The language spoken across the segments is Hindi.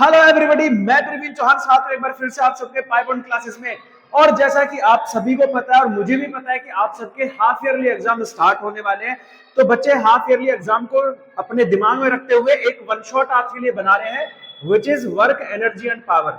हेलो एवरीबॉडी, मैं प्रवीण चौहान साथ में एक बार फिर से आप सबके पाइपॉइंट क्लासेस में। और जैसा कि आप सभी को पता है और मुझे भी पता है कि आप सबके हाफ ईयरली एग्जाम स्टार्ट होने वाले हैं। तो बच्चे हाफ ईयरली एग्जाम को अपने दिमाग में रखते हुए एक वन शॉट आपके लिए बना रहे हैं which is work energy and power.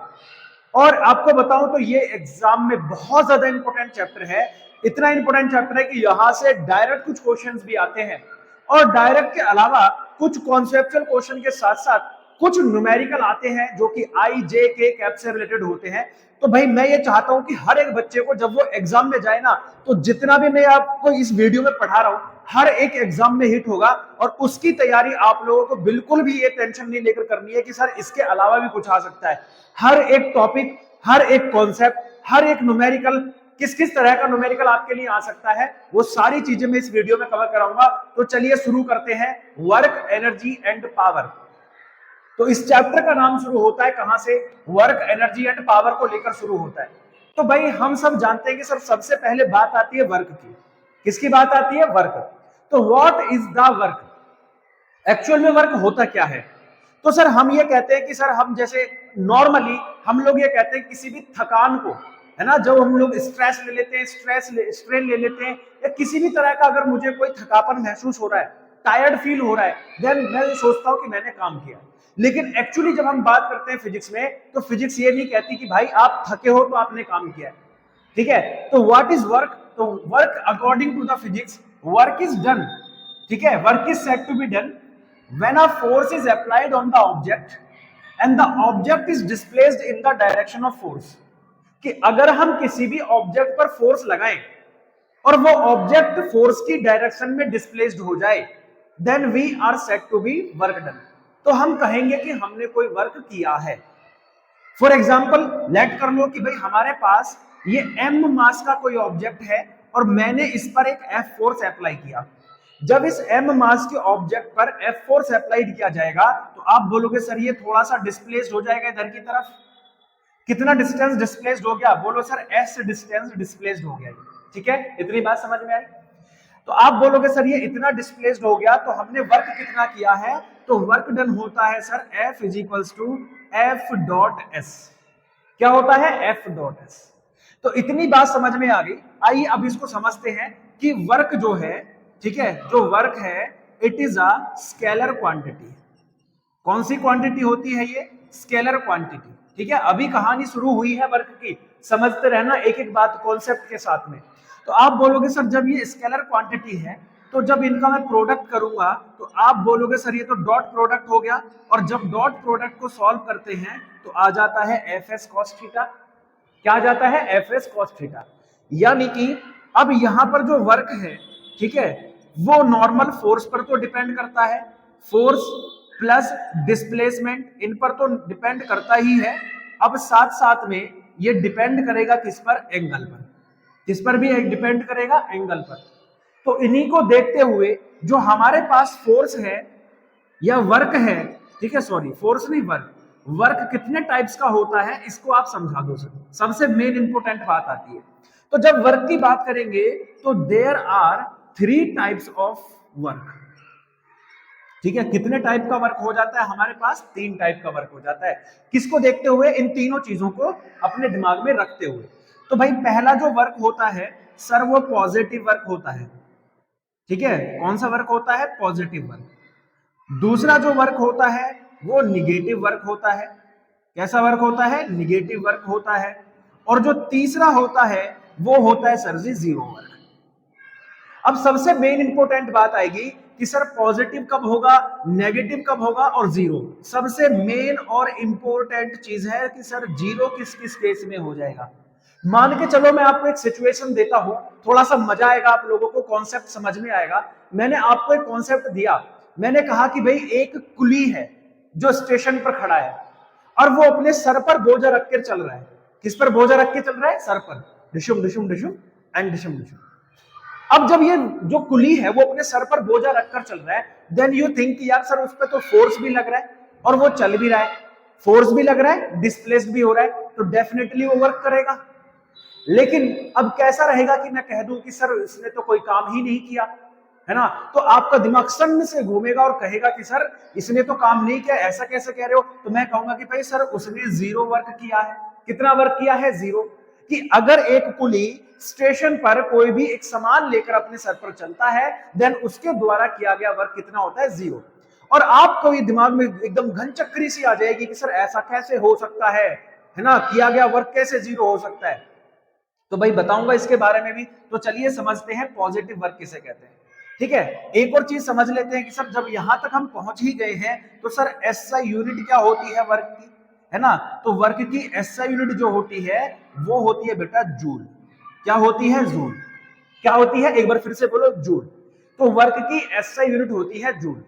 और आपको बताऊं तो ये एग्जाम में बहुत ज्यादा इंपॉर्टेंट चैप्टर है। इतना इंपॉर्टेंट चैप्टर है कि यहां से डायरेक्ट कुछ क्वेश्चंस भी आते हैं और डायरेक्ट के अलावा कुछ कॉन्सेप्चुअल क्वेश्चन के साथ साथ कुछ न्यूमेरिकल आते हैं जो कि आई जे के कैप से रिलेटेड होते हैं। तो भाई मैं ये चाहता हूं कि हर एक बच्चे को जब वो एग्जाम में जाए ना, तो जितना भी मैं आपको इस वीडियो में पढ़ा रहा हूं हर एक एग्जाम में हिट होगा। और उसकी तैयारी आप लोगों को बिल्कुल भी ये टेंशन नहीं लेकर करनी है कि सर इसके अलावा भी कुछ आ सकता है। हर एक टॉपिक, हर एक कॉन्सेप्ट, हर एक न्यूमेरिकल, किस किस तरह का न्यूमेरिकल आपके लिए आ सकता है, वो सारी चीजें मैं इस वीडियो में कवर कराऊंगा। तो चलिए शुरू करते हैं, वर्क एनर्जी एंड पावर। तो इस चैप्टर का नाम शुरू होता है कहां से? वर्क एनर्जी एंड पावर को लेकर शुरू होता है। तो भाई हम सब जानते हैं कि सर सबसे पहले बात आती है वर्क की। किसकी बात आती है? वर्क। तो what is the work? Actual में वर्क होता क्या है? तो सर हम ये कहते हैं कि सर हम जैसे नॉर्मली हम लोग ये कहते हैं किसी भी थकान को, है ना, जब हम लोग स्ट्रेस ले लेते हैं, स्ट्रेन ले लेते हैं, या किसी भी तरह का अगर मुझे कोई थकापन महसूस हो रहा है, टायर्ड फील हो रहा है, देन मैं सोचता हूं कि मैंने काम किया। लेकिन एक्चुअली जब हम बात करते हैं फिजिक्स में, तो फिजिक्स ये नहीं कहती कि भाई आप थके हो तो आपने काम किया है। ठीक है? तो व्हाट इज वर्क? तो work according to the physics, work is done. ठीक है? Work is said to be done when a force is applied on the object and the object is displaced in the direction of force। कि अगर हम किसी भी ऑब्जेक्ट पर फोर्स लगाएं और वो ऑब्जेक्ट फोर्स की डायरेक्शन में डिस्प्लेस्ड हो जाए, then we are said to be work done. तो हम कहेंगे कि हमने कोई वर्क किया है। फॉर एग्जाम्पल लेट कर लो कि भाई हमारे पास ये m मास का कोई ऑब्जेक्ट है और मैंने इस पर एक F फोर्स अप्लाई किया। जब इस m मास के ऑब्जेक्ट पर F फोर्स अप्लाइड किया जाएगा तो आप बोलोगे सर ये थोड़ा सा डिस्प्लेस्ड हो जाएगा इधर की तरफ। कितना डिस्टेंस डिस्प्लेस्ड हो गया? बोलो सर s डिस्टेंस डिस्प्लेस्ड हो गया। ठीक है, इतनी बात समझ में आई? तो आप बोलोगे सर ये इतना डिस्प्लेस्ड हो गया तो हमने वर्क कितना किया है? तो वर्क डन होता है sir F is equals to F dot S. क्या होता है? F dot S. तो इतनी बात समझ में आ गई। आइए अब इसको समझते हैं कि वर्क जो है, ठीक है, जो वर्क है it is a scalar quantity. कौन सी क्वांटिटी होती है ये? Scalar quantity. ठीक है, अभी कहानी शुरू हुई है वर्क की, समझते रहना एक एक बात कॉन्सेप्ट के साथ में। तो आप बोलोगे सर जब ये स्केलर क्वांटिटी है तो जब इनका मैं प्रोडक्ट करूंगा तो आप बोलोगे सर ये तो डॉट प्रोडक्ट हो गया। और जब डॉट प्रोडक्ट को सॉल्व करते हैं तो आ जाता है एफ एस कॉस थीटा। क्या आ जाता है? F S cos theta. यानी कि अब यहां पर जो वर्क है, ठीक है, वो नॉर्मल फोर्स पर तो डिपेंड करता है, फोर्स प्लस डिस्प्लेसमेंट इन पर तो डिपेंड करता ही है। अब साथ साथ में ये डिपेंड करेगा किस पर? एंगल पर। किस पर भी डिपेंड करेगा? एंगल पर। तो इन्हीं को देखते हुए जो हमारे पास फोर्स है या वर्क है, ठीक है, सॉरी फोर्स नहीं वर्क, वर्क कितने टाइप्स का होता है इसको आप समझा दो सर। सबसे मेन इंपोर्टेंट बात आती है। तो जब वर्क की बात करेंगे तो there are 3 types of work. ठीक है, कितने टाइप का वर्क हो जाता है हमारे पास? 3 टाइप का वर्क हो जाता है। किसको देखते हुए? इन तीनों चीजों को अपने दिमाग में रखते हुए। तो भाई पहला जो वर्क होता है सर वो पॉजिटिव वर्क होता है। ठीक है, कौन सा वर्क होता है? Positive work. दूसरा जो वर्क होता है वो निगेटिव वर्क होता है। कैसा वर्क होता है? निगेटिव वर्क होता है। और जो तीसरा होता है वो होता है सर जी जीरो वर्क। अब सबसे मेन इंपॉर्टेंट बात आएगी कि सर पॉजिटिव कब होगा, नेगेटिव कब होगा और जीरो। सबसे मेन और इंपॉर्टेंट चीज है कि सर जीरो किस किस केस में हो जाएगा। मान के चलो मैं आपको एक सिचुएशन देता हूं, थोड़ा सा मजा आएगा, आप लोगों को कॉन्सेप्ट समझ में आएगा। मैंने आपको एक कॉन्सेप्ट दिया, मैंने कहा कि भाई एक कुली है जो स्टेशन पर खड़ा है और वो अपने सर पर बोझा रख कर चल रहा है। किस पर बोझा रख के चल रहा है? सर पर। डिशुम डिशुम डिशुम एंड डिशुम डिशुम। अब जब ये जो कुली है वो अपने सर पर बोझा रखकर चल रहा है, देन यू थिंक यार सर उस पर तो फोर्स भी लग रहा है और वो चल भी रहा है, फोर्स भी लग रहा है, डिस्प्लेस्ड भी हो रहा है, तो डेफिनेटली वो वर्क करेगा। लेकिन अब कैसा रहेगा कि मैं कह दूं कि सर इसने तो कोई काम ही नहीं किया, है ना। तो आपका दिमाग सन्न से घूमेगा और कहेगा कि सर इसने तो काम नहीं किया, ऐसा कैसे कह रहे हो। तो मैं कहूंगा कि भाई सर उसने 0 वर्क किया है। कितना वर्क किया है? 0। कि अगर एक कुली स्टेशन पर कोई भी एक सामान लेकर अपने सर पर चलता है, देन उसके द्वारा किया गया वर्क कितना होता है? 0। और आपको ये दिमाग में एकदम घन चक्री सी आ जाएगी कि सर ऐसा कैसे हो सकता है ना, किया गया वर्क कैसे 0 हो सकता है। तो भाई बताऊंगा इसके बारे में भी। तो चलिए समझते हैं पॉजिटिव वर्क किसे कहते हैं। ठीक है, एक और चीज समझ लेते हैं कि सर जब यहां तक हम पहुंच ही गए हैं तो सर एसआई यूनिट क्या होती है वर्क की, है ना। तो वर्क की एसआई यूनिट जो होती है वो होती है बेटा जूल। क्या होती है? जूल। क्या होती है? एक बार फिर से बोलो, जूल। तो वर्क की एसआई यूनिट होती है जूल।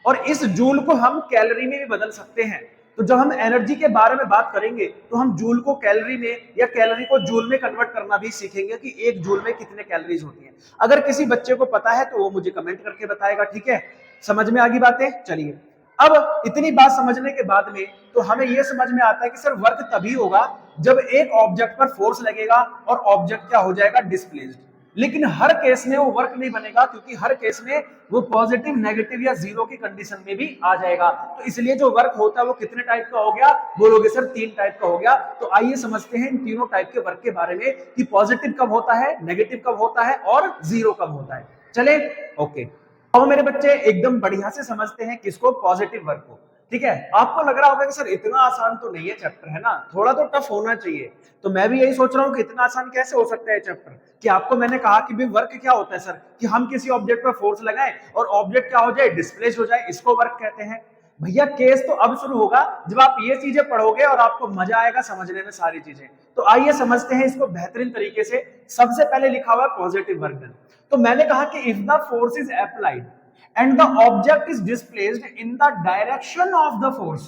और इस जूल को हम कैलोरी में भी बदल सकते हैं। तो जब हम एनर्जी के बारे में बात करेंगे तो हम जूल को कैलोरी में या कैलोरी को जूल में कन्वर्ट करना भी सीखेंगे कि एक जूल में कितने कैलोरीज होती हैं। अगर किसी बच्चे को पता है तो वो मुझे कमेंट करके बताएगा। ठीक है, समझ में आ गई बातें? चलिए, अब इतनी बात समझने के बाद में तो हमें यह समझ में आता है कि सर वर्क तभी होगा जब एक ऑब्जेक्ट पर फोर्स लगेगा और ऑब्जेक्ट क्या हो जाएगा? डिस्प्लेस्ड। लेकिन हर केस में वो वर्क नहीं बनेगा, क्योंकि हर केस में वो पॉजिटिव, नेगेटिव या 0 की कंडीशन में भी आ जाएगा। तो इसलिए जो वर्क होता है वो कितने टाइप का हो गया? बोलोगे सर 3 टाइप का हो गया। तो आइए समझते हैं इन तीनों टाइप के वर्क के बारे में कि पॉजिटिव कब होता है, नेगेटिव कब होता है और 0 कब होता है। चले, ओके। अब मेरे बच्चे एकदम बढ़िया से समझते हैं किसको? पॉजिटिव वर्क को। ठीक है, आपको लग रहा होगा कि सर इतना आसान तो नहीं है चैप्टर, है ना, थोड़ा तो टफ होना चाहिए। तो मैं भी यही सोच रहा हूं कि इतना आसान कैसे हो सकता है चैप्टर। कि आपको मैंने कहा कि भाई वर्क क्या होता है सर, कि हम किसी ऑब्जेक्ट पर फोर्स लगाएं और ऑब्जेक्ट क्या हो जाए? डिस्प्लेस हो जाए, इसको वर्क कहते हैं। भैया केस तो अब शुरू होगा जब आप ये चीजें पढ़ोगे और आपको मजा आएगा समझने में सारी चीजें। तो आइए समझते हैं इसको बेहतरीन तरीके से। सबसे पहले लिखा हुआ है पॉजिटिव वर्क डन। तो मैंने कहा कि if the force is applied and the object is displaced in the direction of the force,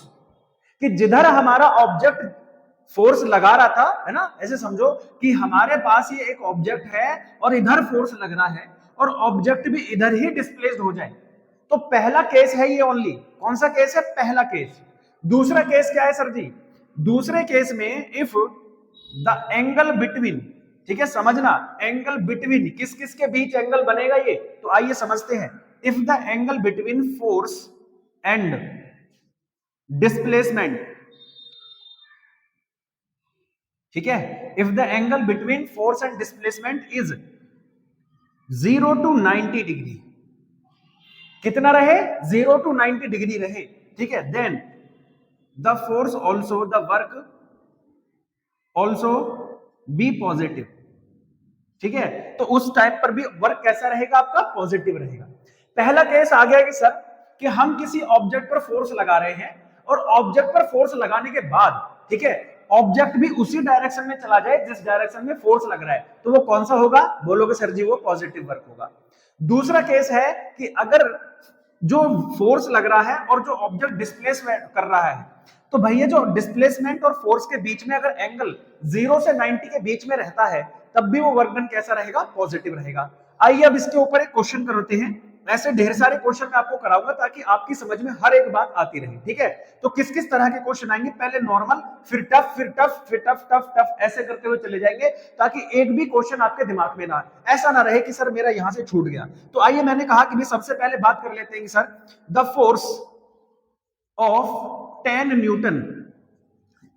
कि जिधर हमारा ऑब्जेक्ट फोर्स लगा रहा था, है ना, ऐसे समझो कि हमारे पास ये एक ऑब्जेक्ट है और इधर फोर्स लग रहा है और ऑब्जेक्ट भी इधर ही डिस्प्लेस्ड हो जाए। तो पहला केस है ये ओनली। कौन सा केस है? पहला केस। दूसरा केस क्या है सर जी? दूसरे केस में इफ द एंगल बिटवीन, ठीक है समझना, एंगल बिटवीन किस किस के बीच एंगल बनेगा ये, तो आइए समझते हैं। If the angle between force and displacement, ठीक है, if the angle between force and displacement is 0 to 90 degree, कितना रहे? 0 to 90 डिग्री रहे, ठीक है, then the force also, the work also be positive. ठीक है, तो उस टाइप पर भी वर्क कैसा रहेगा आपका? पॉजिटिव रहेगा। पहला केस आ गया कि सर कि हम किसी ऑब्जेक्ट पर फोर्स लगा रहे हैं और ऑब्जेक्ट पर फोर्स लगाने के बाद, ठीक है, ऑब्जेक्ट भी उसी डायरेक्शन में चला जाए जिस डायरेक्शन में फोर्स लग रहा है, तो वो कौन सा होगा? बोलोगे सर जी वो पॉजिटिव वर्क होगा। दूसरा केस है कि अगर जो फोर्स लग रहा है और जो ऑब्जेक्ट डिस्प्लेस कर रहा है, तो भैया जो डिस्प्लेसमेंट और फोर्स के बीच में अगर एंगल 0 से 90 के बीच में रहता है तब भी वो वर्क डन कैसा रहेगा? पॉजिटिव रहेगा। आइए अब इसके ऊपर एक क्वेश्चन करते हैं। ऐसे ढेर सारे क्वेश्चन मैं आपको कराऊंगा ताकि आपकी समझ में हर एक बात आती रहे। ठीक है, तो किस किस तरह के क्वेश्चन आएंगे? पहले नॉर्मल, फिर टफ, फिर टफ, फिर टफ, टफ, टफ, ऐसे करते हुए चले जाएंगे ताकि एक भी क्वेश्चन आपके दिमाग में ना आए। ऐसा ना रहे कि सर मेरा यहां से छूट गया। तो आइए, मैंने कहा कि सबसे पहले बात कर लेते हैं कि sir the force of 10 Newton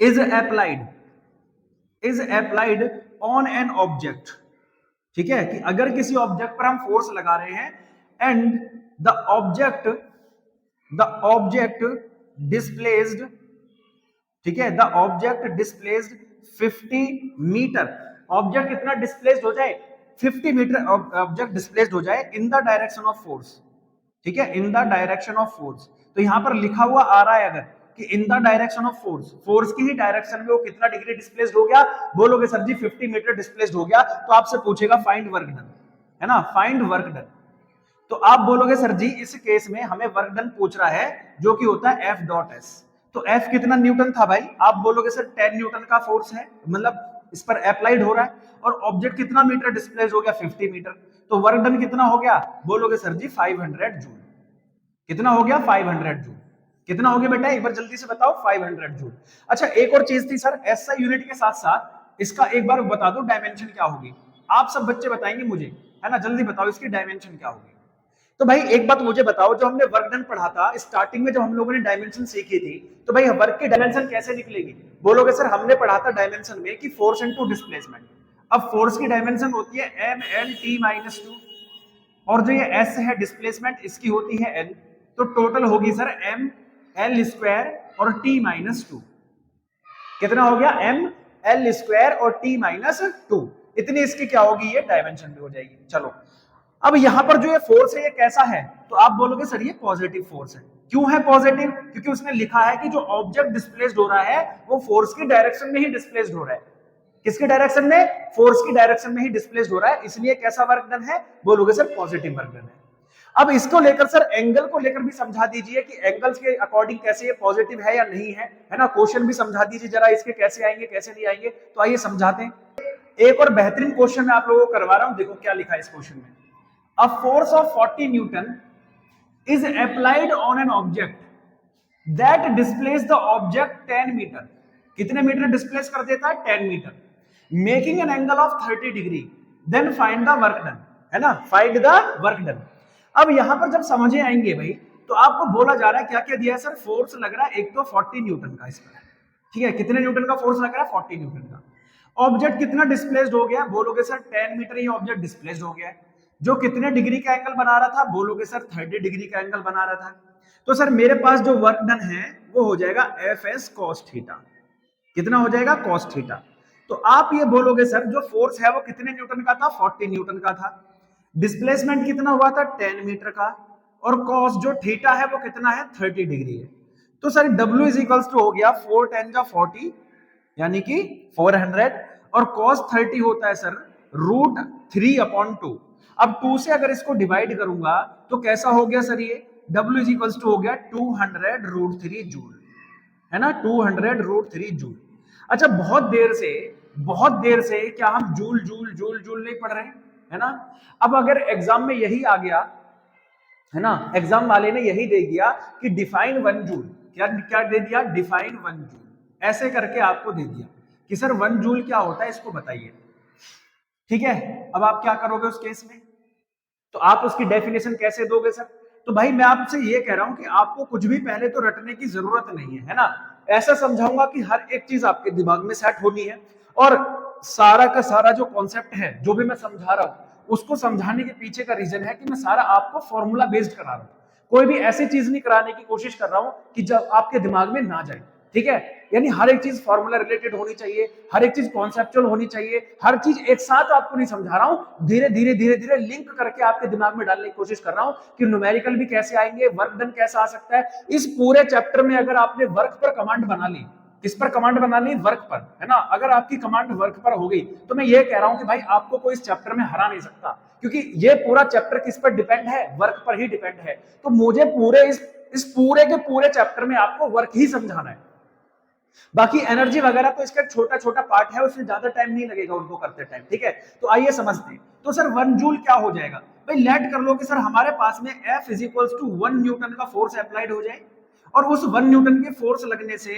is applied on an object. ठीक है, कि अगर किसी ऑब्जेक्ट पर हम फोर्स लगा रहे हैं एंड द ऑब्जेक्ट डिस्प्लेस्ड, ठीक है, the object displaced 50 meter, object कितना डिस्प्लेस्ड हो जाए? 50 मीटर ऑब्जेक्ट डिस्प्लेस्ड हो जाए in the direction of force. ठीक है, in the direction of force. तो यहां पर लिखा हुआ आ रहा है अगर कि इन the direction of force, force की ही डायरेक्शन में वो कितना डिग्री डिस्प्लेस्ड हो गया? बोलोगे सर जी 50 मीटर डिस्प्लेस्ड हो गया। तो आपसे पूछेगा फाइंड वर्क डन, है ना, फाइंड वर्क डन। तो आप बोलोगे सर जी इस केस में हमें वर्क डन पूछ रहा है जो कि होता है F डॉट एस। तो F कितना न्यूटन था भाई? आप बोलोगे सर 10 न्यूटन का फोर्स है, मतलब इस पर अप्लाइड हो रहा है, और ऑब्जेक्ट कितना मीटर डिस्प्लेस हो गया? 50 मीटर। तो वर्क डन कितना हो गया? बोलोगे सर जी 500 जूल। कितना हो गया? 500 जूल। कितना हो गया बेटा? एक बार जल्दी से बताओ। 500 जूल। अच्छा, एक और चीज थी सर, एसआई यूनिट के साथ साथ इसका एक बार बता दो डायमेंशन क्या होगी। आप सब बच्चे बताएंगे मुझे, है ना, जल्दी बताओ इसकी डायमेंशन क्या होगी। तो भाई एक बात मुझे बताओ, जो हमने वर्क डन पढ़ा था स्टार्टिंग में, जब हम लोगों ने डायमेंशन सीखी थी, तो भाई वर्क की डायमेंशन कैसे निकलेगी? बोलोगे सर हमने पढ़ा था डायमेंशन में कि फोर्स इनटू डिस्प्लेसमेंट। अब फोर्स की डायमेंशन होती है M L T minus two, और जो ये एस है डिस्प्लेसमेंट इसकी होती है एल, तो टोटल होगी सर एम एल स्क्वायर और टी माइनस टू। कितना हो गया? एम एल स्क्वायर और टी माइनस टू, इतनी इसकी क्या होगी? ये डायमेंशन भी हो जाएगी। चलो अब यहां पर जो ये फोर्स है ये कैसा है? तो आप बोलोगे सर ये पॉजिटिव फोर्स है। क्यों है पॉजिटिव? क्योंकि उसने लिखा है कि जो ऑब्जेक्ट डिस्प्लेस्ड हो रहा है वो फोर्स की डायरेक्शन में ही डिस्प्लेस्ड हो रहा है। किसके डायरेक्शन में? फोर्स की डायरेक्शन में ही डिस्प्लेस्ड हो रहा है, इसलिए कैसा वर्क डन है? बोलोगे सर पॉजिटिव वर्क डन है। अब इसको लेकर सर एंगल को लेकर भी समझा दीजिए कि एंगल्स के अकॉर्डिंग कैसे ये पॉजिटिव है या नहीं है ना? क्वेश्चन भी समझा दीजिए जरा, इसके कैसे आएंगे कैसे नहीं आएंगे। तो आइए समझाते हैं। एक और बेहतरीन क्वेश्चन मैं आप लोगों को करवा रहा हूं, देखो क्या लिखा है इस क्वेश्चन में। A force of 40 Newton is applied on an object that displaces the object 10 meter. कितने मीटर डिस्प्लेस कर देता है? 10 meter. Making an angle of 30 degree, then find the work done, है ना? Find the work done. अब यहां पर जब समझे आएंगे भाई, तो आपको बोला जा रहा है क्या क्या दिया है सर? फोर्स लग रहा है एक तो 40 न्यूटन का इस पर, ठीक है? कितने न्यूटन का फोर्स लग रहा है? 40 न्यूटन का। ऑब्जेक्ट कितना डिस्प्लेस्ड हो गया? बोलोगे सर 10 मीटर ये ऑब्जेक्ट डिस्प्लेस्ड हो गया है। जो कितने डिग्री का एंगल बना रहा था? बोलोगे सर 30 डिग्री का एंगल बना रहा था। तो सर मेरे पास जो वर्क डन है वो हो जाएगा एफ एस कॉस थीटा। कितना हो जाएगा? Cos theta. तो आप ये बोलोगे सर जो फोर्स है वो कितने न्यूटन का था? 40 न्यूटन का था। डिस्प्लेसमेंट कितना हुआ था? 10 मीटर का। और कॉस जो थीटा है वो कितना है? 30 डिग्री है। तो sir W is equals to हो गया 4 10 जा 40 यानी कि 400, और कॉस 30 होता है सर रूट 3/2। अब 2 से अगर इसको डिवाइड करूंगा तो कैसा हो गया सर? ये W इज इक्वल्स टू हो गया 200 रूट 3 जूल, है ना? 200 रूट 3 जूल। अच्छा बहुत देर से क्या हम जूल जूल जूल जूल नहीं पढ़ रहे हैं, है ना? अब अगर एग्जाम में यही आ गया, है ना, एग्जाम वाले ने यही दे दिया कि डिफाइन 1 जूल, क्या क्या दे दिया? डिफाइन 1 जूल, ऐसे करके आपको दे दिया कि सर 1 जूल क्या होता है इसको बताइए, ठीक है? अब आप क्या करोगे उस केस में? तो आप उसकी डेफिनेशन कैसे दोगे सर? तो भाई मैं आपसे ये कह रहा हूं कि आपको कुछ भी पहले तो रटने की जरूरत नहीं है ना? ऐसा समझाऊंगा कि हर एक चीज आपके दिमाग में सेट होनी है, और सारा का सारा जो कॉन्सेप्ट है जो भी मैं समझा रहा हूं उसको समझाने के पीछे का रीजन है कि मैं सारा आपको फॉर्मूला बेस्ड करा रहा हूं। कोई भी ऐसी चीज नहीं कराने की कोशिश कर रहा हूं कि जब आपके दिमाग में ना जाए, ठीक है? यानी हर एक चीज फॉर्मूला रिलेटेड होनी चाहिए, हर एक चीज कॉन्सेप्चुअल होनी चाहिए, हर चीज एक साथ आपको नहीं समझा रहा हूं, धीरे धीरे लिंक करके आपके दिमाग में डालने की कोशिश कर रहा हूं कि न्यूमेरिकल भी कैसे आएंगे, वर्क डन कैसा आ सकता है। इस पूरे चैप्टर में अगर आपने वर्क पर कमांड बना ली, किस पर कमांड बना ली? वर्क पर, है ना? अगर आपकी कमांड वर्क पर हो गई तो मैं ये कह रहा हूं कि भाई आपको कोई इस चैप्टर में हरा नहीं सकता, क्योंकि ये पूरा चैप्टर किस पर डिपेंड है? वर्क पर ही डिपेंड है। तो मुझे पूरे इस पूरे के पूरे चैप्टर में आपको वर्क ही समझाना है। बाकी एनर्जी वगैरह तो इसका छोटा छोटा पार्ट है, उसमें ज्यादा टाइम नहीं लगेगा उनको करते टाइम, ठीक है? तो आइए समझते हैं। तो सर 1 जूल क्या हो जाएगा? भाई लेट कर लो कि सर हमारे पास में F is equals to 1 newton का फोर्स अप्लाइड हो जाए, और उस 1 न्यूटन के फोर्स लगने से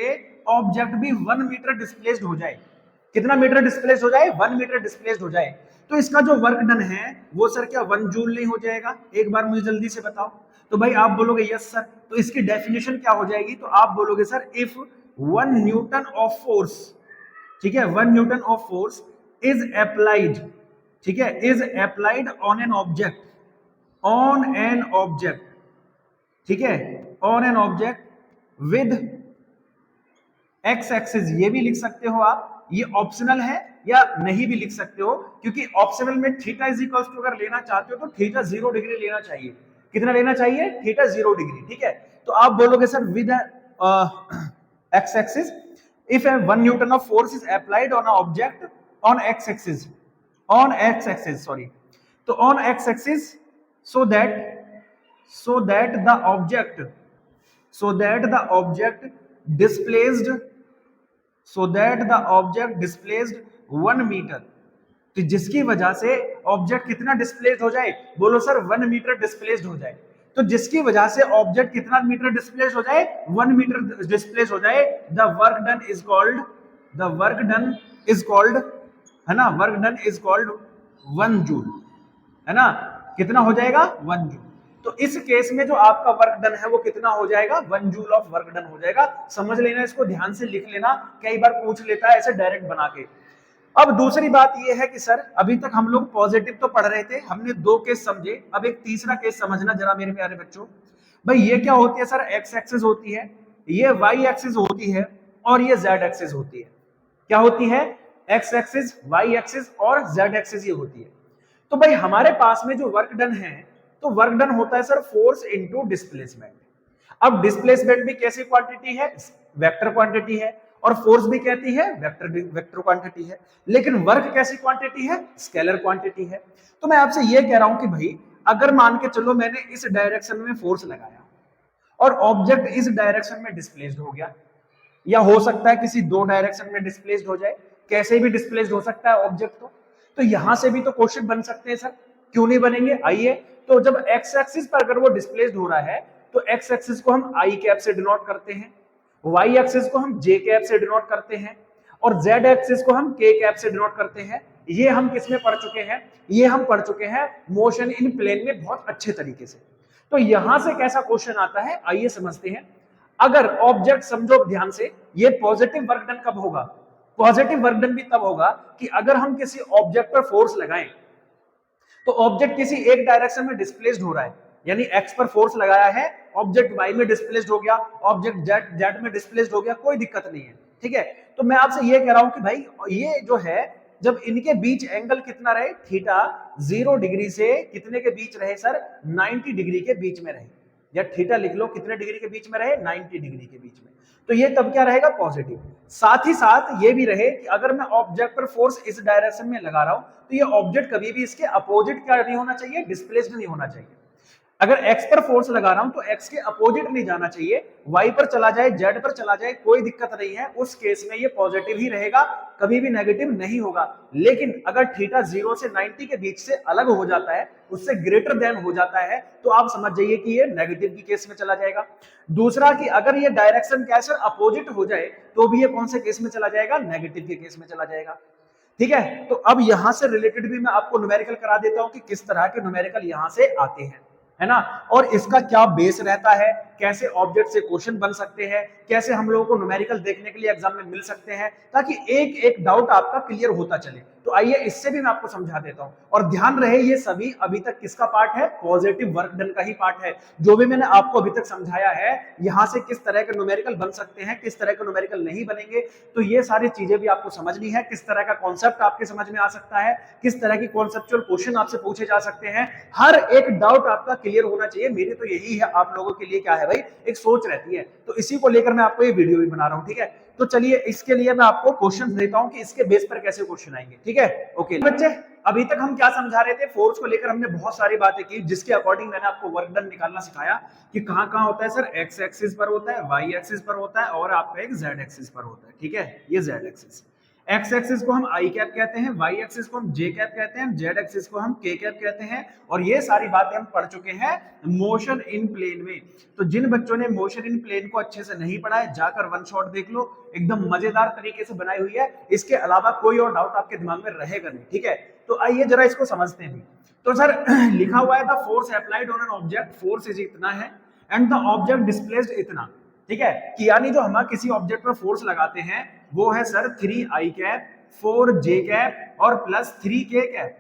ऑब्जेक्ट भी 1 मीटर डिस्प्लेस्ड हो जाए। कितना मीटर डिस्प्लेस्ड हो जाए? 1 मीटर डिस्प्लेस्ड हो जाए। तो इसका जो वर्क डन है वो सर क्या 1 जूल नहीं हो जाएगा? एक बार मुझे जल्दी से बताओ। तो भाई आप बोलोगे यस सर। तो इसकी डेफिनेशन क्या हो जाएगी? तो आप बोलोगे sir if 1 Newton of force, ठीक है, 1 Newton of force is applied, ठीक है, is applied on an object, on an object, ठीक है, on an object with x axis, ये भी लिख सकते हो आप, ये ऑप्शनल है, या नहीं भी लिख सकते हो, क्योंकि ऑप्शनल में थीटा इज इक्वल्स टू अगर लेना चाहते हो तो थीटा 0 डिग्री लेना चाहिए। कितना लेना चाहिए? थीटा 0 डिग्री, ठीक है? तो आप बोलोगे sir with x axis if a 1 newton of force is applied on an object on x axis, on x axis, sorry, तो on x axis so that the object, so that the object displaced, so that the object displaced 1 metre, तो जिसकी वजह से ऑब्जेक्ट कितना डिस्प्लेस्ड हो जाए? बोलो सर 1 मीटर डिस्प्लेस्ड हो जाए। तो जिसकी वजह से ऑब्जेक्ट कितना मीटर डिस्प्लेस हो जाए? 1 मीटर डिस्प्लेस हो जाए। The work done is called, the work done is called, है ना, work done is called 1 joule, है ना? कितना हो जाएगा? 1 जूल। तो इस केस में जो आपका वर्क डन है वो कितना हो जाएगा, 1 जूल ऑफ वर्क डन हो जाएगा। समझ लेना, इसको ध्यान से लिख लेना, कई बार पूछ लेता है ऐसे डायरेक्ट बना के। अब दूसरी बात ये है कि सर अभी तक हम लोग पॉजिटिव तो पढ़ रहे थे, हमने 2 केस समझे, अब एक तीसरा केस समझना जरा मेरे प्यारे बच्चों। भाई ये क्या होती है सर, एक्स एक्सिस होती है, ये वाई एक्सिस होती है और ये जेड एक्सिस होती है। क्या होती है, एक्स एक्सिस, वाई एक्सिस और जेड एक्सिस ये होती है। तो भाई हमारे पास में जो वर्क डन है, तो वर्क डन होता है सर फोर्स इनटू डिस्प्लेसमेंट। अब डिस्प्लेसमेंट भी कैसी क्वांटिटी है, वेक्टर क्वांटिटी है, और फोर्स भी कहती है वेक्टर क्वांटिटी है, लेकिन वर्क कैसी क्वांटिटी है, स्केलर क्वांटिटी है। तो मैं आपसे ये कह रहा हूं कि भाई अगर मान के चलो मैंने इस डायरेक्शन में फोर्स लगाया और ऑब्जेक्ट इस डायरेक्शन में डिस्प्लेस्ड हो गया, या हो सकता है किसी 2 डायरेक्शन में डिस्प्लेस्ड हो जाए, कैसे भी डिस्प्लेस्ड हो सकता है ऑब्जेक्ट। तो यहां से भी तो क्वेश्चन बन सकते हैं सर, क्यों नहीं बनेंगे, आइए। तो जब एक्स एक्सिस पर अगर वो डिस्प्लेस्ड हो रहा है तो एक्स एक्सिस को हम आई कैप से डिनोट करते हैं, वाई एक्सिस को हम जे कैप से डिनोट करते हैं, और जेड एक्सिस को हम के कैप से डिनोट करते हैं। ये हम किस में पढ़ चुके हैं, ये हम पढ़ चुके हैं मोशन इन प्लेन में बहुत अच्छे तरीके से। तो यहां से कैसा क्वेश्चन आता है, आइए समझते हैं। अगर ऑब्जेक्ट, समझो ध्यान से, ये पॉजिटिव वर्क डन कब होगा, पॉजिटिव वर्क डन भी तब होगा कि अगर हम किसी ऑब्जेक्ट पर फोर्स लगाएं तो ऑब्जेक्ट किसी एक डायरेक्शन में डिस्प्लेस्ड हो रहा है, यानी एक्स पर फोर्स लगाया है, ऑब्जेक्ट वाई में डिस्प्लेस्ड हो गया, ऑब्जेक्ट जेड में डिस्प्लेस्ड हो गया, कोई दिक्कत नहीं है, ठीक है। तो मैं आपसे ये कह रहा हूं कि भाई ये जो है, जब इनके बीच एंगल कितना रहे, थीटा 0 डिग्री से कितने के बीच रहे सर, 90 डिग्री के बीच में रहे, या थीटा लिख लो कितने डिग्री के बीच में रहे, 90 डिग्री के बीच में। तो ये तब क्या रहेगा, पॉजिटिव। साथ ही साथ ये भी रहे कि अगर मैं ऑब्जेक्ट पर फोर्स इस डायरेक्शन में लगा रहा हूं तो ये ऑब्जेक्ट कभी भी इसके अपोजिट क्या नहीं होना चाहिए, डिस्प्लेस्ड नहीं होना चाहिए। अगर x पर फोर्स लगा रहा हूं तो x के अपोजिट नहीं जाना चाहिए, y पर चला जाए, z पर चला जाए, कोई दिक्कत नहीं है, उस केस में ये पॉजिटिव ही रहेगा, कभी भी नेगेटिव नहीं होगा। लेकिन अगर थीटा 0 से 90 के बीच से अलग हो जाता है, उससे ग्रेटर देन हो जाता है, तो आप समझ जाइए कि ये नेगेटिव की केस में चला जाएगा। दूसरा कि अगर ये डायरेक्शन कैसे अपोजिट हो जाए तो भी ये कौन से केस में चला जाएगा, नेगेटिव के केस में चला जाएगा, ठीक है। तो अब यहां से रिलेटेड भी मैं आपको न्यूमेरिकल करा देता हूं कि किस तरह के न्यूमेरिकल यहां से आते हैं, है ना, और इसका क्या बेस रहता है, कैसे ऑब्जेक्ट से क्वेश्चन बन सकते हैं, कैसे हम लोगों को न्यूमेरिकल देखने के लिए एग्जाम में मिल सकते हैं, ताकि एक एक डाउट आपका क्लियर होता चले। तो आइए इससे भी मैं आपको समझा देता हूं, और ध्यान रहे ये सभी अभी तक किसका पार्ट है, पॉजिटिव वर्क डन का ही पार्ट है। जो भी मैंने आपको अभी तक समझाया है, यहां से किस तरह के न्यूमेरिकल बन सकते हैं, किस तरह के न्यूमेरिकल नहीं बनेंगे, तो ये सारी चीजें भी आपको समझनी है। किस तरह का कॉन्सेप्ट आपके समझ में आ सकता है, किस तरह की कॉन्सेप्चुअल क्वेश्चन आपसे पूछे जा सकते हैं, हर एक डाउट आपका क्लियर होना चाहिए। मेरी तो यही है आप लोगों के लिए, क्या है भाई, एक सोच रहती है, तो इसी को लेकर मैं आपको ये वीडियो भी बना रहा हूं, ठीक है। तो चलिए इसके लिए मैं आपको क्वेश्चन देता हूं कि इसके बेस पर कैसे क्वेश्चन आएंगे, ठीक है। ओके बच्चे, अभी तक हम क्या समझा रहे थे, फोर्स को लेकर हमने बहुत सारी बातें की, जिसके अकॉर्डिंग मैंने आपको वर्क डन निकालना सिखाया कि कहां कहां होता है सर, एक्स एक्सिस पर होता है, वाई एक्सिस पर होता है, और आपका एक जेड एक्सिस पर होता है, ठीक है। ये जेड एक्सिस, एक्स एक्सिस को हम आई कैप कहते हैं, वाई एक्सिस को हम जे कैप कहते हैं, जेड एक्सिस को हम के कैप कहते हैं, और ये सारी बातें हम पढ़ चुके हैं मोशन इन प्लेन में। तो जिन बच्चों ने मोशन इन प्लेन को अच्छे से नहीं पढ़ा है, जाकर वन शॉट देख लो, एकदम मजेदार तरीके से बनाई हुई है, इसके अलावा कोई और डाउट आपके दिमाग में रहेगा नहीं, ठीक है। तो आइए जरा इसको समझते हैं। तो सर लिखा हुआ है the force applied on an object, force is इतना है, एंड द ऑब्जेक्ट डिस्प्लेस्ड इतना, ठीक है। कि यानी जो हम किसी ऑब्जेक्ट पर फोर्स लगाते हैं वो है sir 3i cap 4j cap और प्लस 3k कैप,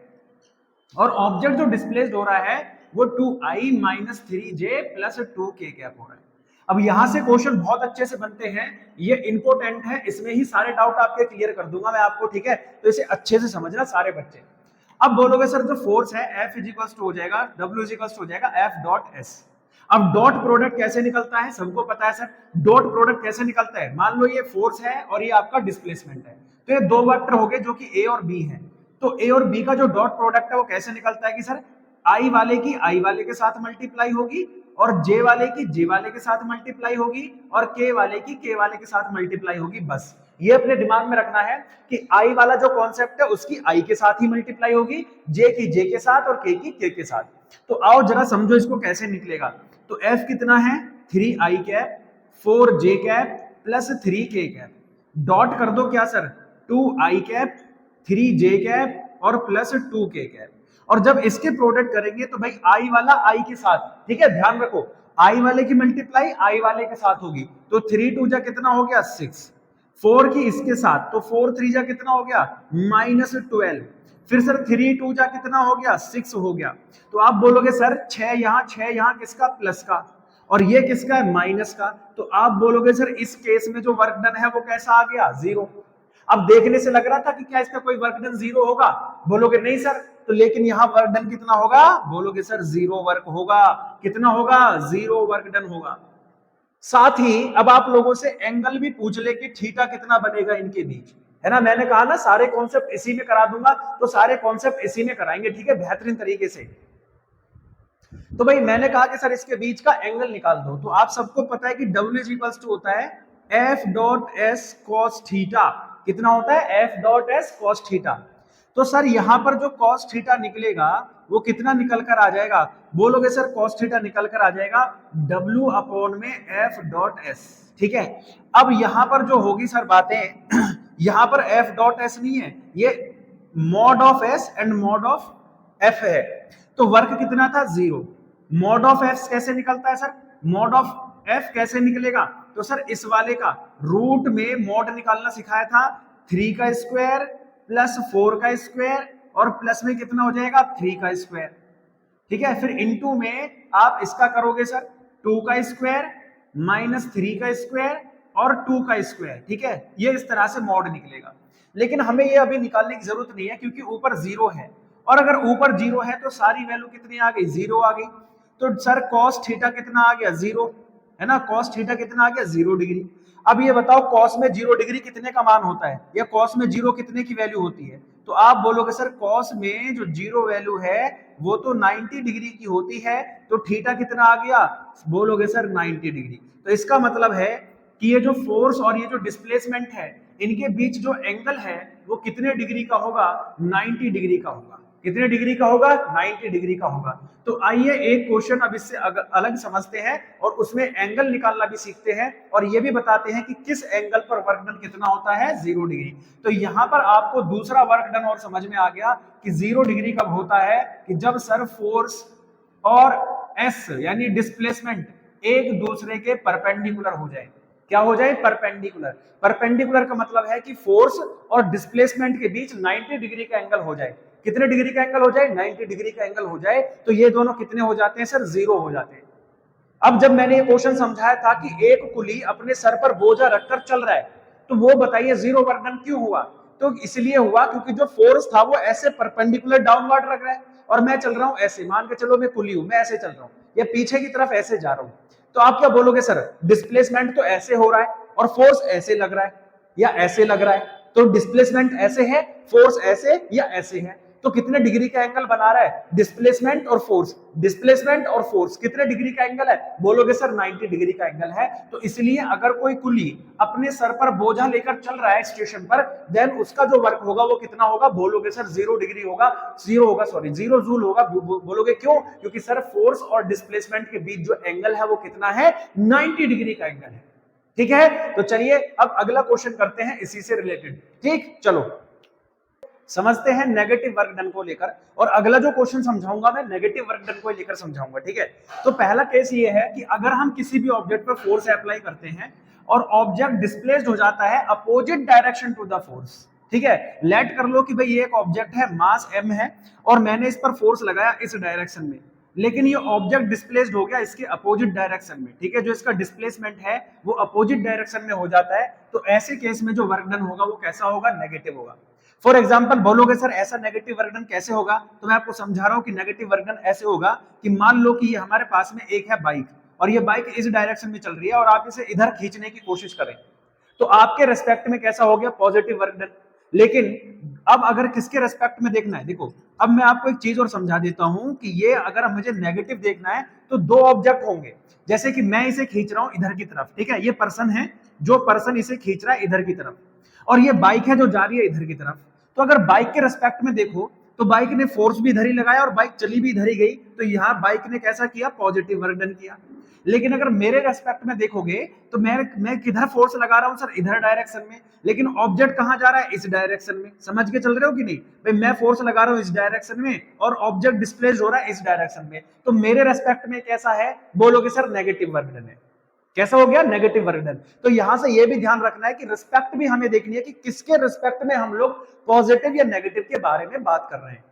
और ऑब्जेक्ट जो डिस्प्लेस्ड हो रहा है वो 2i minus 3j plus 2k cap हो रहा है। अब यहां से क्वेश्चन बहुत अच्छे से बनते हैं, ये इंपॉर्टेंट है, इसमें ही सारे डाउट आपके क्लियर कर दूंगा मैं आपको, ठीक है। तो इसे अच्छे से समझना सारे बच्चे। अब बोलोगे सर जो फोर्स है F इजिकल्स टू हो जाएगा, W इजिकल्स टू हो जाएगा F डॉट S। अब डॉट प्रोडक्ट कैसे निकलता है, सबको पता है सर, डॉट प्रोडक्ट कैसे निकलता है। मान लो ये फोर्स है और ये आपका डिस्प्लेसमेंट है, तो ये दो वेक्टर हो गए जो कि A और B है। तो A और B का जो डॉट प्रोडक्ट है वो कैसे निकलता है कि सर I वाले की I वाले के साथ मल्टीप्लाई होगी, और J वाले की J वाले के साथ मल्टीप्लाई होगी, और K वाले की K वाले के साथ मल्टीप्लाई होगी। बस ये अपने दिमाग में रखना है कि I वाला जो कॉन्सेप्ट है उसकी I के साथ ही मल्टीप्लाई होगी, J की J के साथ और K की K के साथ। तो आओ जरा समझो इसको कैसे निकलेगा। तो F कितना है 3i cap 4j cap plus 3k cap, dot कर दो क्या sir 2i cap 3j cap और प्लस 2k कैप, और जब इसके प्रोडक्ट करेंगे तो भाई आई वाला आई के साथ, ठीक है ध्यान रखो, आई वाले की मल्टीप्लाई आई वाले के साथ होगी, तो 3 2 जा कितना हो गया 6, 4 की इसके साथ, तो 4 3 जा कितना हो गया -12, फिर सर 3 2 जा कितना हो गया 6 हो गया। तो आप बोलोगे सर 6 यहाँ किसका प्लस का और ये किसका है माइनस का, तो आप बोलोगे सर इस केस में जो वर्क डन है वो कैसा आ गया 0। अब देखने से लग रहा था कि क्या इसका कोई वर्क डन 0 होगा, बोलोगे नहीं सर, तो लेकिन यहाँ वर्क डन कितना होगा, बोलोगे सर 0 वर्क होगा, कितना होगा 0 वर्क डन होगा। साथ ही अब आप लोगों से एंगल भी पूछ ले कि थीटा कितना बनेगा इनके बीच, है ना, मैंने कहा ना सारे कॉन्सेप्ट इसी में करा दूंगा, तो सारे कॉन्सेप्ट इसी में कराएंगे, ठीक है बेहतरीन तरीके से। तो भाई मैंने कहा कि सर इसके बीच का एंगल निकाल दो, तो आप सबको पता है कि W होता है F.S cos थीटा, कितना होता है F.S cos थीटा। तो सर यहां पर जो cos थीटा निकलेगा वो कितना निकल कर आ जाएगा, बोलोगे सर cos थीटा निकल कर आ जाएगा W अपॉन में F.S, ठीक है। अब यहां पर जो होगी सर बातें यहां पर F.S नहीं है, ये mod of S and mod of F है, तो वर्क कितना था 0। मॉड ऑफ F कैसे निकलता है सर, मॉड ऑफ F कैसे निकलेगा, तो सर इस वाले का रूट में मॉड निकालना सिखाया था, 3 का स्क्वायर प्लस 4 का स्क्वायर और प्लस में कितना हो जाएगा 3 का स्क्वायर, ठीक है। फिर इनटू में आप इसका करोगे सर 2 का स्क्वायर माइनस 3 का स्क्वायर और 2 का स्क्वायर, ठीक है, ये इस तरह से मॉड निकलेगा। लेकिन हमें ये अभी निकालने की जरूरत नहीं है क्योंकि ऊपर 0 है, और अगर ऊपर 0 है तो सारी वैल्यू कितनी आ गई 0 आ गई, तो सर cos थीटा कितना आ गया 0, है ना, cos थीटा कितना आ गया 0 डिग्री। अब ये बताओ cos में 0 डिग्री कितने का मान होता है, या cos में 0 कितने की वैल्यू होती है, तो आप बोलोगे सर cos में जो 0 वैल्यू है वो तो 90 डिग्री की होती है, तो थीटा कितना आ गया, बोलोगे सर 90 डिग्री। तो इसका मतलब है कि ये जो फोर्स और ये जो डिस्प्लेसमेंट है इनके बीच जो एंगल है वो कितने डिग्री का होगा, 90 डिग्री का होगा। कितने डिग्री का होगा, 90 डिग्री का होगा। तो आइए एक क्वेश्चन अब इससे अलग समझते हैं और उसमें एंगल निकालना भी सीखते हैं और ये भी बताते हैं कि किस एंगल पर वर्क डन कितना होता है 0 डिग्री। तो यहां पर आपको दूसरा वर्क डन और समझ में आ गया कि 0 डिग्री कब होता है, कि जब सर फोर्स और एस यानी डिस्प्लेसमेंट एक दूसरे के परपेंडिकुलर हो जाए। क्या हो जाए, परपेंडिकुलर। परपेंडिकुलर का मतलब है कि फोर्स और डिस्प्लेसमेंट के बीच 90 डिग्री का एंगल हो जाए। कितने डिग्री का एंगल हो जाए, 90 डिग्री का एंगल हो जाए, तो ये दोनों कितने हो जाते हैं सर, 0 हो जाते हैं। अब जब मैंने ये क्वेश्चन समझाया था कि एक कुली अपने सर पर बोझा रखकर चल रहा है, तो वो बताइए 0 वर्क डन क्यों हुआ, तो इसलिए हुआ क्योंकि जो फोर्स था वो ऐसे परपेंडिकुलर डाउनवर्ड रख रहा है और मैं चल रहा हूं ऐसे, मान के चलो मैं कुली हूं, मैं ऐसे चल रहा हूं या पीछे की तरफ ऐसे जा रहा हूं, तो आप क्या बोलोगे सर, डिस्प्लेसमेंट तो ऐसे हो रहा है और फोर्स ऐसे लग रहा है या ऐसे लग रहा है, तो डिस्प्लेसमेंट ऐसे है, फोर्स ऐसे या ऐसे है, तो कितने डिग्री का एंगल बना रहा है, डिस्प्लेसमेंट और फोर्स, डिस्प्लेसमेंट और फोर्स कितने डिग्री का एंगल है, बोलोगे सर 90 डिग्री का एंगल है। तो इसलिए अगर कोई कुली अपने सर पर बोझा लेकर चल रहा है स्टेशन पर, देन उसका जो वर्क होगा वो कितना होगा, बोलोगे सर 0 डिग्री होगा, 0 जूल होगा। बोलोगे क्यों, क्योंकि सर फोर्स और डिस्प्लेसमेंट के बीच जो एंगल है वो कितना है, 90 डिग्री का एंगल है, ठीक है। तो चलिए अब अगला क्वेश्चन करते हैं इसी से रिलेटेड, ठीक, चलो समझते हैं नेगेटिव वर्क डन को लेकर, और अगला जो क्वेश्चन समझाऊंगा मैं नेगेटिव वर्क डन को लेकर समझाऊंगा, ठीक है। तो पहला केस ये है कि अगर हम किसी भी ऑब्जेक्ट पर फोर्स अप्लाई करते हैं और ऑब्जेक्ट डिस्प्लेस्ड हो जाता है opposite direction to the force, ठीक है, लेट कर लो कि भाई ये एक ऑब्जेक्ट है, मास m है और मैंने इस पर फोर्स लगाया इस डायरेक्शन में, लेकिन ये ऑब्जेक्ट डिस्प्लेस्ड हो गया इसके अपोजिट डायरेक्शन में, ठीक है, जो इसका डिस्प्लेसमेंट है वो अपोजिट डायरेक्शन में हो जाता है, तो ऐसे केस में जो वर्क डन होगा वो कैसा होगा, नेगेटिव होगा। फॉर एग्जाम्पल बोलोगे सर ऐसा नेगेटिव वर्क डन कैसे होगा, तो मैं आपको समझा रहा हूं कि नेगेटिव वर्क डन ऐसे होगा कि मान लो कि ये हमारे पास में एक है बाइक और ये बाइक इस डायरेक्शन में चल रही है और आप इसे इधर खींचने की कोशिश करें, तो आपके रेस्पेक्ट में कैसा हो गया, पॉजिटिव वर्क डन। लेकिन अब अगर किसके रेस्पेक्ट में देखना है, देखो अब मैं आपको एक चीज और समझा देता हूं कि ये अगर मुझे नेगेटिव देखना है तो दो ऑब्जेक्ट होंगे, जैसे कि मैं इसे खींच रहा हूं इधर की तरफ, ठीक है, ये पर्सन है, जो पर्सन इसे खींच रहा है इधर की तरफ, और ये बाइक है जो जा रही है इधर की तरफ। तो अगर बाइक के रेस्पेक्ट में देखो तो बाइक ने फोर्स भी इधर ही लगाया और बाइक चली भी इधर ही गई, तो यहाँ बाइक ने कैसा किया, पॉजिटिव वर्क डन किया। लेकिन अगर मेरे रेस्पेक्ट में देखोगे तो मैं किधर फोर्स लगा रहा हूं सर, इधर डायरेक्शन में, लेकिन ऑब्जेक्ट कहां जा रहा है, इस डायरेक्शन में। समझ के चल रहे हो कि नहीं भाई, मैं फोर्स लगा रहा हूं इस डायरेक्शन में और ऑब्जेक्ट डिस्प्लेस हो रहा है इस डायरेक्शन में, तो मेरे रेस्पेक्ट में कैसा है, बोलोगे सर नेगेटिव वर्क डन है। कैसा हो गया, नेगेटिव वर्क डन। तो यहां से ये भी ध्यान रखना है कि रिस्पेक्ट भी हमें देखनी है कि किसके रिस्पेक्ट में हम लोग पॉजिटिव या नेगेटिव के बारे में बात कर रहे हैं।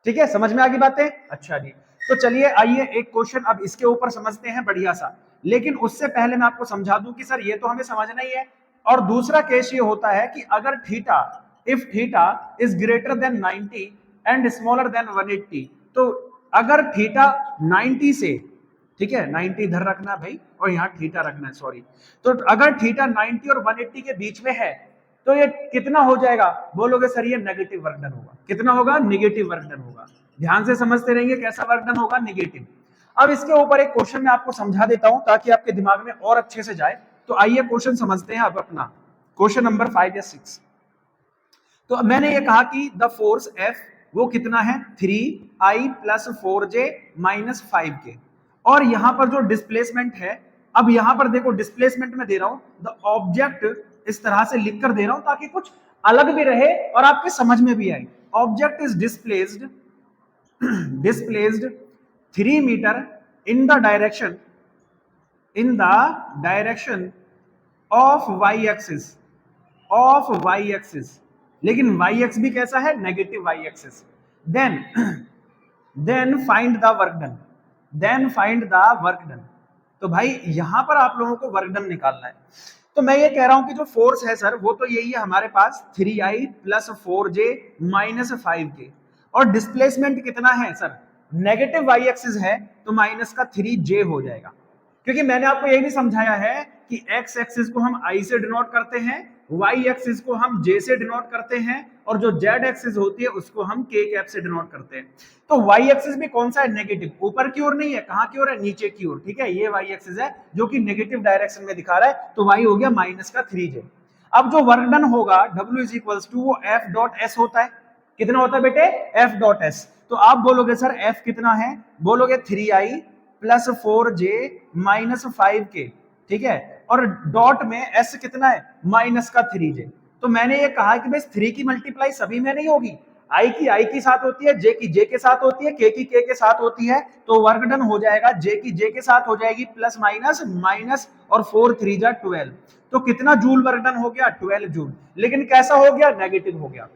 ठीक है, समझ में आ गई बातें। अच्छा जी, तो चलिए आइए एक क्वेश्चन अब इसके ऊपर समझते हैं बढ़िया सा, लेकिन उससे पहले मैं आपको समझा दूं कि सर ये तो हमें समझना ही है। और दूसरा केस ये होता है कि अगर theta, if theta is greater than 90 and smaller than 180, तो अगर थीटा 90 से, ठीक है 90 इधर रखना भाई और यहाँ थीटा रखना है, सॉरी, तो अगर थीटा 90 और 180 के बीच में है तो ये कितना हो जाएगा, बोलोगे सर ये नेगेटिव वर्क डन होगा। कितना होगा, नेगेटिव वर्क डन होगा। ध्यान से समझते रहेंगे कैसा वर्क डन होगा, नेगेटिव। अब इसके ऊपर एक क्वेश्चन मैं आपको समझा देता हूं ताकि आपके दिमाग में और अच्छे से जाए। तो आइए क्वेश्चन समझते हैं अब अपना, क्वेश्चन नंबर 5 या 6। तो मैंने ये कहा कि द फोर्स F वो कितना है, 3I plus 4J minus 5K, और यहां पर जो डिस्प्लेसमेंट है, अब यहां पर देखो डिस्प्लेसमेंट में दे रहा हूं द ऑब्जेक्ट, इस तरह से लिखकर दे रहा हूं ताकि कुछ अलग भी रहे और आपके समझ में भी आए। Object is displaced 3 meter in the direction of Y axis, लेकिन वाई एक्स भी कैसा है, negative Y axis. Then find the work done. तो भाई यहां पर आप लोगों को वर्क डन निकालना है। तो मैं ये कह रहा हूं कि जो फोर्स है सर वो तो यही है हमारे पास, 3I plus 4J minus 5K, और डिस्प्लेसमेंट कितना है सर, नेगेटिव वाई एक्सिस है तो माइनस का 3J हो जाएगा, क्योंकि मैंने आपको यही भी समझाया है कि एक्स एक्सिस को हम I से डिनोट करते हैं, वाई एक्सिस को हम J से डिनोट करते हैं, और जो जेड एक्सिस होती है उसको हम K कैप से डिनोट करते हैं। तो वाई एक्सिस भी कौन सा है, नेगेटिव, ऊपर की ओर नहीं है, कहां की ओर है, नीचे की ओर। ठीक है, ये वाई एक्सिस है जो कि नेगेटिव डायरेक्शन में दिखा रहा है, तो वाई हो गया माइनस का 3J। अब जो वर्क डन होगा W इज इक्वल्स टू वो F डॉट S होता है। कितना होता है बेटे, F डॉट S। तो आप बोलोगे सर F कितना है, बोलोगे 3I plus 4J minus 5K, ठीक है, और डॉट में S कितना है, माइनस का 3J। तो मैंने ये कहा कि भाई 3 की मल्टीप्लाई सभी में नहीं होगी, I की साथ होती है, J की J के साथ होती है, K की K के साथ होती है, तो वर्क डन हो जाएगा J की J के साथ हो जाएगी प्लस माइनस माइनस, और 4 3 जा 12। तो कितना जूल वर्क डन हो गया, 12 जूल। लेकिन कैसा हो गया, नेगेटिव हो गया।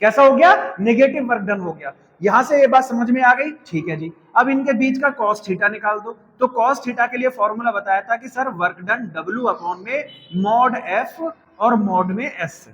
कैसा हो गया, नेगेटिव वर्क डन हो गया। यहां से ये बात समझ में आ गई, ठीक है जी। अब इनके बीच का कॉस थीटा निकाल दो। तो कॉस थीटा के लिए फॉर्मूला बताया था कि sir work done W upon में मॉड F और मॉड में S।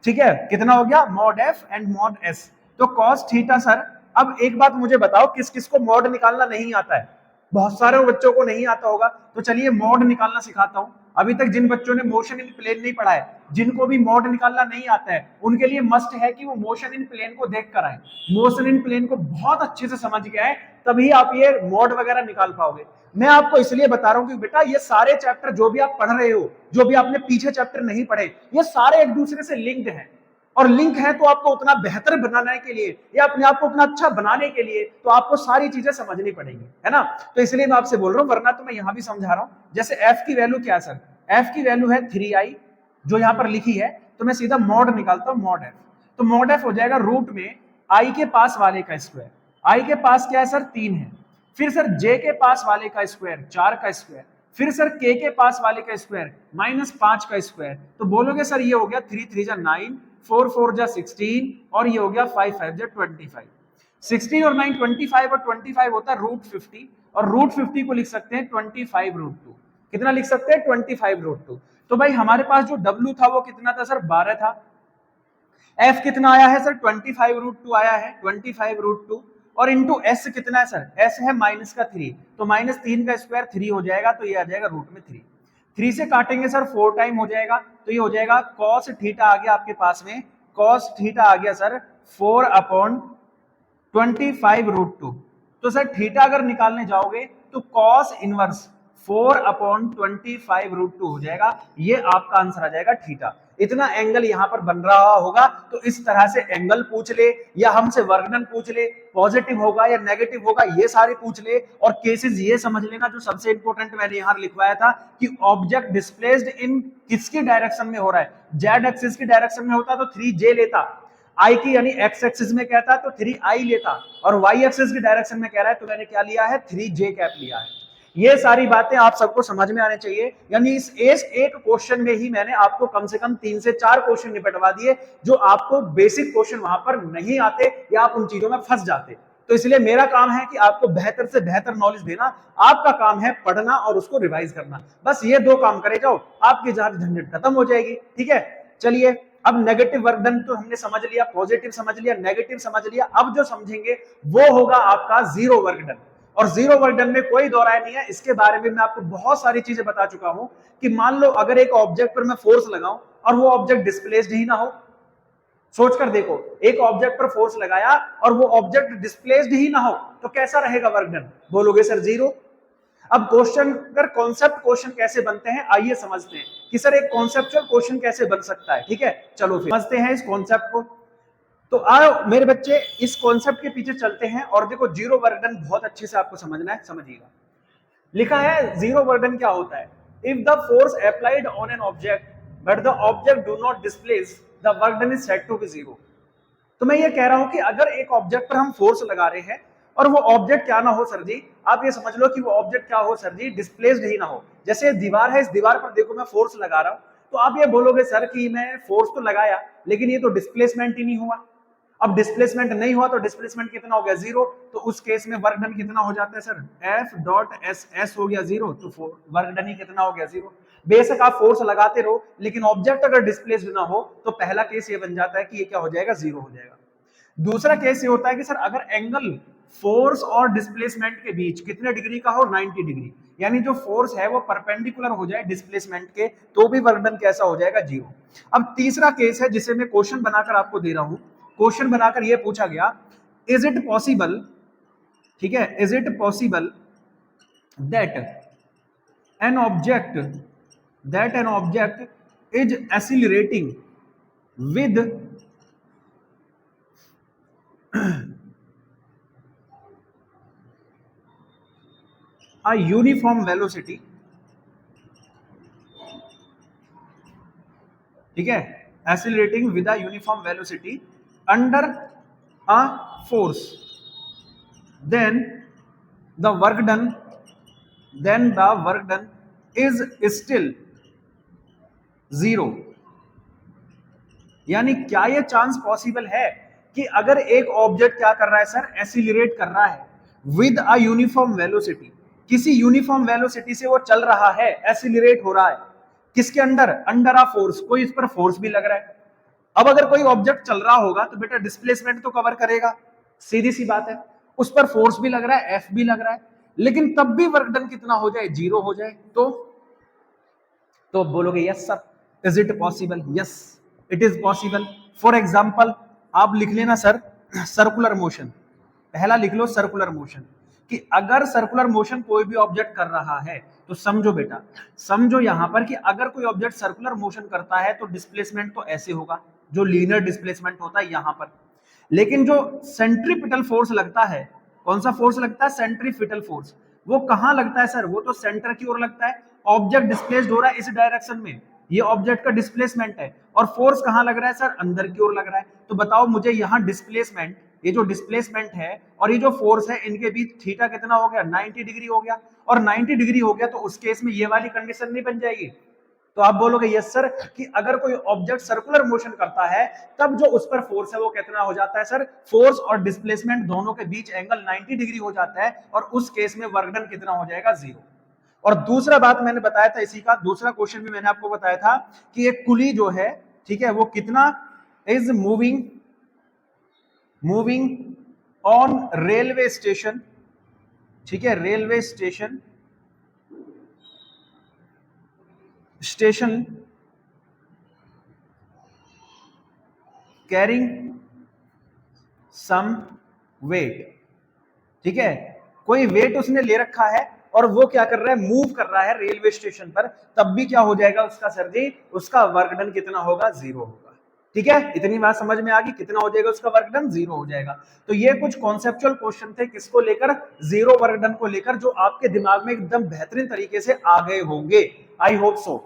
ठीक है, कितना हो गया, mod F and mod S। तो कॉस थीटा सर, अब एक बात मुझे बताओ, किस किस को मॉड निकालना नहीं आता है, बहुत सारे बच्चों को नहीं आता होगा, तो चलिए मॉड निकालना सिखाता हूं। अभी तक जिन बच्चों ने मोशन इन प्लेन नहीं पढ़ा है, जिनको भी मॉड निकालना नहीं आता है, उनके लिए मस्ट है कि वो मोशन इन प्लेन को देख कर आए, मोशन इन प्लेन को बहुत अच्छे से समझ के आए, तभी आप ये मॉड वगैरह निकाल पाओगे। मैं आपको इसलिए बता रहा हूं कि बेटा ये सारे चैप्टर जो भी आप पढ़ रहे हो, जो भी आपने पीछे चैप्टर नहीं पढ़े, ये सारे एक दूसरे से लिंक्ड हैं, और लिंक है तो आपको उतना बेहतर बनाने के लिए या अपने आप को उतना अच्छा बनाने के लिए तो आपको सारी चीजें समझनी पड़ेंगी, है ना। तो इसलिए मैं आपसे बोल रहा हूं, वरना तो मैं यहां भी समझा रहा हूं। जैसे F की वैल्यू क्या है सर, F की वैल्यू है 3I जो यहां पर लिखी है, तो मैं सीधा मॉड निकालता हूं, मॉड F। तो मॉड F हो जाएगा रूट में I के पास वाले का स्क्वायर। I के पास क्या है सर, 3 है, फिर सर J के पास वाले का स्क्वायर 4 का स्क्वायर, फिर सर K के पास वाले का स्क्वायर माइनस 5 का स्क्वायर। तो बोलोगे सर ये हो गया 3 3 जा 9, 4 4 जा 16, और ये हो गया 5 5 जा 25। 16 और 9 25, और 25 होता है रूट 50, और रूट 50 को लिख सकते हैं 25 रूट 2। कितना लिख सकते हैं, 25 रूट 2। तो भाई हमारे पास जो W था वो कितना था सर, 12 था। F कितना आया है सर, 25 रूट 2 आया है, 25 रूट 2, और इंटू S कितना है सर, S है माइनस का 3, तो माइनस 3 का स्क्वायर 3 हो जाएगा, तो ये आ जाएगा रूट में 3। 3 से काटेंगे सर 4 टाइम हो जाएगा, तो ये हो जाएगा cos थीटा आ गया आपके पास में, cos थीटा आ गया सर 4 अपॉन 25 रूट 2। तो सर थीटा अगर निकालने जाओगे तो cos इनवर्स 4 अपॉन 25 रूट 2 हो जाएगा, ये आपका आंसर आ जाएगा थीटा। इतना एंगल यहाँ पर बन रहा होगा, तो इस तरह से एंगल पूछ ले या हमसे वर्गडन पूछ ले, पॉजिटिव होगा या नेगेटिव होगा ये सारे पूछ ले। और केसेस ये समझ लेना जो सबसे इंपॉर्टेंट मैंने यहाँ लिखवाया था कि ऑब्जेक्ट डिस्प्लेस्ड इन किसकी डायरेक्शन में हो रहा है, जेड एक्सिस की डायरेक्शन में होता तो 3j लेता, आई की यानी एक्स एक्सिस में कहता तो 3i लेता, और वाई एक्सिस की डायरेक्शन में कह रहा है तो मैंने क्या लिया है 3j कैप लिया है। ये सारी बातें आप सबको समझ में आने चाहिए, यानी इस एक क्वेश्चन में ही मैंने आपको कम से कम 3 से 4 क्वेश्चन निपटवा दिए जो आपको बेसिक क्वेश्चन वहां पर नहीं आते या आप उन चीजों में फंस जाते। तो इसलिए मेरा काम है कि आपको बेहतर से बेहतर नॉलेज देना, आपका काम है पढ़ना और उसको रिवाइज करना। बस ये 2 काम करे जाओ, आपकी जहां झंझट खत्म हो जाएगी। ठीक है, चलिए अब नेगेटिव वर्क डन तो हमने समझ लिया, पॉजिटिव समझ लिया, नेगेटिव समझ लिया। अब जो समझेंगे वो होगा आपका जीरो वर्क डन। और जीरो वर्क डन में कोई दो राय नहीं है, इसके बारे में मैं आपको बहुत सारी चीजें बता चुका हूं कि मान लो अगर एक ऑब्जेक्ट पर मैं फोर्स लगाऊं और वो ऑब्जेक्ट डिस्प्लेस्ड ही ना हो, सोचकर देखो, एक ऑब्जेक्ट पर फोर्स लगाया और वो ऑब्जेक्ट डिस्प्लेस्ड ही ना हो तो कैसा रहेगा वर्क डन, बोलोगे सर जीरो। अब क्वेश्चन अगर कॉन्सेप्ट क्वेश्चन कैसे बनते हैं आइए समझते हैं कि सर एक कॉन्सेप्चुअल क्वेश्चन कैसे बन सकता है। ठीक है, चलो फिर समझते हैं इस कॉन्सेप्ट को। तो आओ मेरे बच्चे इस कॉन्सेप्ट के पीछे चलते हैं और देखो जीरो वर्क डन बहुत अच्छे से आपको समझना है, समझिएगा। लिखा है जीरो वर्क डन क्या होता है, if the force applied on an object but the object do not displace the work done is said to be zero. तो मैं ये कह रहा हूं कि अगर एक ऑब्जेक्ट पर हम फोर्स लगा रहे हैं और वो ऑब्जेक्ट क्या ना हो सर जी, आप ये समझ लो कि वो ऑब्जेक्ट क्या हो सर जी, डिस्प्लेस्ड ही ना हो। जैसे दीवार है, इस दीवार पर देखो मैं फोर्स लगा रहा हूं, तो आप ये बोलोगे सर कि मैं फोर्स तो लगाया लेकिन ये तो डिस्प्लेसमेंट ही नहीं हुआ। अब डिस्प्लेसमेंट नहीं हुआ तो डिस्प्लेसमेंट कितना हो गया जीरो, तो उस केस में वर्क डन कितना हो जाता है sir, F dot S S हो गया जीरो, तो वर्क डन ही कितना हो गया जीरो। बेशक आप फोर्स लगाते रहो लेकिन ऑब्जेक्ट अगर डिस्प्लेस्ड ना हो तो पहला केस ये बन जाता है कि ये क्या हो जाएगा, जीरो हो जाएगा। दूसरा केस ये होता है कि सर अगर एंगल फोर्स और डिस्प्लेसमेंट के बीच कितने डिग्री का हो, 90 डिग्री, यानी जो फोर्स है वो परपेंडिकुलर हो जाए डिस्प्लेसमेंट के, तो भी वर्क डन कैसा हो जाएगा, जीरो। अब तीसरा केस है जिसे मैं क्वेश्चन बनाकर आपको दे रहा हूं, क्वेश्चन बनाकर ये पूछा गया, इज इट पॉसिबल, ठीक है, is it possible that an object is accelerating with a uniform velocity, ठीक है, accelerating with a uniform velocity under a force, then the work done is still zero. यानी क्या यह चांस पॉसिबल है कि अगर एक ऑब्जेक्ट क्या कर रहा है सर, एक्सीलरेट कर रहा है विद अ यूनिफॉर्म वेलोसिटी, किसी यूनिफॉर्म वेलोसिटी से वो चल रहा है, एक्सीलरेट हो रहा है, किसके अंडर, अंडर अ फोर्स, कोई इस पर फोर्स भी लग रहा है। अब अगर कोई ऑब्जेक्ट चल रहा होगा तो बेटा डिस्प्लेसमेंट तो कवर करेगा, सीधी सी बात है, उस पर फोर्स भी लग रहा है, एफ भी लग रहा है, लेकिन तब भी वर्क डन कितना हो जाए, जीरो हो जाए। तो बोलोगे yes sir, is it possible, yes it is possible. For example आप लिख लेना सर सर्कुलर मोशन, पहला लिख लो सर्कुलर मोशन, कि अगर सर्कुलर मोशन कोई भी ऑब्जेक्ट कर रहा है तो समझो बेटा, समझो यहां पर कि अगर कोई ऑब्जेक्ट सर्कुलर मोशन करता है तो डिस्प्लेसमेंट तो ऐसे होगा, जो लीनियर डिस्प्लेसमेंट होता है यहां पर। लेकिन जो सेंट्रीपिटल फोर्स लगता है, कौन सा फोर्स लगता है, सेंट्रीपिटल फोर्स, वो कहां लगता है सर, वो तो सेंटर की ओर लगता है। ऑब्जेक्ट डिस्प्लेस्ड हो रहा है इस डायरेक्शन में, ये ऑब्जेक्ट का डिस्प्लेसमेंट है, और फोर्स कहां लग रहा है सर, अंदर की ओर लग रहा है। तो बताओ मुझे यहाँ डिस्प्लेसमेंट, ये जो डिस्प्लेसमेंट है और ये जो फोर्स है इनके बीच थीटा कितना हो गया, 90 डिग्री हो गया। और 90 डिग्री हो गया तो उस केस में ये वाली कंडीशन नहीं बन जाएगी। तो आप बोलोगे यस सर कि अगर कोई ऑब्जेक्ट सर्कुलर मोशन करता है तब जो उस पर फोर्स है वो कितना हो जाता है सर, फोर्स और डिस्प्लेसमेंट दोनों के बीच एंगल 90 डिग्री हो जाता है, और उस केस में वर्क डन कितना हो जाएगा, जीरो। और दूसरा बात मैंने बताया था इसी का, दूसरा क्वेश्चन भी मैंने आपको बताया था कि एक कुली जो है, ठीक है, वो कितना is moving on railway station, ठीक है, railway station carrying some weight, ठीक है, कोई वेट उसने ले रखा है और वो क्या कर रहा है, मूव कर रहा है रेलवे स्टेशन पर, तब भी क्या हो जाएगा उसका सर जी, उसका वर्क डन कितना होगा, 0 होगा। ठीक है, इतनी बात समझ में आ गई, कितना हो जाएगा उसका वर्क डन, 0 हो जाएगा। तो ये कुछ कॉन्सेप्चुअल क्वेश्चन थे किसको लेकर, जीरो वर्क डन को लेकर, जो आपके दिमाग में एकदम बेहतरीन तरीके से आ गए होंगे, आई होप सो।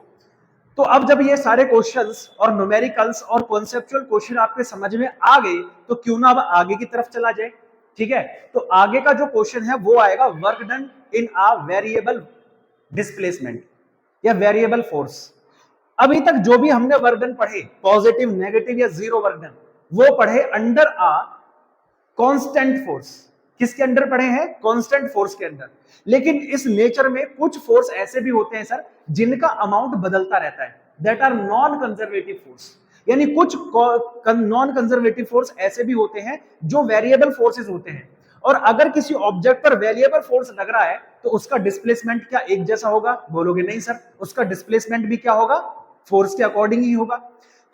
तो अब जब ये सारे क्वेश्चंस और न्यूमेरिकल्स और कॉन्सेप्चुअल क्वेश्चन आपके समझ में आ गए, तो क्यों ना अब आगे की तरफ चला जाए। ठीक है, तो आगे का जो क्वेश्चन है वो आएगा work done in a variable displacement या वेरिएबल फोर्स। अभी तक जो भी हमने वर्क डन पढ़े, पॉजिटिव, नेगेटिव या जीरो वर्क डन, वो पढ़े अंडर अ कांस्टेंट फोर्स। किसके अंडर पढ़े हैं, कांस्टेंट फोर्स के अंदर। लेकिन इस नेचर में कुछ फोर्स ऐसे भी होते हैं सर जिनका अमाउंट बदलता रहता है, that are non conservative force. यानी कुछ नॉन कंजर्वेटिव फोर्स ऐसे भी होते हैं जो वेरिएबल फोर्सेस होते हैं, और अगर किसी ऑब्जेक्ट पर वेरिएबल फोर्स लग रहा है तो उसका डिस्प्लेसमेंट क्या एक जैसा होगा, बोलोगे नहीं सर, उसका डिस्प्लेसमेंट भी क्या होगा, फोर्स के अकॉर्डिंग ही होगा।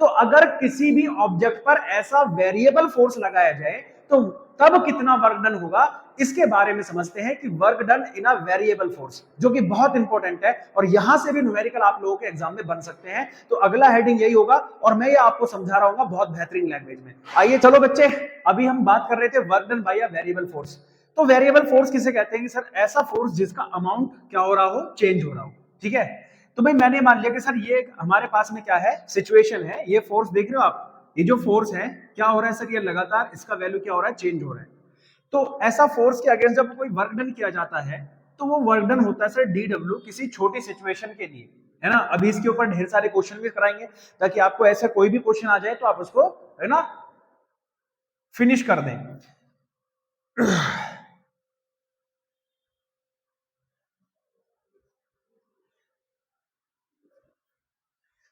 तो अगर किसी भी ऑब्जेक्ट पर ऐसा वेरिएबल फोर्स लगाया जाए तो तब कितना वर्क डन होगा, इसके बारे में समझते हैं कि work done in a variable force, जो कि बहुत इंपॉर्टेंट है और यहां से भी न्यूमेरिकल आप लोगों के एग्जाम में बन सकते हैं। तो अगला हेडिंग यही होगा और मैं ये आपको समझा रहा हूँ बहुत बेहतरीन लैंग्वेज में। आइए चलो बच्चे, अभी हम बात कर रहे थे work done bye a variable force. तो वेरिएबल फोर्स किसे कहते हैं कि सर ऐसा फोर्स जिसका अमाउंट क्या हो रहा हो, चेंज हो रहा हो। ठीक है, तो भाई मैंने मान लिया कि सर ये हमारे पास में क्या है, सिचुएशन है, ये फोर्स देख रहे हो आप, ये जो फोर्स है क्या हो रहा है सर, ये लगातार इसका वैल्यू क्या हो रहा है, चेंज हो रहा है। तो ऐसा फोर्स के अगेंस्ट जब कोई वर्क डन किया जाता है तो वो वर्क डन होता है सर डीडब्ल्यू, किसी छोटी सिचुएशन के लिए, है ना। अभी इसके ऊपर ढेर सारे क्वेश्चन भी कराएंगे ताकि आपको ऐसा कोई भी क्वेश्चन आ जाए तो आप उसको, है ना, फिनिश कर दें।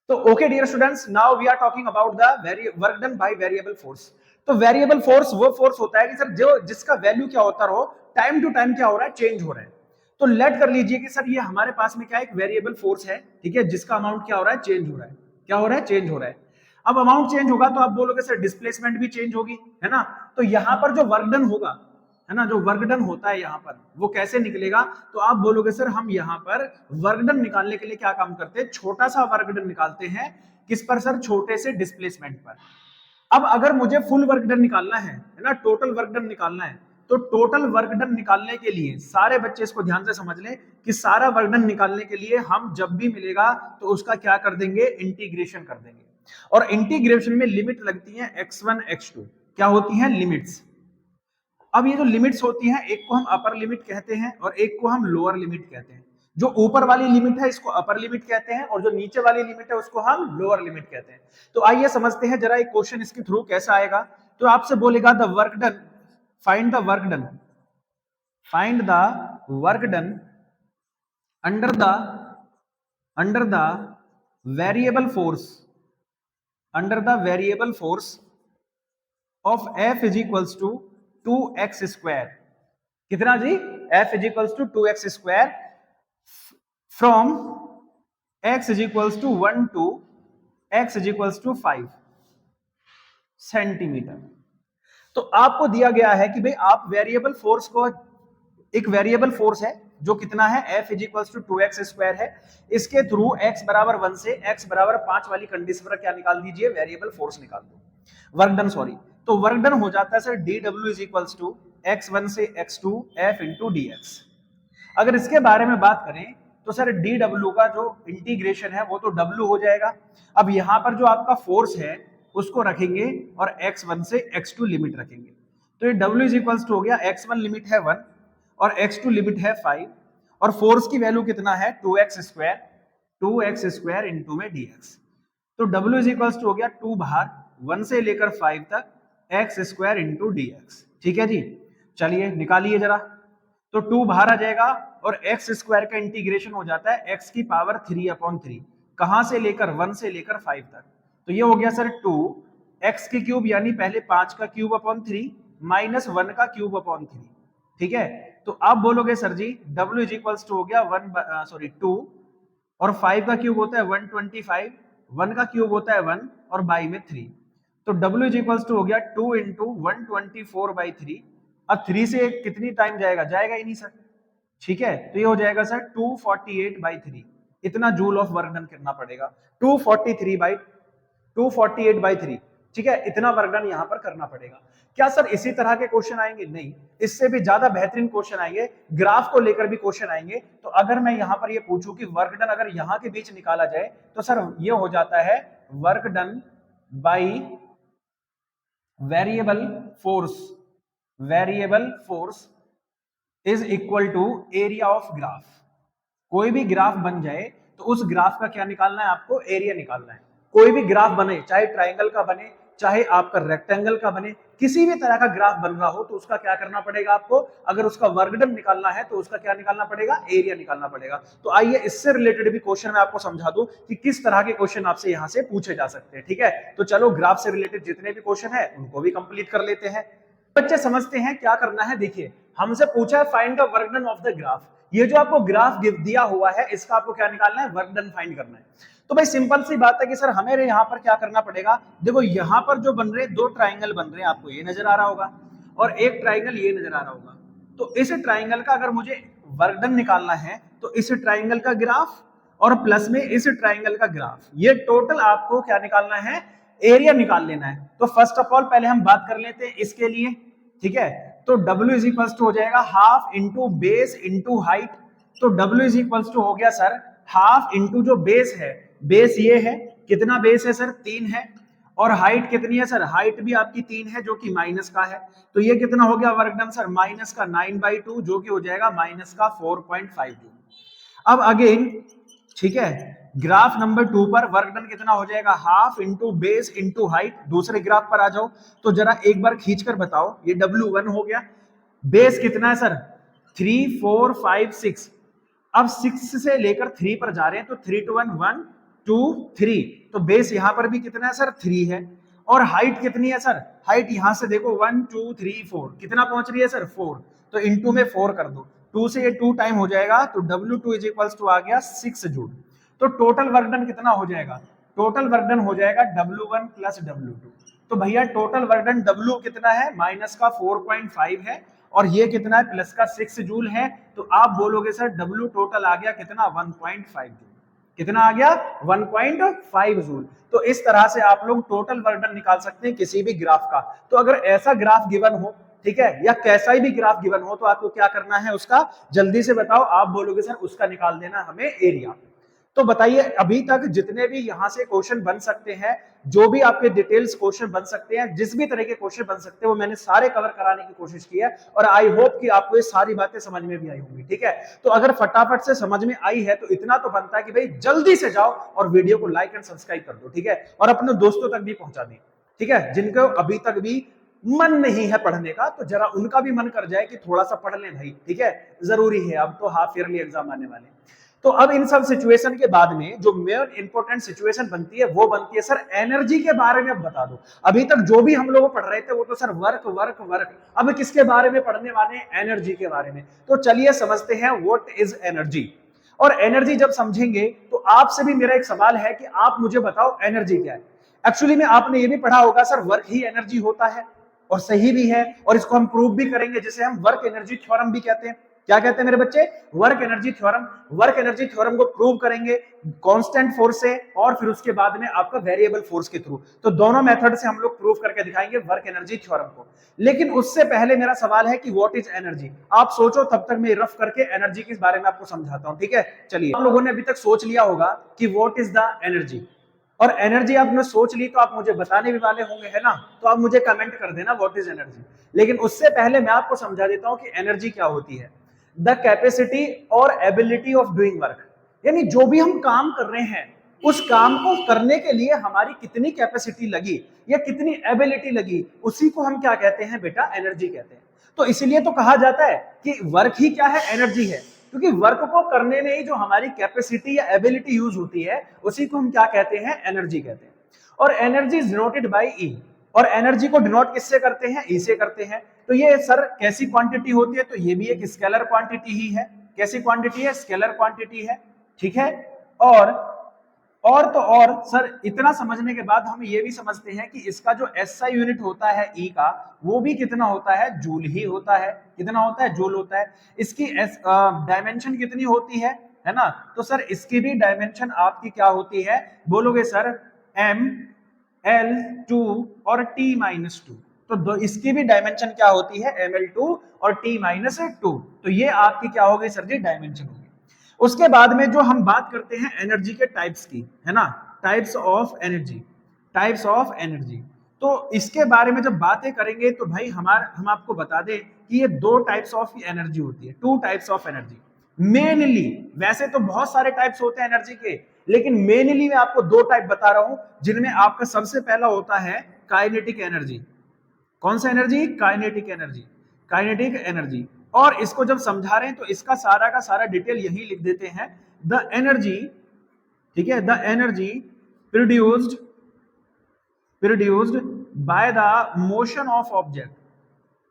तो okay dear students, now we are talking about the work done by variable force. तो वेरिएबल फोर्स वो फोर्स होता है कि सर जो जिसका वैल्यू क्या होता रहो, टाइम टू टाइम क्या हो रहा है, चेंज हो रहा है। तो लेट कर लीजिए कि सर ये हमारे पास में क्या एक वेरिएबल फोर्स है, ठीक है, जिसका अमाउंट क्या हो रहा है, चेंज हो रहा है। क्या हो रहा है, चेंज हो रहा है। अब अमाउंट चेंज होगा तो आप बोलोगे सर डिस्प्लेसमेंट भी चेंज होगी, है ना। तो यहां पर जो वर्क डन होगा, है ना, जो वर्क डन होता है यहाँ पर वो कैसे निकलेगा, तो आप बोलोगे सर हम यहाँ पर वर्क डन निकालने के लिए क्या काम करते हैं, छोटा सा वर्क डन निकालते हैं। किस पर सर, छोटे से डिस्प्लेसमेंट पर। अब अगर मुझे फुल वर्क डन निकालना है ना, टोटल वर्क डन निकालना है, तो टोटल वर्क डन निकालने के लिए सारे बच्चे इसको ध्यान से समझ लें कि सारा वर्क डन निकालने के लिए हम जब भी मिलेगा तो उसका क्या कर देंगे, इंटीग्रेशन कर देंगे। और इंटीग्रेशन में लिमिट लगती है x1 x2, क्या होती है, लिमिट्स। अब ये जो लिमिट्स होती हैं, एक को हम अपर लिमिट कहते हैं और एक को हम लोअर लिमिट कहते हैं। जो ऊपर वाली लिमिट है इसको अपर लिमिट कहते हैं और जो नीचे वाली लिमिट है उसको हम लोअर लिमिट कहते हैं। तो आइए समझते हैं जरा एक क्वेश्चन इसके थ्रू कैसा आएगा। तो आपसे बोलेगा the work done, find the work done, find the work done under the variable force, under the variable force of F is equals to 2x square. कितना जी, F is equals to 2x square from x is equals to 1 to x is equals to 5 centimeter. तो आपको दिया गया है कि भाई आप वेरिएबल फोर्स को, एक वेरिएबल फोर्स है जो कितना है, F is equals to 2x square है, इसके थ्रू x बराबर 1 से x बराबर 5 वाली कंडीशन पर क्या निकाल दीजिए, वेरिएबल फोर्स निकाल दो, वर्क डन सॉरी। तो वर्क डन हो जाता है sir dw is equals to x1 से x2 F इंटू dx। अगर इसके बारे में बात करें तो सर dw का जो इंटीग्रेशन है वो तो w हो जाएगा। अब यहां पर जो आपका फोर्स है उसको रखेंगे और x1 से x2 लिमिट रखेंगे, तो ये w इज इक्वल्स टू हो गया, x1 लिमिट है 1 और x2 लिमिट है 5 और फोर्स की वैल्यू कितना है, 2x स्क्वायर इंटू में dx। तो w इज इक्वल्स टू हो गया 2 बाहर 1 से लेकर 5 तक x स्क्वायर इंटू dx। ठीक है जी, चलिए निकालिए जरा। तो 2 बाहर आ जाएगा और x स्क्वायर का इंटीग्रेशन हो जाता है x की पावर 3/3, कहां से लेकर 1 से लेकर 5 तक। तो ये हो गया सर 2 x की क्यूब यानी पहले 5 का क्यूब अपॉन 3 माइनस 1 का क्यूब अपॉन 3। ठीक है, तो आप बोलोगे sir ji w is equals to हो गया 2 और 5 का क्यूब होता है 125, 1 का क्यूब होता है 1 और बाई में 3। तो w इज इक्वल्स टू हो गया 2 इंटू 124/3। अब 3 से कितनी टाइम जाएगा, जाएगा ही नहीं सर, ठीक है, तो ये हो जाएगा सर 248/3, इतना जूल ऑफ वर्क डन करना पड़ेगा, 248/3, ठीक है, इतना वर्क डन यहां पर करना पड़ेगा। क्या सर इसी तरह के क्वेश्चन आएंगे? नहीं, इससे भी ज्यादा बेहतरीन क्वेश्चन आएंगे, ग्राफ को लेकर भी क्वेश्चन आएंगे। तो अगर मैं यहां पर ये पूछूं कि वर्क डन अगर यहां के बीच निकाला जाए तो सर ये हो जाता है work done by variable force, variable force is equal to area of graph. कोई भी ग्राफ बन जाए तो उस ग्राफ का क्या निकालना है? आपको एरिया निकालना है। कोई भी ग्राफ बने, चाहे ट्राइंगल का बने, चाहे आपका रेक्टेंगल का बने, किसी भी तरह का ग्राफ बन रहा हो तो उसका क्या करना पड़ेगा आपको? अगर उसका वर्क डन निकालना है तो उसका क्या निकालना पड़ेगा? एरिया निकालना पड़ेगा। तो आइए इससे रिलेटेड भी क्वेश्चन मैं आपको समझा दूं कि किस तरह के क्वेश्चन आपसे यहां से पूछे जा सकते हैं। ठीक है, तो चलो ग्राफ से रिलेटेड जितने भी क्वेश्चन है उनको भी कंप्लीट कर लेते हैं। बच्चे समझते हैं क्या करना है। देखिए, हमसे पूछा है find the work done of the graph. ये जो आपको ग्राफ दिया हुआ है इसका आपको क्या निकालना है? वर्क डन फाइंड करना है। तो भाई सिंपल सी बात है कि सर हमें यहाँ पर क्या करना पड़ेगा? देखो यहाँ पर जो बन रहे दो ट्राइंगल बन रहे हैं, आपको ये नजर आ रहा होगा और एक ट्राइंगल ये नजर आ रहा होगा। तो इस ट्राइंगल का अगर मुझे वर्क डन निकालना है तो इस ट्राइंगल का ग्राफ और प्लस में इस ट्राइंगल का ग्राफ, ये टोटल आपको क्या निकालना है? एरिया निकाल लेना है। तो फर्स्ट ऑफ ऑल पहले हम बात कर लेते हैं इसके लिए। ठीक है, तो W इज इक्वल्स टू हो जाएगा half into base into height. तो W इज इक्वल्स टू हो गया सर हाफ इंटू जो बेस है, बेस ये है, कितना बेस है सर? 3 है। और हाइट कितनी है सर? हाइट भी आपकी 3 है जो कि माइनस का है। तो ये कितना हो गया वर्क डन सर? माइनस का 9/2 जो कि हो जाएगा माइनस का 4.5 जूल। अब अगेन ठीक है, ग्राफ नंबर 2 पर वर्क डन कितना हो जाएगा? Half into base into height. दूसरे ग्राफ पर आ जाओ तो जरा एक बार खींचकर बताओ, ये W1 हो गया। बेस कितना है सर? 3 4 5 6। अब 6 से लेकर 3 पर जा रहे हैं तो 3 to 1 1 2 3। तो बेस यहां पर भी कितना है सर? 3 है। और हाइट कितनी है सर? हाइट यहां से देखो 1 2 3 4 कितना पहुंच रही है सर? 4। तो इंटू में 4 कर दो, 2 से ये 2 टाइम हो जाएगा तो W2 इज इक्वल्स टू आ गया 6 जूल। तो टोटल वर्क डन कितना हो जाएगा? टोटल वर्क डन हो जाएगा W1 प्लस W2। तो भैया टोटल वर्क डन W कितना है? माइनस का 4.5 है और ये कितना है? प्लस का 6 जूल है। तो आप बोलोगे सर W टोटल आ गया कितना? 1.5 जूल। कितना आ गया? 1.5 जूल। तो इस तरह से आप लोग टोटल वर्क डन निकाल सकते हैं किसी भी ग्राफ का। तो अगर ऐसा ग्राफ गिवन हो, ठीक है, या कैसा ही भी ग्राफ गिवन हो, तो आपको क्या करना है? उसका जल्दी से बताओ। आप बोलोगे सर उसका निकाल देना हमें एरिया। तो बताइए अभी तक जितने भी यहां से क्वेश्चन बन सकते हैं, जो भी आपके डिटेल्स क्वेश्चन बन सकते हैं, जिस भी तरह के क्वेश्चन बन सकते हैं, वो मैंने सारे कवर कराने की कोशिश की है और आई होप कि आपको ये सारी बातें समझ में भी आई होंगी। ठीक है, तो अगर फटाफट से समझ में आई है तो इतना तो बनता है कि भाई जल्दी से जाओ और वीडियो को लाइक एंड सब्सक्राइब कर दो। ठीक है, और अपने दोस्तों तक भी पहुंचा दें। ठीक है, जिनको अभी तक भी मन नहीं है पढ़ने का तो जरा उनका भी मन कर जाए कि थोड़ा सा पढ़ लें भाई। ठीक है, जरूरी है, अब तो हाफ ईयरली एग्जाम आने वाले। तो अब इन सब सिचुएशन के बाद में जो मेन इंपॉर्टेंट सिचुएशन बनती है वो बनती है सर एनर्जी के बारे में। अब बता दो, अभी तक जो भी हम लोग पढ़ रहे थे वो तो सर वर्क वर्क वर्क, अब किसके बारे में पढ़ने वाले हैं? एनर्जी के बारे में। तो चलिए समझते हैं व्हाट इज एनर्जी। और एनर्जी जब समझेंगे तो आपसे भी मेरा एक सवाल है कि आप मुझे बताओ एनर्जी क्या है। एक्चुअली में आपने ये भी पढ़ा होगा सर वर्क ही एनर्जी होता है, और सही भी है, और इसको हम प्रूव भी करेंगे, जिसे हम वर्क एनर्जी थ्योरम भी कहते हैं। क्या कहते हैं मेरे बच्चे? Work energy theorem. Work energy theorem को प्रूव करेंगे कांस्टेंट फोर्स से और फिर उसके बाद में आपका वेरिएबल फोर्स के थ्रू। तो दोनों मेथड से हम लोग प्रूव करके दिखाएंगे वर्क एनर्जी थ्योरम को। लेकिन उससे पहले मेरा सवाल है कि व्हाट इज एनर्जी। आप सोचो, तब तक मैं रफ करके एनर्जी के बारे में आपको समझाता हूं। ठीक है, चलिए। आप लोगों ने अभी तक सोच लिया होगा कि व्हाट इज द एनर्जी, और एनर्जी आपने सोच ली तो आप मुझे बताने भी वाले होंगे, है ना? तो आप मुझे कमेंट कर देना व्हाट इज एनर्जी। लेकिन उससे पहले मैं आपको समझा देता हूं कि एनर्जी क्या होती है। द कैपेसिटी और एबिलिटी ऑफ डूइंग वर्क, यानी जो भी हम काम कर रहे हैं उस काम को करने के लिए हमारी कितनी कैपेसिटी लगी या कितनी एबिलिटी लगी, उसी को हम क्या कहते हैं बेटा? एनर्जी कहते हैं। तो इसीलिए तो कहा जाता है कि वर्क ही क्या है? एनर्जी है, क्योंकि वर्क को करने में ही जो हमारी कैपेसिटी या एबिलिटी यूज होती है उसी को हम क्या कहते हैं? एनर्जी कहते हैं। और एनर्जी इज डिनोटेड बाय ई, और एनर्जी को डिनोट किससे करते हैं? ई से करते हैं। तो ये सर कैसी क्वांटिटी होती है? तो ये भी एक स्केलर क्वांटिटी ही है। कैसी क्वांटिटी है? स्केलर क्वांटिटी है। ठीक है, और और तो और सर इतना समझने के बाद हम ये भी समझते हैं कि इसका जो एसआई यूनिट होता है ई का, वो भी कितना होता है, जूल ही होता है। कितना होता है, जूल होता है। इसकी डायमेंशन कितनी होती है ना। तो सर इसकी भी डायमेंशन आपकी क्या होती है, बोलोगे सर एम एल टू और टी माइनस टू। तो इसकी भी डायमेंशन क्या होती है, एम एल टू और टी माइनस टू। तो ये आपकी क्या होगी सर जी, डायमेंशन होगी। उसके बाद में जो हम बात करते हैं एनर्जी के टाइप्स की, है ना, types of energy, types of energy. तो इसके बारे में जब बातें करेंगे तो भाई हम आपको बता दें कि ये दो टाइप्स ऑफ एनर्जी होती है, two types of energy mainly. वैसे तो बहुत सारे टाइप्स होते हैं एनर्जी के, लेकिन मेनली मैं आपको दो टाइप बता रहा हूं, जिनमें आपका सबसे पहला होता है काइनेटिक एनर्जी। कौन सा energy, kinetic energy, kinetic energy. और इसको जब समझा रहे हैं तो इसका सारा का सारा डिटेल यही लिख देते हैं, द एनर्जी, ठीक है, the energy produced produced by the motion of object,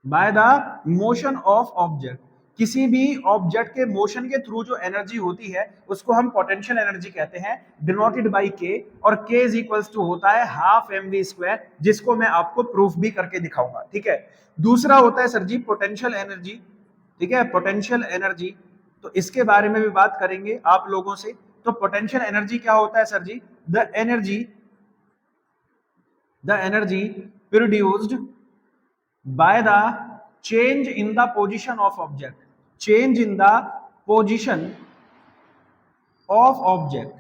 bye the motion of object. किसी भी ऑब्जेक्ट के मोशन के थ्रू जो एनर्जी होती है उसको हम पोटेंशियल एनर्जी कहते हैं, डिनोटेड बाय के। और के इज इक्वल्स टू होता है हाफ एम वी स्क्वायर, जिसको मैं आपको प्रूफ भी करके दिखाऊंगा, ठीक है। दूसरा होता है सर जी पोटेंशियल एनर्जी, ठीक है, पोटेंशियल एनर्जी। तो इसके बारे में भी बात करेंगे आप लोगों से। तो पोटेंशियल एनर्जी क्या होता है sir ji, the energy produced by the change in the position of object, change in the position of object,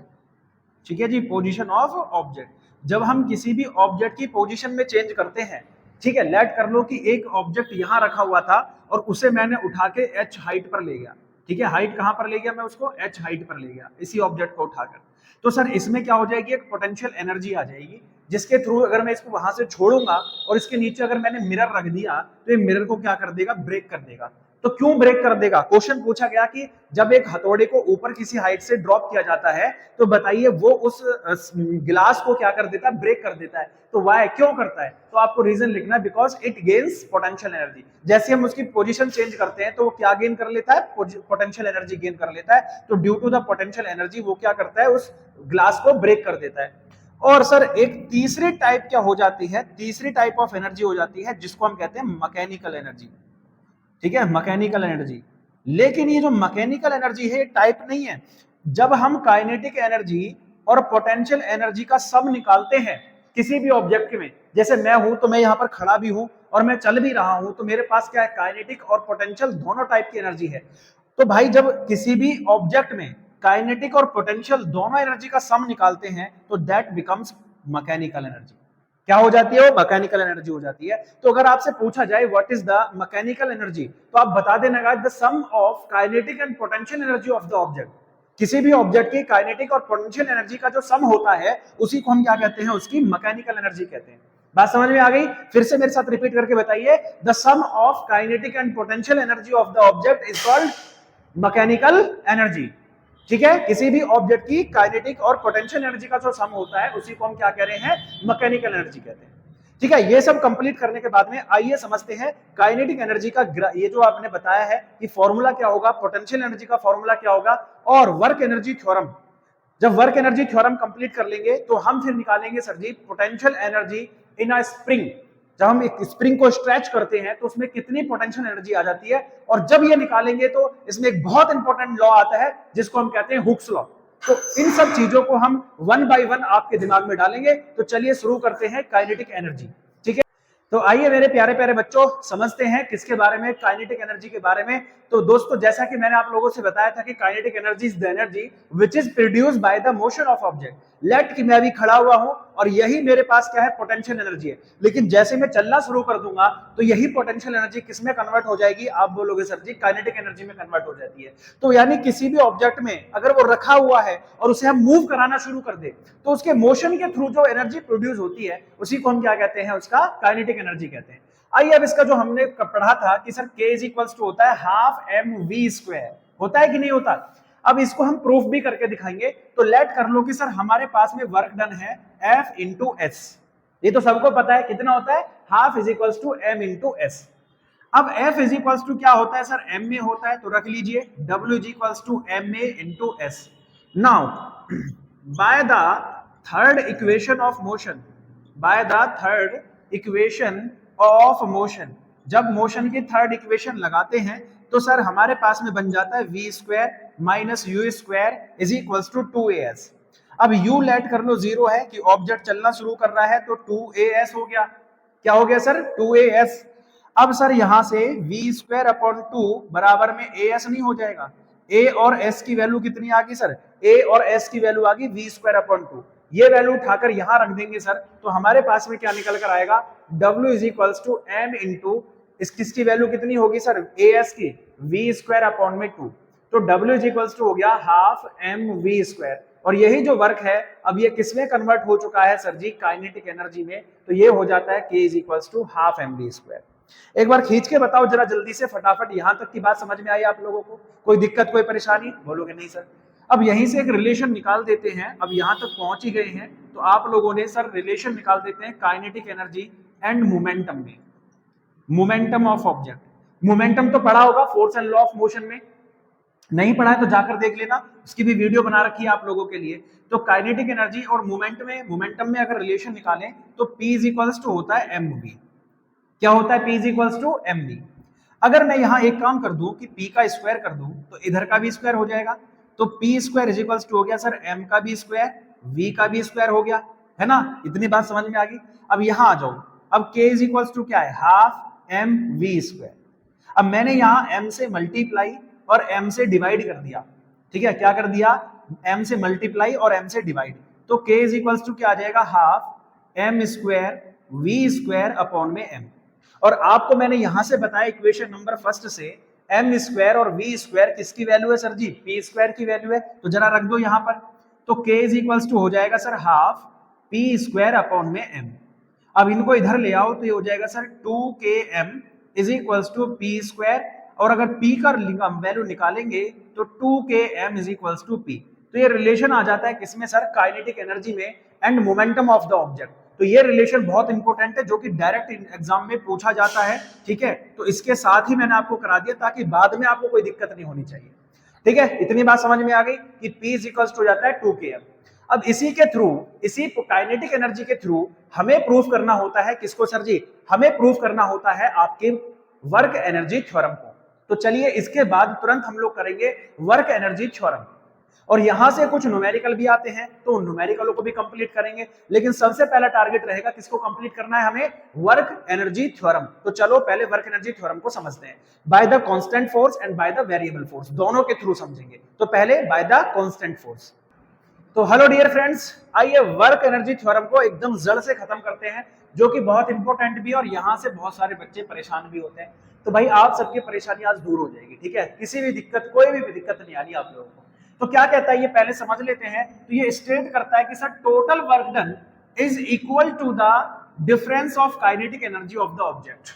ठीक है जी, पोजीशन ऑफ ऑब्जेक्ट। जब हम किसी भी ऑब्जेक्ट की पोजीशन में चेंज करते हैं, ठीक है, लेट कर लो कि एक ऑब्जेक्ट यहां रखा हुआ था और उसे मैंने उठा के h हाइट पर ले गया, ठीक है, हाइट कहां पर ले गया मैं उसको, h हाइट पर ले गया इसी ऑब्जेक्ट को उठाकर। तो सर इसमें क्या हो जाएगी, एक पोटेंशियल एनर्जी आ जाएगी, जिसके थ्रू अगर मैं इसको वहां से छोड़ूंगा और इसके नीचे अगर मैंने मिरर रख दिया तो ये मिरर को क्या कर देगा, ब्रेक कर देगा। तो क्यों ब्रेक कर देगा, क्वेश्चन पूछा गया कि जब एक हथौड़े को ऊपर किसी हाइट से ड्रॉप किया जाता है तो बताइए वो उस गिलास को क्या कर देता है, ब्रेक कर देता है। तो वाई, क्यों करता है, तो आपको रीजन लिखना है, because it gains potential energy. जैसे हम उसकी पोजीशन चेंज करते हैं तो वो क्या गेन कर लेता है, पोटेंशियल एनर्जी गेन कर लेता है। तो due to the potential energy वो क्या करता है, उस ग्लास को ब्रेक कर देता है। और सर एक तीसरी टाइप क्या हो जाती है, तीसरी टाइप ऑफ एनर्जी हो जाती है जिसको हम कहते हैं मैकेनिकल एनर्जी, ठीक है, मैकेनिकल एनर्जी। लेकिन ये जो मैकेनिकल एनर्जी है ये टाइप नहीं है। जब हम काइनेटिक एनर्जी और पोटेंशियल एनर्जी का सम निकालते हैं किसी भी ऑब्जेक्ट में, जैसे मैं हूं तो मैं यहां पर खड़ा भी हूं और मैं चल भी रहा हूं, तो मेरे पास क्या है, काइनेटिक और पोटेंशियल दोनों टाइप की एनर्जी है। तो भाई जब किसी भी ऑब्जेक्ट में काइनेटिक और पोटेंशियल दोनों एनर्जी का सम निकालते हैं तो दैट बिकम्स मैकेनिकल एनर्जी। क्या हो जाती है, वो मैकेनिकल एनर्जी हो जाती है। तो अगर आपसे पूछा जाए what is the mechanical energy, तो आप बता देना guys, the sum of kinetic and potential energy of the object. किसी भी ऑब्जेक्ट की काइनेटिक और पोटेंशियल एनर्जी का जो सम होता है उसी को हम क्या कहते हैं, उसकी मैकेनिकल एनर्जी कहते हैं। बात समझ में आ गई, फिर से मेरे साथ रिपीट करके बताइए, the sum of kinetic and potential energy of the object is called mechanical energy. ठीक है, किसी भी ऑब्जेक्ट की काइनेटिक और पोटेंशियल एनर्जी का जो सम होता है उसी को हम क्या कह रहे हैं, मैकेनिकल एनर्जी कहते हैं। ठीक है, ये सब कंप्लीट करने के बाद में आइए समझते हैं काइनेटिक एनर्जी का ये जो आपने बताया है कि फॉर्मूला क्या होगा, पोटेंशियल एनर्जी का फॉर्मूला क्या होगा, और वर्क एनर्जी थ्योरम। जब वर्क एनर्जी थ्योरम कंप्लीट कर लेंगे तो हम फिर निकालेंगे sir ji potential energy in a spring. जब हम एक स्प्रिंग को स्ट्रेच करते हैं तो उसमें कितनी पोटेंशियल एनर्जी आ जाती है, और जब ये निकालेंगे तो इसमें एक बहुत इंपॉर्टेंट लॉ आता है जिसको हम कहते हैं हुक्स लॉ। तो इन सब चीजों को हम वन बाय वन आपके दिमाग में डालेंगे। तो चलिए शुरू करते हैं काइनेटिक एनर्जी। ठीक है, तो आइए मेरे प्यारे प्यारे बच्चों समझते हैं किसके बारे में, काइनेटिक एनर्जी के बारे में। तो दोस्तों जैसा कि मैंने आप लोगों से बताया था कि kinetic energy is the energy which is produced by the motion of object. Let कि मैं अभी खड़ा हुआ हूं और यही मेरे पास क्या है, पोटेंशियल एनर्जी है। लेकिन जैसे मैं चलना शुरू कर दूंगा तो यही पोटेंशियल एनर्जी किस में कन्वर्ट हो जाएगी, आप बोलोगे सर जी काइनेटिक एनर्जी में कन्वर्ट हो जाती है। तो यानी किसी भी ऑब्जेक्ट में अगर वो रखा हुआ है और उसे हम मूव कराना शुरू कर दे तो उसके मोशन के थ्रू जो एनर्जी प्रोड्यूस होती है उसी को हम क्या कहते हैं, उसका काइनेटिक एनर्जी कहते हैं। आइए अब इसका जो हमने पढ़ा था कि sir K is equals to होता है हाफ एम वी स्क्वायर, होता है कि नहीं होता। अब इसको हम प्रूफ भी करके दिखाएंगे। तो लेट कर लो कि सर हमारे पास में वर्क डन है F इंटू एस। ये तो सबको पता है कितना होता है, half is equals to M into S. अब F इज इक्वल्स टू क्या होता है सर, M में होता है, तो रख लीजिए W is equals to M A into S. Now by the third equation of motion, by the third equation of motion, जब मोशन की थर्ड इक्वेशन लगाते हैं तो सर हमारे पास में बन जाता है V square minus you square is equals to 2as। अब u लेट कर लो 0 है कि ऑब्जेक्ट चलना शुरू कर रहा है, तो 2as हो गया। क्या हो गया सर? 2as। अब सर यहां से वी स्क्वायर अपॉन 2 बराबर में as नहीं हो जाएगा? a और s की वैल्यू कितनी आ गई सर? a और s की वैल्यू आ गई वी स्क्वायर अपॉन 2। ये वैल्यू उठाकर यहां रख देंगे सर, तो हमारे पास में क्या निकल कर आएगा? w is equals to m into इस किसकी वैल्यू कितनी होगी सर? as की वी स्क्वायर अपॉन में 2। तो w इज इक्वल्स टू हो गया हाफ एम वी स्क्वायर। और यही जो वर्क है अब ये किसमें कन्वर्ट हो चुका है सर जी? काइनेटिक एनर्जी में। तो ये हो जाता है k is equals to half M we square. एक बार खींच के बताओ जरा जल्दी से फटाफट, यहां तक की बात समझ में आई आप लोगों को? कोई दिक्कत कोई परेशानी? बोलोगे नहीं सर। अब यहीं से एक रिलेशन निकाल देते हैं। अब यहां तक पहुंच ही गए हैं तो आप लोगों ने सर रिलेशन निकाल देते हैं काइनेटिक एनर्जी एंड मोमेंटम में। मोमेंटम ऑफ ऑब्जेक्ट, मोमेंटम तो पढ़ा होगा force and law of motion में, नहीं पढ़ा है तो जाकर देख लेना, उसकी भी वीडियो बना रखी है आप लोगों के लिए। तो काइनेटिक एनर्जी और मोमेंटम में अगर रिलेशन निकालें तो P इज इक्वल्स टू होता है mv। क्या होता है? P is equals to mv। अगर मैं यहाँ एक काम कर दूं कि P का स्क्वायर कर दूं तो इधर का भी स्क्वायर हो जाएगा, तो P square is equals to हो गया सर m का भी स्क्वायर, v का भी स्क्वायर हो गया, है ना? इतनी बात समझ में आ गई। अब यहाँ आ जाओ, अब k इज इक्वल्स टू क्या है? Half m v square. अब मैंने यहाँ m से मल्टीप्लाई और m से डिवाइड कर दिया, ठीक है? क्या कर दिया? m से मल्टीप्लाई और m से डिवाइड, तो k इज इक्वल्स टू क्या आ जाएगा? Half m square v square upon में m। और आपको मैंने यहां से बताया इक्वेशन नंबर फर्स्ट से m स्क्वायर और v स्क्वायर किसकी वैल्यू है सर जी? p स्क्वायर की वैल्यू है, तो जरा रख दो यहां पर। तो k इज इक्वल्स टू हो जाएगा sir half p square upon में m। अब इनको इधर ले आओ तो ये हो जाएगा sir 2km is equals to p square, और अगर p का वैल्यू निकालेंगे तो 2km is equals to p। तो ये रिलेशन आ जाता है किसमें सर? काइनेटिक एनर्जी में and momentum of the object. तो ये रिलेशन बहुत इंपॉर्टेंट है जो कि डायरेक्ट एग्जाम में पूछा जाता है, ठीक है? तो इसके साथ ही मैंने आपको करा दिया ताकि बाद में आपको कोई दिक्कत नहीं होनी चाहिए, ठीक है? इतनी बात समझ में आ गई कि P इज इक्वल्स टू हो जाता है 2km। अब इसी के थ्रू, इसी काइनेटिक एनर्जी के थ्रू हमें प्रूफ करना होता है किसको सर जी? हमें प्रूफ करना होता है आपके वर्क एनर्जी थ्योरम को। तो चलिए इसके बाद तुरंत हम लोग करेंगे वर्क एनर्जी थ्योरम, और यहां से कुछ न्यूमेरिकल भी आते हैं तो उन न्यूमेरिकलों को भी कंप्लीट करेंगे। लेकिन सबसे पहला टारगेट रहेगा किसको कंप्लीट करना है? हमें वर्क एनर्जी थ्योरम। तो चलो पहले वर्क एनर्जी थ्योरम को समझते हैं। By the constant force and by the variable force, दोनों के थ्रू समझेंगे। तो पहले बाय द कांस्टेंट फोर्स। तो हेलो डियर फ्रेंड्स, आइए वर्क एनर्जी थ्योरम को एकदम जड़ से खत्म करते हैं, जो कि बहुत इंपॉर्टेंट भी है और यहां से बहुत सारे बच्चे परेशान भी होते हैं। तो भाई आप सबकी परेशानी आज दूर हो जाएगी, ठीक है? किसी भी दिक्कत, कोई भी दिक्कत नहीं आनी आप लोगों को। तो क्या कहता है ये पहले समझ लेते हैं। तो ये स्टेट करता है कि sir total work done is equal to the difference of kinetic energy of the object,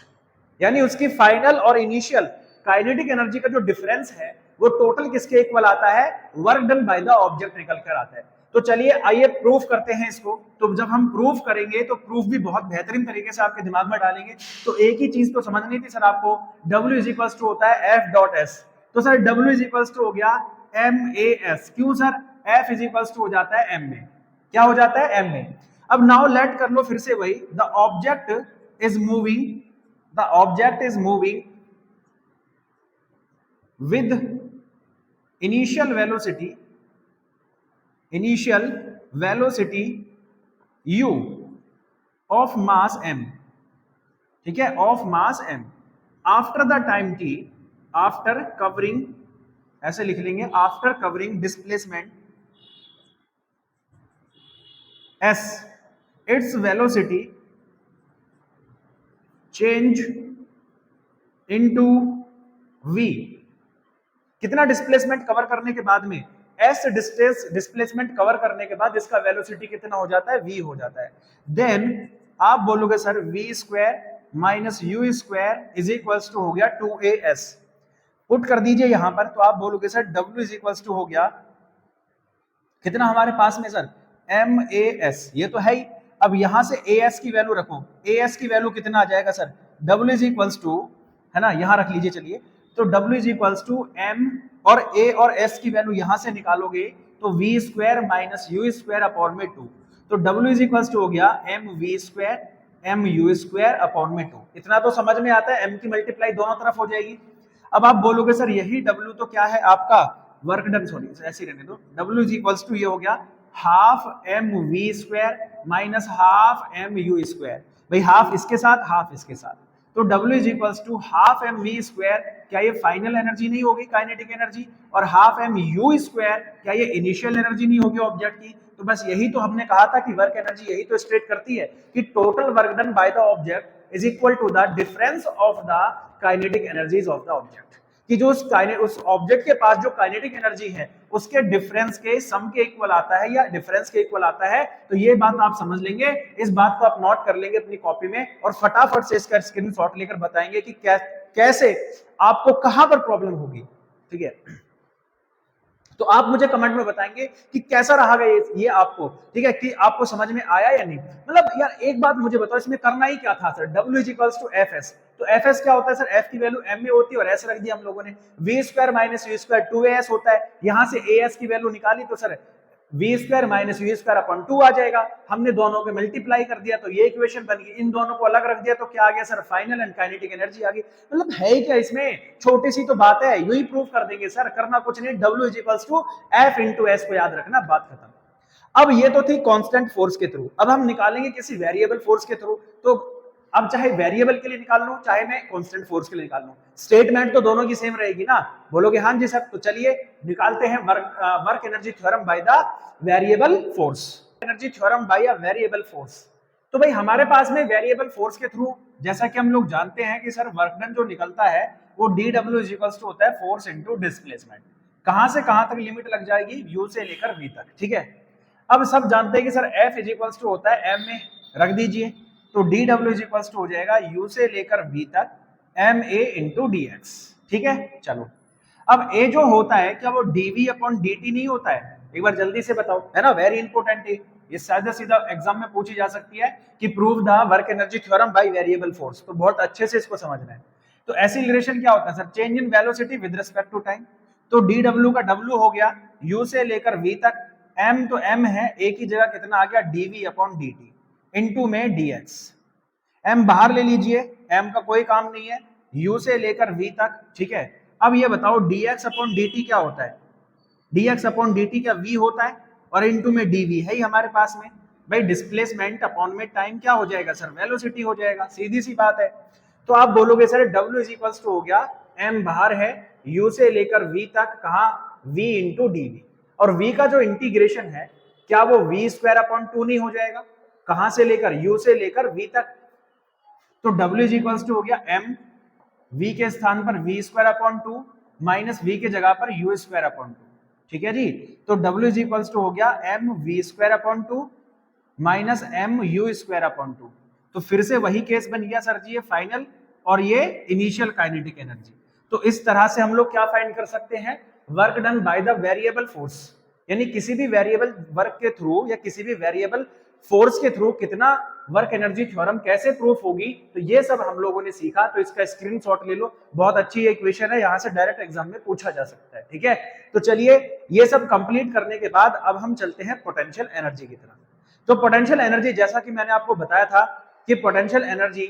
यानी उसकी फाइनल और इनिशियल काइनेटिक एनर्जी का जो डिफरेंस है वो टोटल किसके इक्वल आता है? Work done by the object निकल कर आता है। तो चलिए आइए प्रूफ करते हैं इसको। तो जब हम प्रूफ करेंगे तो प्रूफ भी बहुत बेहतरीन तरीके से आपके दिमाग में डालेंगे। तो एक ही चीज तो समझनी थी सर आपको, W इज इक्वल्स टू होता है F डॉट S। तो sir W is equals to हो गया MAS। क्यों sir? F is equals to हो जाता है M में। क्या हो जाता है? M में। अब नाउ लेट कर लो फिर से वही, the object is moving, the object is moving with initial velocity u of mass m, ठीक है? of mass m after the time t, after covering, ऐसे लिख लेंगे, after covering displacement s, its velocity change into v। कितना डिस्प्लेसमेंट कवर करने के बाद में, एस डिस्प्लेसमेंट कवर करने के बाद इसका वेलोसिटी कितना हो जाता है? v हो जाता है। देन आप बोलोगे sir v square minus you square is equals to हो गया 2as। पुट कर दीजिए यहां पर, तो आप बोलोगे sir w is equals to हो गया कितना हमारे पास में सर? MAS। ये तो है ही। अब यहां से as की वैल्यू रखो, as की वैल्यू कितना आ जाएगा sir? w is equals to, है ना, यहां रख लीजिए। चलिए तो W is equals to M और A और S की वैल्यू यहां से निकालोगे तो v square minus you square upon में 2, तो W इज इक्वल टू हो गया m we square m u square upon में 2। इतना तो समझ में आता है, m की मल्टीप्लाई दोनों तरफ हो जाएगी। अब आप बोलोगे सर यही W तो क्या है आपका वर्क डन, सॉरी ऐसे रहने दो, W इज इक्वल टू ये हो गया half M we square minus half m u square. भाई हाफ इसके साथ हाफ इसके साथ, तो W is equal to half M we square, क्या ये फाइनल एनर्जी नहीं होगी काइनेटिक एनर्जी, और हाफ एम यू स्क्वायर क्या ये इनिशियल एनर्जी नहीं होगी ऑब्जेक्ट की। तो बस यही तो हमने कहा था कि वर्क एनर्जी यही तो स्टेट करती है कि total work done by the object is equal to the difference of the kinetic energies of the object, कि जो उस ऑब्जेक्ट के पास जो काइनेटिक एनर्जी है उसके डिफरेंस के सम के इक्वल आता है या डिफरेंस के इक्वल आता है। तो ये बात आप समझ लेंगे, इस बात को आप नोट कर लेंगे अपनी कॉपी में और फटाफट से इसका स्क्रीनशॉट लेकर बताएंगे कि कैसे आपको कहां पर प्रॉब्लम होगी। ठीक है, तो आप मुझे कमेंट में बताएंगे कि कैसा रहा ये आपको, ठीक है, कि आपको समझ में आया या नहीं। मतलब यार एक बात मुझे बताओ, इसमें करना ही क्या था sir, W is equals to F S, तो एफ एस क्या होता है सर, एफ की वैल्यू एम में होती है और एस रख दिया हम लोगों ने, v square minus you square 2as होता है, यहां से ए एस की वैल्यू निकाली तो sir v square minus you square upon 2 आ जाएगा। हमने दोनों के मल्टीप्लाई कर दिया तो ये इक्वेशन बन गई, इन दोनों को अलग रख दिया तो क्या आ गया sir, final and kinetic energy आ गई। मतलब है क्या इसमें, छोटी सी तो बात है, यू ही प्रूव कर देंगे सर, करना कुछ नहीं, W is equals to F into S को याद रखना, बात खत्म। अब ये तो थी कांस्टेंट फोर्स के थ्रू, अब हम निकालेंगे किसी वेरिएबल फोर्स के थ्रू। तो अब चाहे वेरिएबल के लिए निकाल लूं चाहे मैं कांस्टेंट फोर्स के लिए निकाल लूं, स्टेटमेंट तो दोनों की सेम रहेगी ना, बोलोगे हाँ जी सर। तो चलिए निकालते हैं work energy theorem by the variable force, energy theorem by a variable force. तो भाई हमारे पास में वेरिएबल फोर्स के थ्रू जैसा कि हम लोग जानते हैं कि सर वर्क डन जो निकलता है वो dW इज इक्वल टू होता है फोर्स इनटू डिस्प्लेसमेंट। कहां से कहां तक लिमिट लग जाएगी, u से लेकर v तक, ठीक है। अब सब जानते हैं कि sir F is equal to होता है m में, रख दीजिए, तो dW इज इक्वल टू हो जाएगा u से लेकर v तक ma इंटू dx, ठीक है। चलो अब a जो होता है क्या वो dv अपॉन dt नहीं होता है, एक बार जल्दी से बताओ, है ना, वेरी इंपॉर्टेंट है ये, सीधा सीधा एग्जाम में पूछी जा सकती है कि prove the work energy theorem by variable force, तो बहुत अच्छे से इसको समझना है। तो एक्सीलरेशन क्या होता है sir, change in velocity with respect to time, तो dw का w हो गया u से लेकर v तक, m तो m है, a की जगह कितना आ गया dv अपॉन dt इनटू में dx, m बाहर ले लीजिए, m का कोई काम नहीं है, u से लेकर v तक, ठीक है। अब ये बताओ dx अपॉन dt क्या होता है, dx अपॉन dt क्या v होता है और इनटू में dv है ही हमारे पास में, भाई डिस्प्लेसमेंट अपॉन में टाइम क्या हो जाएगा सर, वेलोसिटी हो जाएगा, सीधी सी बात है। तो आप बोलोगे sir W is equal to हो गया m बाहर है, u से लेकर v तक, कहा v इंटू dv, और v का जो इंटीग्रेशन है क्या वो v स्क्वायर अपॉन 2 नहीं हो जाएगा, कहां से लेकर, u से लेकर v तक, तो W इज इक्वल टू हो गया m, v के स्थान पर v square upon 2 minus v के जगह पर u स्क्वायर अपॉन 2, ठीक है जी। तो W इज इक्वल टू हो गया m v square upon 2 minus m u square upon 2, तो फिर से वही केस बन गया सर जी, ये फाइनल और ये इनिशियल काइनेटिक एनर्जी। तो इस तरह से हम लोग क्या फाइंड कर सकते हैं, work done by the variable force, यानी किसी भी वेरिएबल वर्क के थ्रू या किसी भी वेरिएबल फोर्स के थ्रू कितना वर्क एनर्जी थ्योरम कैसे प्रूफ होगी, तो ये सब हम लोगों ने सीखा। तो इसका स्क्रीनशॉट ले लो, बहुत अच्छी इक्वेशन है, यहां से डायरेक्ट एग्जाम में पूछा जा सकता है, ठीक है। तो चलिए ये सब कंप्लीट करने के बाद अब हम चलते हैं पोटेंशियल एनर्जी की तरफ। तो पोटेंशियल एनर्जी जैसा कि मैंने आपको बताया था कि पोटेंशियल एनर्जी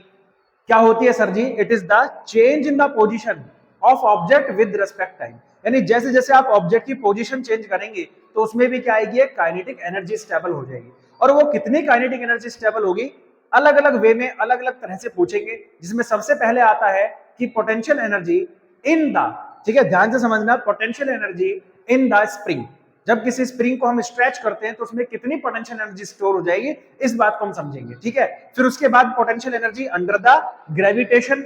क्या होती है sir ji, it is the change in the position of object with respect time, यानी जैसे जैसे आप ऑब्जेक्ट की पोजीशन चेंज करेंगे तो उसमें भी क्या आएगी, एक काइनेटिक एनर्जी स्टेबल हो जाएगी। और वो कितनी काइनेटिक एनर्जी स्टेबल होगी, अलग अलग वे में अलग अलग तरह से पूछेंगे, जिसमें सबसे पहले आता है कि पोटेंशियल एनर्जी इन द, ठीक है, ध्यान से समझना, potential energy in the spring, जब किसी स्प्रिंग को हम स्ट्रेच करते हैं तो उसमें कितनी पोटेंशियल एनर्जी स्टोर हो जाएगी, इस बात को हम समझेंगे, ठीक है। फिर उसके बाद potential energy under the gravitation,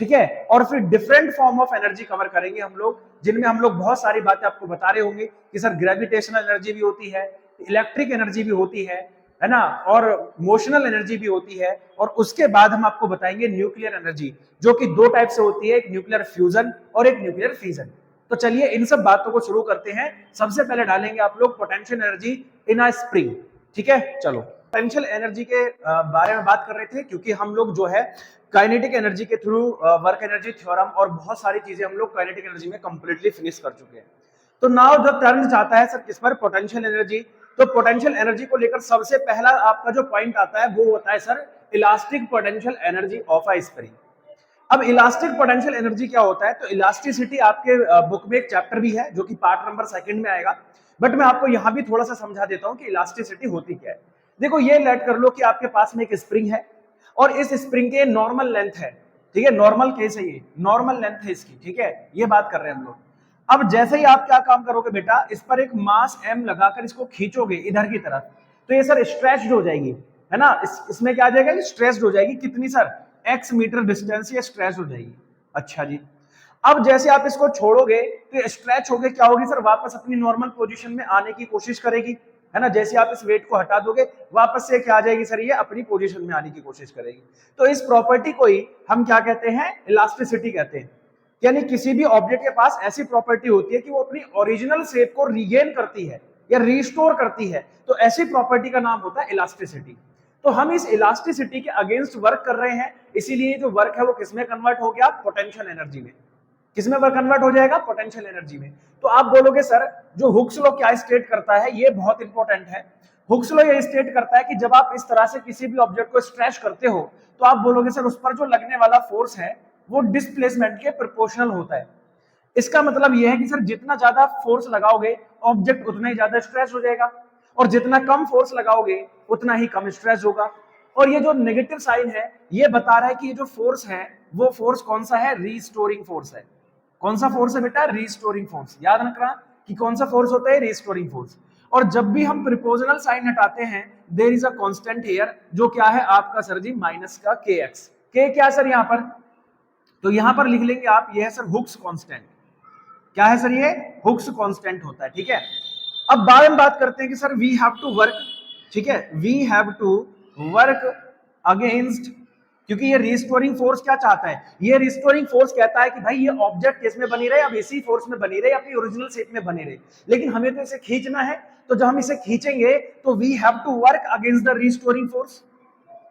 ठीक है, और फिर different form of energy cover करेंगे हम लोग, जिनमें हम लोग बहुत सारी बातें आपको बता रहे होंगे कि सर ग्रेविटेशनल एनर्जी भी होती है, इलेक्ट्रिक एनर्जी भी होती है ना, और मोशनल एनर्जी भी होती है, और उसके बाद हम आपको बताएंगे न्यूक्लियर एनर्जी, जो कि दो टाइप से होती है, एक न्यूक्लियर फ्यूजन और एक न्यूक्लियर फिजन। तो चलिए इन सब बातों को शुरू करते हैं। सबसे पहले डालेंगे आप लोग potential energy in a spring, ठीक है। चलो पोटेंशियल एनर्जी के बारे में बात कर रहे थे, क्योंकि हम लोग जो है काइनेटिक एनर्जी के थ्रू वर्क एनर्जी थ्योरम और बहुत सारी चीजें हम लोग काइनेटिक एनर्जी में कंप्लीटली फिनिश कर चुके हैं। तो नाउ जो टर्न जाता है सर किस पर, पोटेंशियल एनर्जी। तो पोटेंशियल एनर्जी को लेकर सबसे पहला आपका जो पॉइंट आता है वो होता है sir elastic potential energy of a spring. अब इलास्टिक पोटेंशियल एनर्जी क्या होता है, तो इलास्टिसिटी आपके बुक में एक चैप्टर भी है जो कि पार्ट नंबर 2 में आएगा, बट मैं आपको यहां भी थोड़ा सा समझा देता हूं कि इलास्टिसिटी होती क्या है। देखो ये लेट कर लो कि आपके पास में एक स्प्रिंग है और इस स्प्रिंग के नॉर्मल लेंथ है, ठीक है, नॉर्मल केस है, ये नॉर्मल लेंथ है इसकी, ठीक है, ये बात कर रहे हैं हम लोग। अब जैसे ही आप क्या काम करोगे बेटा, इस पर एक मास m लगाकर इसको खींचोगे इधर की तरफ, तो ये सर स्ट्रेच्ड हो जाएगी, है ना, इसमें क्या आ जाएगा, स्ट्रेच्ड हो जाएगी, कितनी सर, x मीटर डिस्टेंस ये स्ट्रेच हो जाएगी। अच्छा जी, अब जैसे आप इसको छोड़ोगे तो ये स्ट्रेच होके क्या होगी सर, वापस अपनी नॉर्मल पोजीशन में आने की कोशिश करेगी, है ना, जैसे आप इस वेट को हटा दोगे वापस से क्या आ जाएगी सर, ये अपनी पोजीशन में आने की कोशिश करेगी। तो इस प्रॉपर्टी को ही हम क्या कहते हैं, इलास्टिसिटी कहते हैं। यानी किसी भी ऑब्जेक्ट के पास ऐसी प्रॉपर्टी होती है कि वो अपनी ओरिजिनल शेप को रीगेन करती है या रिस्टोर करती है, तो ऐसी प्रॉपर्टी का नाम होता है इलास्टिसिटी। तो हम इस इलास्टिसिटी के अगेंस्ट वर्क कर रहे हैं, इसीलिए जो वर्क है वो किसमें कन्वर्ट हो गया, पोटेंशियल एनर्जी में। किसमें वर्क कन्वर्ट हो जाएगा, पोटेंशियल एनर्जी में। तो आप बोलोगे सर जो हुक्स लॉ क्या स्टेट करता है, ये बहुत इंपॉर्टेंट है। हुक्स लॉ ये स्टेट करता है कि जब आप इस तरह से किसी भी ऑब्जेक्ट को स्ट्रेच करते हो तो आप बोलोगे सर उस पर जो लगने वाला फोर्स है वो डिस्प्लेसमेंट के प्रोपोर्शनल होता है। इसका मतलब यह है कि सर जितना ज्यादा फोर्स लगाओगे ऑब्जेक्ट उतना ही ज्यादा स्ट्रेच हो जाएगा, और जितना कम फोर्स लगाओगे उतना ही कम स्ट्रेच होगा। और ये जो नेगेटिव साइन है ये बता रहा है कि ये जो फोर्स है वो फोर्स कौन सा है, रीस्टोरिंग फोर्स है। कौन सा फोर्स है बेटा, रीस्टोरिंग फोर्स। याद रखना कि कौन सा फोर्स होता है, रीस्टोरिंग फोर्स। और जब भी हम प्रिपोजिशनल साइन हटाते हैं there is a constant here, जो क्या है आपका सर जी माइनस का kx। k क्या सर यहाँ पर, तो यहां पर लिख लेंगे आप, यह है सर हुक्स कांस्टेंट। क्या है सर, ये हुक्स कांस्टेंट होता है, ठीक है। अब बाद में बात करते हैं कि sir we have to work, ठीक है, we have to work against, क्योंकि ये रिस्टोरिंग फोर्स क्या चाहता है, ये रिस्टोरिंग फोर्स कहता है कि भाई ये ऑब्जेक्ट किस में बनी रहे, अब इसी फोर्स में बनी रहे, अपनी ओरिजिनल शेप में बनी रहे, लेकिन हमें तो इसे खींचना है। तो जब हम इसे खींचेंगे तो we have to work against the restoring force,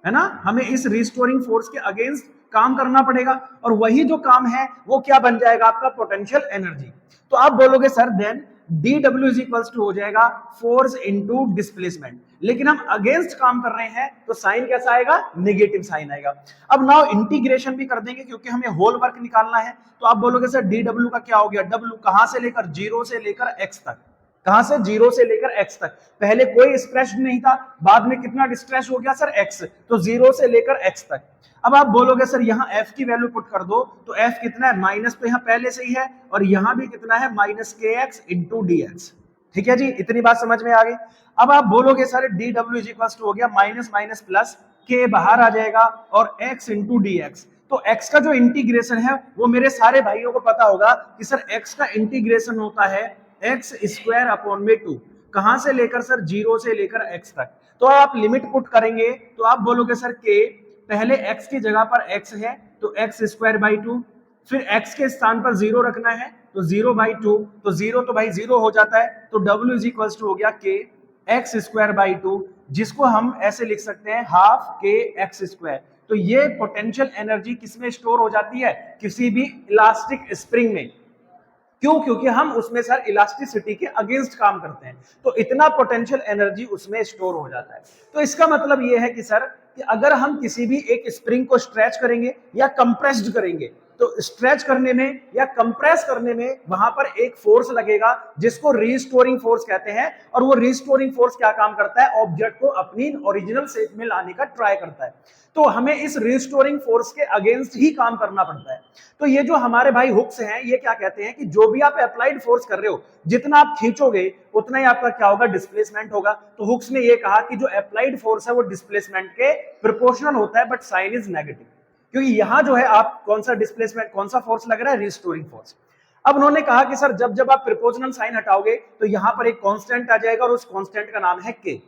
है ना, हमें इस रिस्टोरिंग फोर्स के अगेंस्ट काम करना पड़ेगा, और वही जो काम है वो क्या बन जाएगा आपका, पोटेंशियल एनर्जी। तो आप बोलोगे sir then dw is equals to हो जाएगा फोर्स इनटू डिस्प्लेसमेंट, लेकिन हम अगेंस्ट काम कर रहे हैं तो साइन कैसा आएगा, नेगेटिव साइन आएगा। अब नाउ इंटीग्रेशन भी कर देंगे क्योंकि हमें होल वर्क निकालना है। तो आप बोलोगे सर dw का क्या हो गया, w कहां से लेकर, 0 से लेकर x तक, कहां से, 0 से लेकर x तक, पहले कोई स्ट्रेच नहीं था, बाद में कितना स्ट्रेच हो गया सर, x, तो 0 से लेकर x तक। अब आप बोलोगे सर यहाँ f की वैल्यू पुट कर दो, तो f कितना है, माइनस तो यहाँ पहले से ही है, और यहाँ भी कितना है, माइनस kx इंटू dx। ठीक है जी, इतनी बात समझ में आ गई। अब आप बोलोगे sir dw is equal to हो गया माइनस माइनस प्लस, k बाहर आ जाएगा और x इंटू dx। तो x का जो इंटीग्रेशन है वो मेरे सारे भाइयों को पता होगा कि सर x का इंटीग्रेशन होता है एक्स स्क्वायर अपॉन में 2, कहां से लेकर सर, 0 से लेकर x तक। तो आप लिमिट पुट करेंगे तो आप बोलोगे सर k, पहले x की जगह पर x है तो एक्स स्क्वायर बाई 2, फिर x के स्थान पर 0 रखना है तो 0 बाई 2, तो 0 तो भाई 0 हो जाता है, तो w इज इक्वल टू हो गया k एक्स स्क्वायर बाई 2, जिसको हम ऐसे लिख सकते हैं हाफ k एक्स स्क्वायर। तो ये पोटेंशियल एनर्जी किसमें स्टोर हो जाती है, किसी भी इलास्टिक स्प्रिंग में। क्यों, क्योंकि हम उसमें सर इलास्टिसिटी के अगेंस्ट काम करते हैं, तो इतना पोटेंशियल एनर्जी उसमें स्टोर हो जाता है। तो इसका मतलब यह है कि सर कि अगर हम किसी भी एक स्प्रिंग को स्ट्रेच करेंगे या कंप्रेस्ड करेंगे, तो स्ट्रेच करने में या कंप्रेस करने में वहां पर एक फोर्स लगेगा जिसको रीस्टोरिंग फोर्स कहते हैं, और वो रीस्टोरिंग फोर्स क्या काम करता है, ऑब्जेक्ट को अपनी ओरिजिनल शेप में लाने का ट्राई करता है। तो हमें इस रीस्टोरिंग फोर्स के अगेंस्ट ही काम करना पड़ता है। तो ये जो हमारे भाई हुक्स हैं ये क्या कहते हैं कि जो भी आप अप्लाइड फोर्स कर रहे हो, जितना आप खींचोगे उतना ही आपका क्या होगा, डिस्प्लेसमेंट होगा। तो हुक्स ने ये कहा कि जो अप्लाइड फोर्स है वो डिस्प्लेसमेंट के प्रोपोर्शनल होता है, बट साइन इज नेगेटिव, क्योंकि यहां जो है आप कौन सा डिस्प्लेसमेंट, कौन सा फोर्स लग रहा है, रिस्टोरिंग फोर्स। अब उन्होंने कहा कि सर जब जब आप प्रोपोर्शनल साइन हटाओगे तो यहां पर एक कांस्टेंट आ जाएगा और उस कांस्टेंट का नाम है के।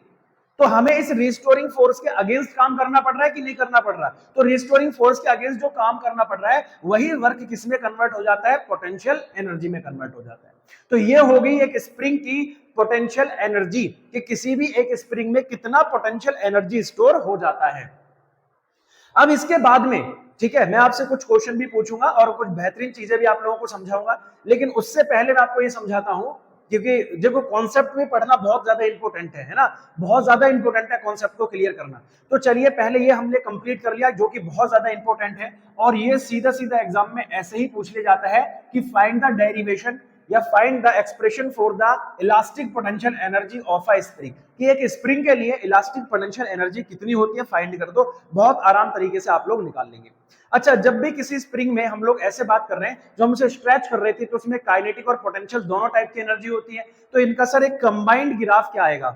तो हमें इस रिस्टोरिंग फोर्स के अगेंस्ट काम करना पड़ रहा है कि नहीं करना पड़ रहा, तो रिस्टोरिंग फोर्स के अगेंस्ट जो काम करना पड़ रहा है वही वर्क किसमें कन्वर्ट हो जाता है, पोटेंशियल एनर्जी में कन्वर्ट हो जाता है। तो ये हो गई एक स्प्रिंग की पोटेंशियल एनर्जी, कि किसी भी एक स्प्रिंग में कितना पोटेंशियल एनर्जी स्टोर हो जाता है। अब इसके बाद में, ठीक है, मैं आपसे कुछ क्वेश्चन भी पूछूंगा और कुछ बेहतरीन चीजें भी आप लोगों को समझाऊंगा, लेकिन उससे पहले मैं आपको ये समझाता हूं क्योंकि देखो कॉन्सेप्ट में पढ़ना बहुत ज्यादा इंपॉर्टेंट है ना, बहुत ज्यादा इंपॉर्टेंट है कॉन्सेप्ट को क्लियर करना। तो चलिए पहले ये हमने कंप्लीट कर लिया जो कि बहुत ज्यादा इंपॉर्टेंट है, और ये सीधा सीधा एग्जाम में ऐसे ही पूछ लिया जाता है कि फाइंड द डेरिवेशन या find the expression for the elastic potential energy of a spring, कि एक स्प्रिंग के लिए इलास्टिक पोटेंशियल एनर्जी कितनी होती है फाइंड कर दो, बहुत आराम तरीके से आप लोग निकाल लेंगे। अच्छा, जब भी किसी स्प्रिंग में हम लोग ऐसे बात कर रहे हैं, जो हम उसे स्ट्रेच कर रहे थे तो उसमें काइनेटिक और पोटेंशियल दोनों टाइप की एनर्जी होती है, तो इनका सर एक कंबाइंड ग्राफ क्या आएगा,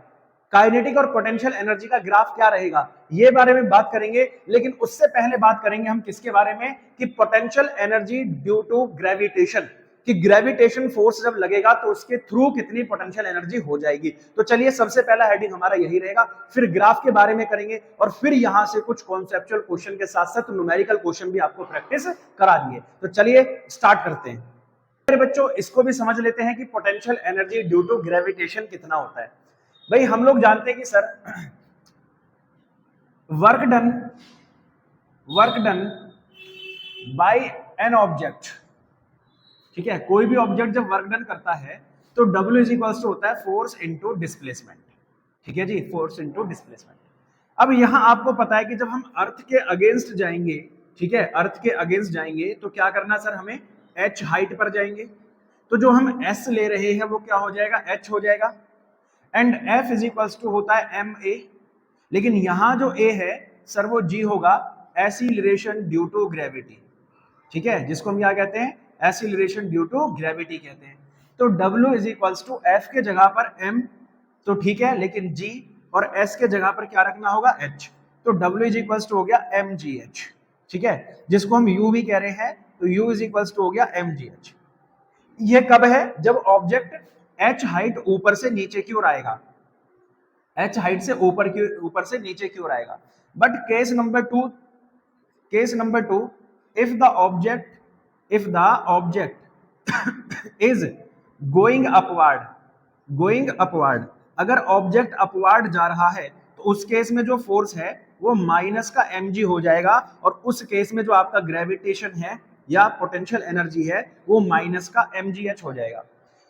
काइनेटिक और पोटेंशियल एनर्जी का ग्राफ क्या रहेगा, ये बारे में बात करेंगे। लेकिन उससे पहले बात करेंगे हम किसके बारे में, कि potential energy due to gravitation, कि ग्रेविटेशन फोर्स जब लगेगा तो उसके थ्रू कितनी पोटेंशियल एनर्जी हो जाएगी। तो चलिए सबसे पहला हेडिंग हमारा यही रहेगा, फिर ग्राफ के बारे में करेंगे, और फिर यहां से कुछ कॉन्सेप्चुअल क्वेश्चन के साथ साथ न्यूमेरिकल क्वेश्चन भी आपको प्रैक्टिस करा दिए। तो चलिए स्टार्ट करते हैं। मेरे बच्चों इसको भी समझ लेते हैं कि potential energy due to gravitation कितना होता है। भाई हम लोग जानते हैं कि sir work done by an object, ठीक है, कोई भी ऑब्जेक्ट जब वर्क डन करता है तो W इज इक्वल्स टू होता है फोर्स इनटू डिस्प्लेसमेंट, ठीक है जी, फोर्स इनटू डिस्प्लेसमेंट। अब यहां आपको पता है कि जब हम अर्थ के अगेंस्ट जाएंगे, ठीक है, अर्थ के अगेंस्ट जाएंगे तो क्या करना सर, हमें h हाइट पर जाएंगे, तो जो हम s ले रहे हैं वो क्या हो जाएगा, h हो जाएगा, and F is equals to होता है ma, लेकिन यहां जो a है सर वो g होगा, एक्सीलरेशन ड्यू टू ग्रेविटी, ठीक है, जिसको हम क्या कहते हैं, एक्सीलरेशन ड्यू टू ग्रेविटी कहते हैं। तो W is equals to F के जगह पर m, तो ठीक है, लेकिन G और S के जगह पर क्या रखना होगा, H, तो W इज इक्वल्स टू हो गया mgh, ठीक है, जिसको हम U भी कह रहे हैं, तो U इज इक्वल्स टू हो गया mgh। ये कब है, जब ऑब्जेक्ट h हाइट ऊपर से नीचे की ओर आएगा, h हाइट से ऊपर से नीचे की ओर आएगा। But case number two, if the object is going upward, अगर ऑब्जेक्ट अपवार्ड जा रहा है तो उस केस में जो फोर्स है वो माइनस का mg हो जाएगा, और उस केस में जो आपका ग्रेविटेशन है या पोटेंशियल एनर्जी है वो माइनस का mgh हो जाएगा।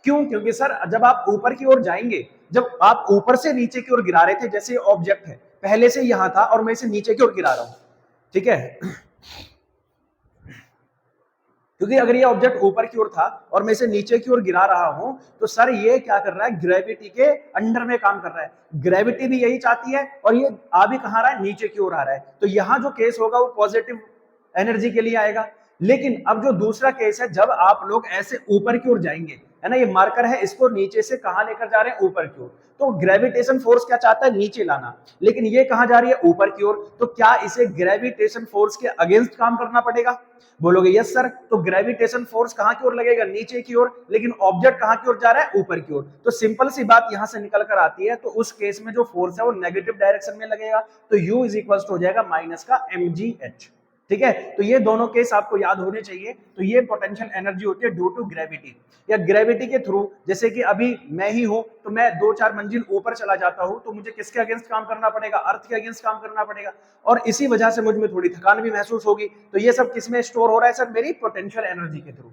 क्यों, क्योंकि सर जब आप ऊपर की ओर जाएंगे, जब आप ऊपर से नीचे की ओर गिरा रहे थे, जैसे ऑब्जेक्ट है पहले से यहां था और मैं इसे नीचे की ओर गिरा रहा हूं, ठीक है, क्योंकि अगर ये ऑब्जेक्ट ऊपर की ओर था और मैं इसे नीचे की ओर गिरा रहा हूं तो सर ये क्या कर रहा है, ग्रेविटी के अंडर में काम कर रहा है, ग्रेविटी भी यही चाहती है, और ये आ भी कहां रहा है, नीचे की ओर आ रहा है, तो यहां जो केस होगा वो पॉजिटिव एनर्जी के लिए आएगा। लेकिन अब जो दूसरा केस है, जब आप लोग ऐसे ऊपर की ओर जाएंगे, है ना, ये मार्कर है, इसको नीचे से कहां लेकर जा रहे हैं, ऊपर की ओर, तो ग्रेविटेशन फोर्स क्या चाहता है, नीचे लाना, लेकिन ये कहां जा रही है, ऊपर की ओर, तो क्या इसे ग्रेविटेशन फोर्स के अगेंस्ट काम करना पड़ेगा, बोलोगे यस सर, तो ग्रेविटेशन फोर्स कहां की ओर लगेगा, नीचे की ओर, लेकिन ऑब्जेक्ट कहां की ओर जा रहा है, ऊपर की ओर, तो सिंपल सी बात यहां से निकल कर आती है, तो उस केस में जो फोर्स है वो नेगेटिव डायरेक्शन में लगेगा, तो U इज इक्वल हो जाएगा माइनस का mgh, ठीक है, तो ये दोनों केस आपको याद होने चाहिए। तो ये पोटेंशियल एनर्जी होती है ड्यू टू ग्रेविटी, या ग्रेविटी के थ्रू, जैसे कि अभी मैं ही हूं तो मैं 2-4 मंजिल ऊपर चला जाता हूं तो मुझे किसके अगेंस्ट काम करना पड़ेगा, अर्थ के अगेंस्ट काम करना पड़ेगा, और इसी वजह से मुझ में थोड़ी थकान भी महसूस होगी, तो ये सब किसमें स्टोर हो रहा है सर, मेरी पोटेंशियल एनर्जी के थ्रू,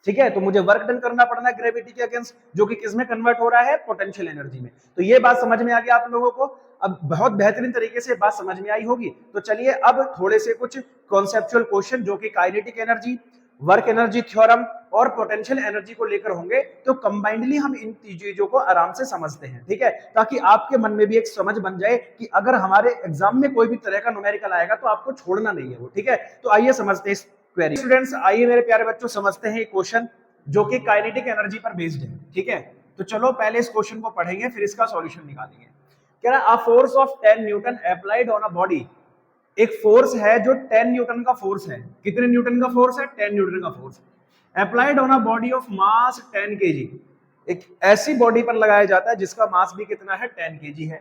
ठीक है, तो मुझे वर्क डन करना पड़ना है ग्रेविटी के अगेंस्ट, जो कि किसमें कन्वर्ट हो रहा है, पोटेंशियल एनर्जी में। तो ये बात समझ में आ गया आप लोगों को, अब बहुत बेहतरीन तरीके से बात समझ में आई होगी। तो चलिए अब थोड़े से कुछ कॉन्सेप्चुअल क्वेश्चन जो कि kinetic energy, work energy theorem और पोटेंशियल एनर्जी को लेकर होंगे, तो कंबाइंडली हम इन चीजों को आराम से समझते हैं, ठीक है, ताकि आपके मन में भी एक समझ बन जाए कि अगर हमारे एग्जाम में कोई भी तरह का न्यूमेरिकल आएगा तो आपको छोड़ना नहीं है वो, ठीक है। तो आइए समझते हैं क्वेरी। स्टूडेंट्स आइए मेरे प्यारे बच्चों समझते हैं क्वेश्चन जो कि काइनेटिक एनर्जी पर बेस्ड है, ठीक है। तो चलो पहले इस क्वेश्चन को पढ़ेंगे फिर इसका सॉल्यूशन निकालेंगे। कह रहा है a force of 10 Newton applied on a body, एक फोर्स है जो 10 न्यूटन का फोर्स है, कितने न्यूटन का फोर्स है, 10 न्यूटन का force, applied on a body of mass 10 kg, एक ऐसी बॉडी पर लगाया जाता है जिसका मास भी कितना है, 10 kg है,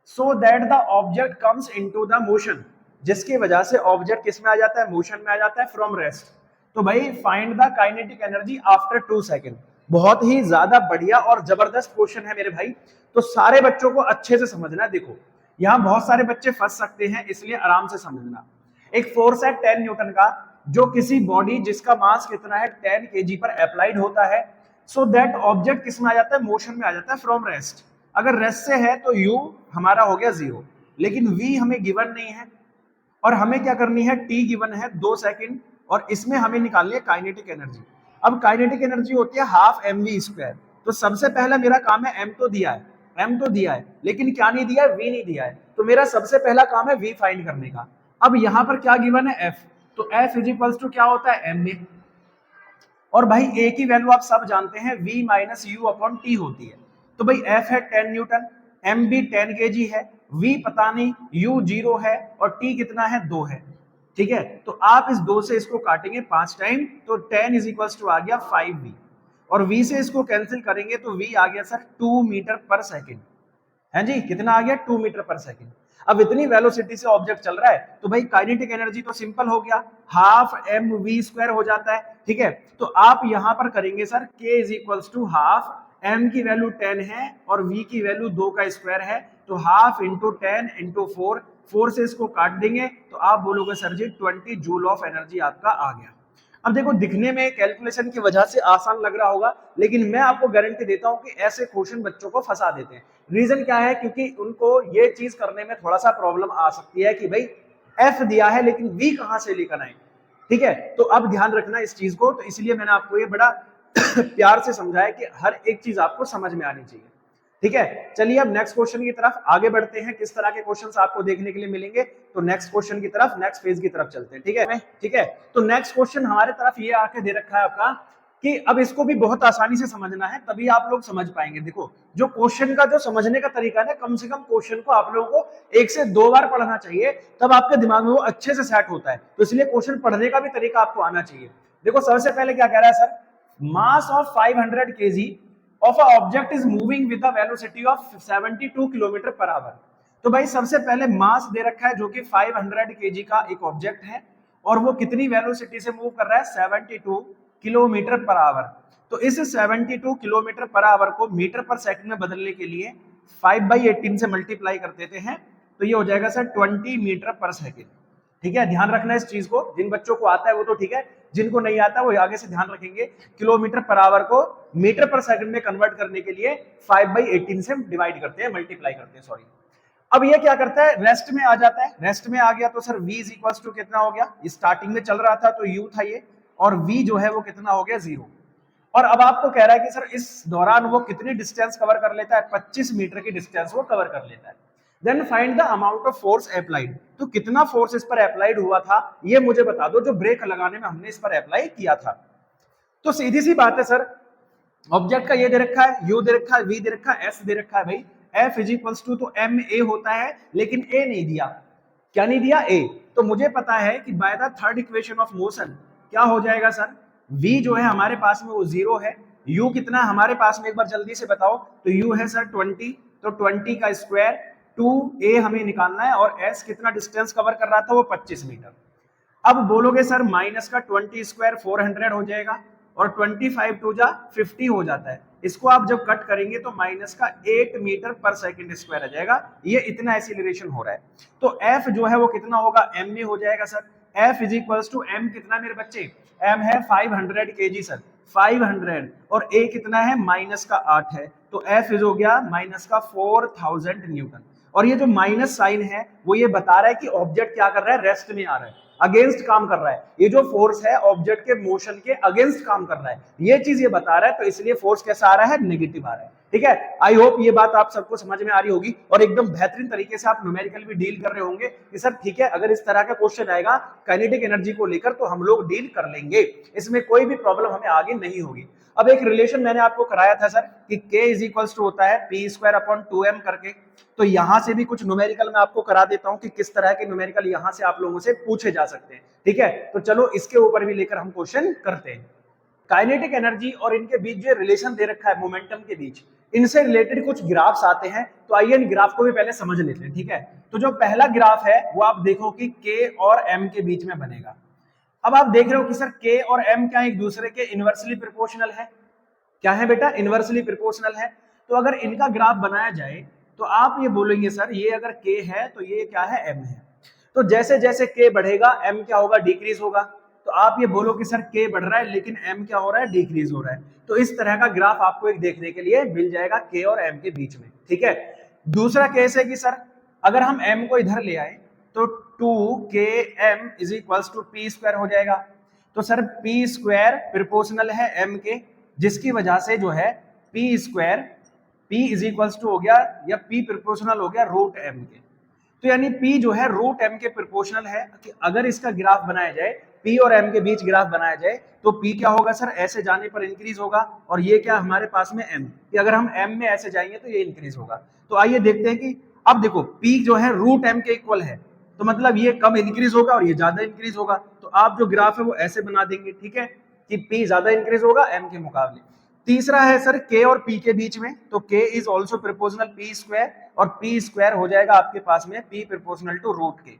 so that the object comes into the motion, जिसकी वजह से ऑब्जेक्ट किस में आ जाता है, मोशन में आ जाता है, फ्रॉम रेस्ट। तो भाई find the kinetic energy after 2 second, बहुत ही ज्यादा बढ़िया और जबरदस्त क्वेश्चन है मेरे भाई, तो सारे बच्चों को अच्छे से समझना है। देखो यहां बहुत सारे बच्चे फंस सकते हैं, इसलिए आराम से समझना। एक फोर्स है 10 न्यूटन का जो किसी बॉडी जिसका मास कितना है 10 kg पर अप्लाइड होता है, सो दैट ऑब्जेक्ट किस में आ जाता है, मोशन में आ जाता है फ्रॉम रेस्ट। अगर रेस्ट से है तो u हमारा हो गया 0, लेकिन v हमें गिवन नहीं है और हमें क्या करनी है, t गिवन है 2 सेकंड और इसमें हमें निकालनी है काइनेटिक एनर्जी। अब काइनेटिक एनर्जी होती है हाफ mv स्क्वायर। तो सबसे पहला मेरा काम है, m तो दिया है, m तो दिया है, लेकिन क्या नहीं दिया है, v नहीं दिया है। तो मेरा सबसे पहला काम है v फाइंड करने का। अब यहां पर क्या गिवन है, f, तो f इज इक्वल्स टू क्या होता है, m में, और भाई a की वैल्यू आप सब जानते हैं v minus you upon T होती है। तो भाई f है 10 न्यूटन, m भी 10 kg है, v पता नहीं, u 0 है और t कितना है, 2 है। ठीक है, तो आप इस 2 से इसको काटेंगे 5 टाइम, तो 10 इज इक्वल्स टू आ गया 5v, और v से इसको कैंसिल करेंगे तो v आ गया सर 2 मीटर पर सेकेंड। है जी, कितना आ गया, 2 मीटर पर सेकेंड। अब इतनी वेलोसिटी से ऑब्जेक्ट चल रहा है तो भाई काइनेटिक एनर्जी तो सिंपल हो गया, हाफ एम वी स्क्वायर हो जाता है। ठीक है, तो आप यहां पर करेंगे sir k is equals to half, m की वैल्यू 10 है और v की वैल्यू 2 का स्क्वायर है, तो हाफ इंटू 10 इंटू 4, 4 से इसको काट देंगे तो आप बोलोगे sir ji 20 joule of energy आपका आ गया। अब देखो, दिखने में कैलकुलेशन की वजह से आसान लग रहा होगा, लेकिन मैं आपको गारंटी देता हूं कि ऐसे क्वेश्चन बच्चों को फंसा देते हैं। रीजन क्या है, क्योंकि उनको ये चीज करने में थोड़ा सा प्रॉब्लम आ सकती है कि भाई एफ दिया है लेकिन वी कहां से लेकर आए। ठीक है, तो अब ध्यान रखना इस चीज को, तो इसलिए मैंने आपको ये बड़ा प्यार से समझाया कि हर एक चीज आपको समझ में आनी चाहिए। ठीक है, चलिए अब नेक्स्ट क्वेश्चन की तरफ आगे बढ़ते हैं। किस तरह के क्वेश्चंस आपको देखने के लिए मिलेंगे, तो नेक्स्ट क्वेश्चन की तरफ, नेक्स्ट फेज की तरफ चलते हैं। ठीक है, तो नेक्स्ट क्वेश्चन हमारे तरफ ये आके दे रखा है आपका कि अब इसको भी बहुत आसानी से समझना है, तभी आप लोग समझ पाएंगे। देखो, जो क्वेश्चन का जो समझने का तरीका है ना, कम से कम क्वेश्चन को आप लोगों को 1 से 2 बार पढ़ना चाहिए, तब आपके दिमाग में वो अच्छे से सेट होता है। तो इसलिए क्वेश्चन पढ़ने का भी तरीका आपको आना चाहिए। देखो, सबसे पहले क्या कह रहा है sir, mass of 500 kg of a object is moving with a velocity of 72 kilometre per hour. तो भाई सबसे पहले मास दे रखा है जो कि 500 kg का एक ऑब्जेक्ट है और वो कितनी वेलोसिटी से मूव कर रहा है, 72 किलोमीटर पर आवर। तो इस 72 किलोमीटर पर आवर को मीटर पर सेकंड में बदलने के लिए 5/18 से मल्टीप्लाई कर देते हैं, तो ये हो जाएगा सर 20 मीटर पर सेकंड। ठीक है, ध्यान रखना इस चीज को, जिन बच्चों को आता है वो तो ठीक है, जिनको नहीं आता वो आगे से ध्यान रखेंगे। किलोमीटर पर आवर को मीटर पर सेकंड में कन्वर्ट करने के लिए 5/18 से डिवाइड करते हैं, मल्टीप्लाई करते हैं, सॉरी। अब ये क्या करता है, रेस्ट में आ जाता है। रेस्ट में आ गया तो sir v is equals to कितना हो गया, स्टार्टिंग में चल रहा था तो u था ये, और v जो है वो कितना हो गया, 0। और अब आपको कह रहा है कि सर इस दौरान वो कितनी डिस्टेंस कवर कर लेता है, 25 मीटर की डिस्टेंस वो कवर कर लेता है। Then find the amount of force applied, तो कितना फोर्स इस पर अप्लाइड हुआ था ये मुझे बता दो, जो ब्रेक लगाने में हमने इस पर अप्लाई किया था। तो सीधी सी बात है सर, ऑब्जेक्ट का ये दे रखा है, u दे रखा है, v दे रखा है, s दे रखा है। भाई f इज इक्वल्स टू, तो m a होता है, लेकिन a नहीं दिया। क्या नहीं दिया, a। तो मुझे पता है कि bye the third equation of motion क्या हो जाएगा सर, v जो है हमारे पास में वो 0 है, u कितना हमारे पास में एक बार जल्दी से बताओ, तो u है सर 20, तो 20 का स्क्वायर 2a हमें निकालना है, और s कितना डिस्टेंस कवर कर रहा था, वो 25 मीटर। अब बोलोगे सर माइनस का 20 स्क्वायर 400 हो जाएगा, और 25 टू जा 50 हो जाता है। इसको आप जब कट करेंगे तो माइनस का 8 मीटर पर सेकंड स्क्वायर आ जाएगा। ये इतना एक्सीलरेशन हो रहा है, तो f जो है वो कितना होगा, m में हो जाएगा sir. f is equals to m कितना मेरे बच्चे, m है 500 kg सर, 500, और a कितना है, माइनस का 8 है, तो f इज हो गया माइनस का 4000 न्यूटन। और ये जो माइनस साइन है वो ये बता रहा है कि ऑब्जेक्ट क्या कर रहा है, रेस्ट में आ रहा है, अगेंस्ट काम कर रहा है। ये जो फोर्स है ऑब्जेक्ट के मोशन के अगेंस्ट काम कर रहा है, ये चीज ये बता रहा है, तो इसलिए फोर्स कैसा आ रहा है, नेगेटिव आ रहा है। ठीक है, आई होप ये बात आप सबको समझ में आ रही होगी, और एकदम बेहतरीन तरीके से आप न्यूमेरिकल भी डील कर रहे होंगे कि सर ठीक है, अगर इस तरह का क्वेश्चन आएगा काइनेटिक एनर्जी को लेकर तो हम लोग डील कर लेंगे, इसमें कोई भी प्रॉब्लम हमें आगे नहीं होगी। अब एक रिलेशन मैंने आपको कराया था सर कि k इज इक्वल्स टू होता है p स्क्वायर अपॉन 2m करके, तो यहां से भी कुछ न्यूमेरिकल मैं आपको करा देता हूं कि किस तरह के न्यूमेरिकल यहां से आप लोगों से पूछे जा सकते हैं। ठीक है, तो चलो इसके ऊपर भी लेकर हम क्वेश्चन करते हैं। काइनेटिक एनर्जी और इनके बीच जो रिलेशन दे रखा है मोमेंटम के बीच, इनसे रिलेटेड कुछ ग्राफ्स आते हैं, तो आइए इन ग्राफ को भी पहले समझ लेते हैं। ठीक है, तो जो पहला ग्राफ है वो आप देखो कि k और m के बीच में बनेगा। अब आप देख रहे हो कि सर k और m क्या एक दूसरे के इनवर्सली प्रोपोर्शनल है, क्या है बेटा, इनवर्सली प्रोपोर्शनल है। तो अगर इनका ग्राफ बनाया जाए तो आप ये बोलेंगे सर ये अगर k है तो ये क्या है, m है। तो जैसे जैसे k बढ़ेगा m क्या होगा, डिक्रीज होगा। तो आप ये बोलो कि सर के बढ़ रहा है लेकिन एम क्या हो रहा है, डिक्रीज हो रहा है। तो इस तरह का ग्राफ आपको एक देखने के लिए मिल जाएगा के और एम के बीच में, ठीक है। दूसरा केस है कि सर अगर हम एम को इधर ले आए तो 2km is equals to P square हो जाएगा। तो सर पी स्क्वायर प्रोपोर्शनल है एम के, जिसकी वजह से जो है p square P is equals to हो गया या P प्रोपोर्शनल हो गया रूट एम के। तो यानी P जो है रूट एम के प्रोपोर्शनल है कि अगर इसका ग्राफ बनाया जाए, P और M के बीच ग्राफ बनाया जाए तो P क्या होगा सर, ऐसे जाने पर इंक्रीज होगा, और ये क्या हमारे पास में M, कि अगर हम M में ऐसे जाएंगे तो ये इंक्रीज होगा। तो आइए देखते हैं कि अब देखो P जो है रूट एम के इक्वल है, तो मतलब ये कम इंक्रीज होगा और ये ज्यादा इंक्रीज होगा। तो आप जो ग्राफ है वो ऐसे बना देंगे, ठीक है, कि P ज्यादा इंक्रीज होगा M के मुकाबले। तीसरा है सर K और P के बीच में, तो K is also proportional P square, और P स्क्वायर हो जाएगा आपके पास में P proportional to root K.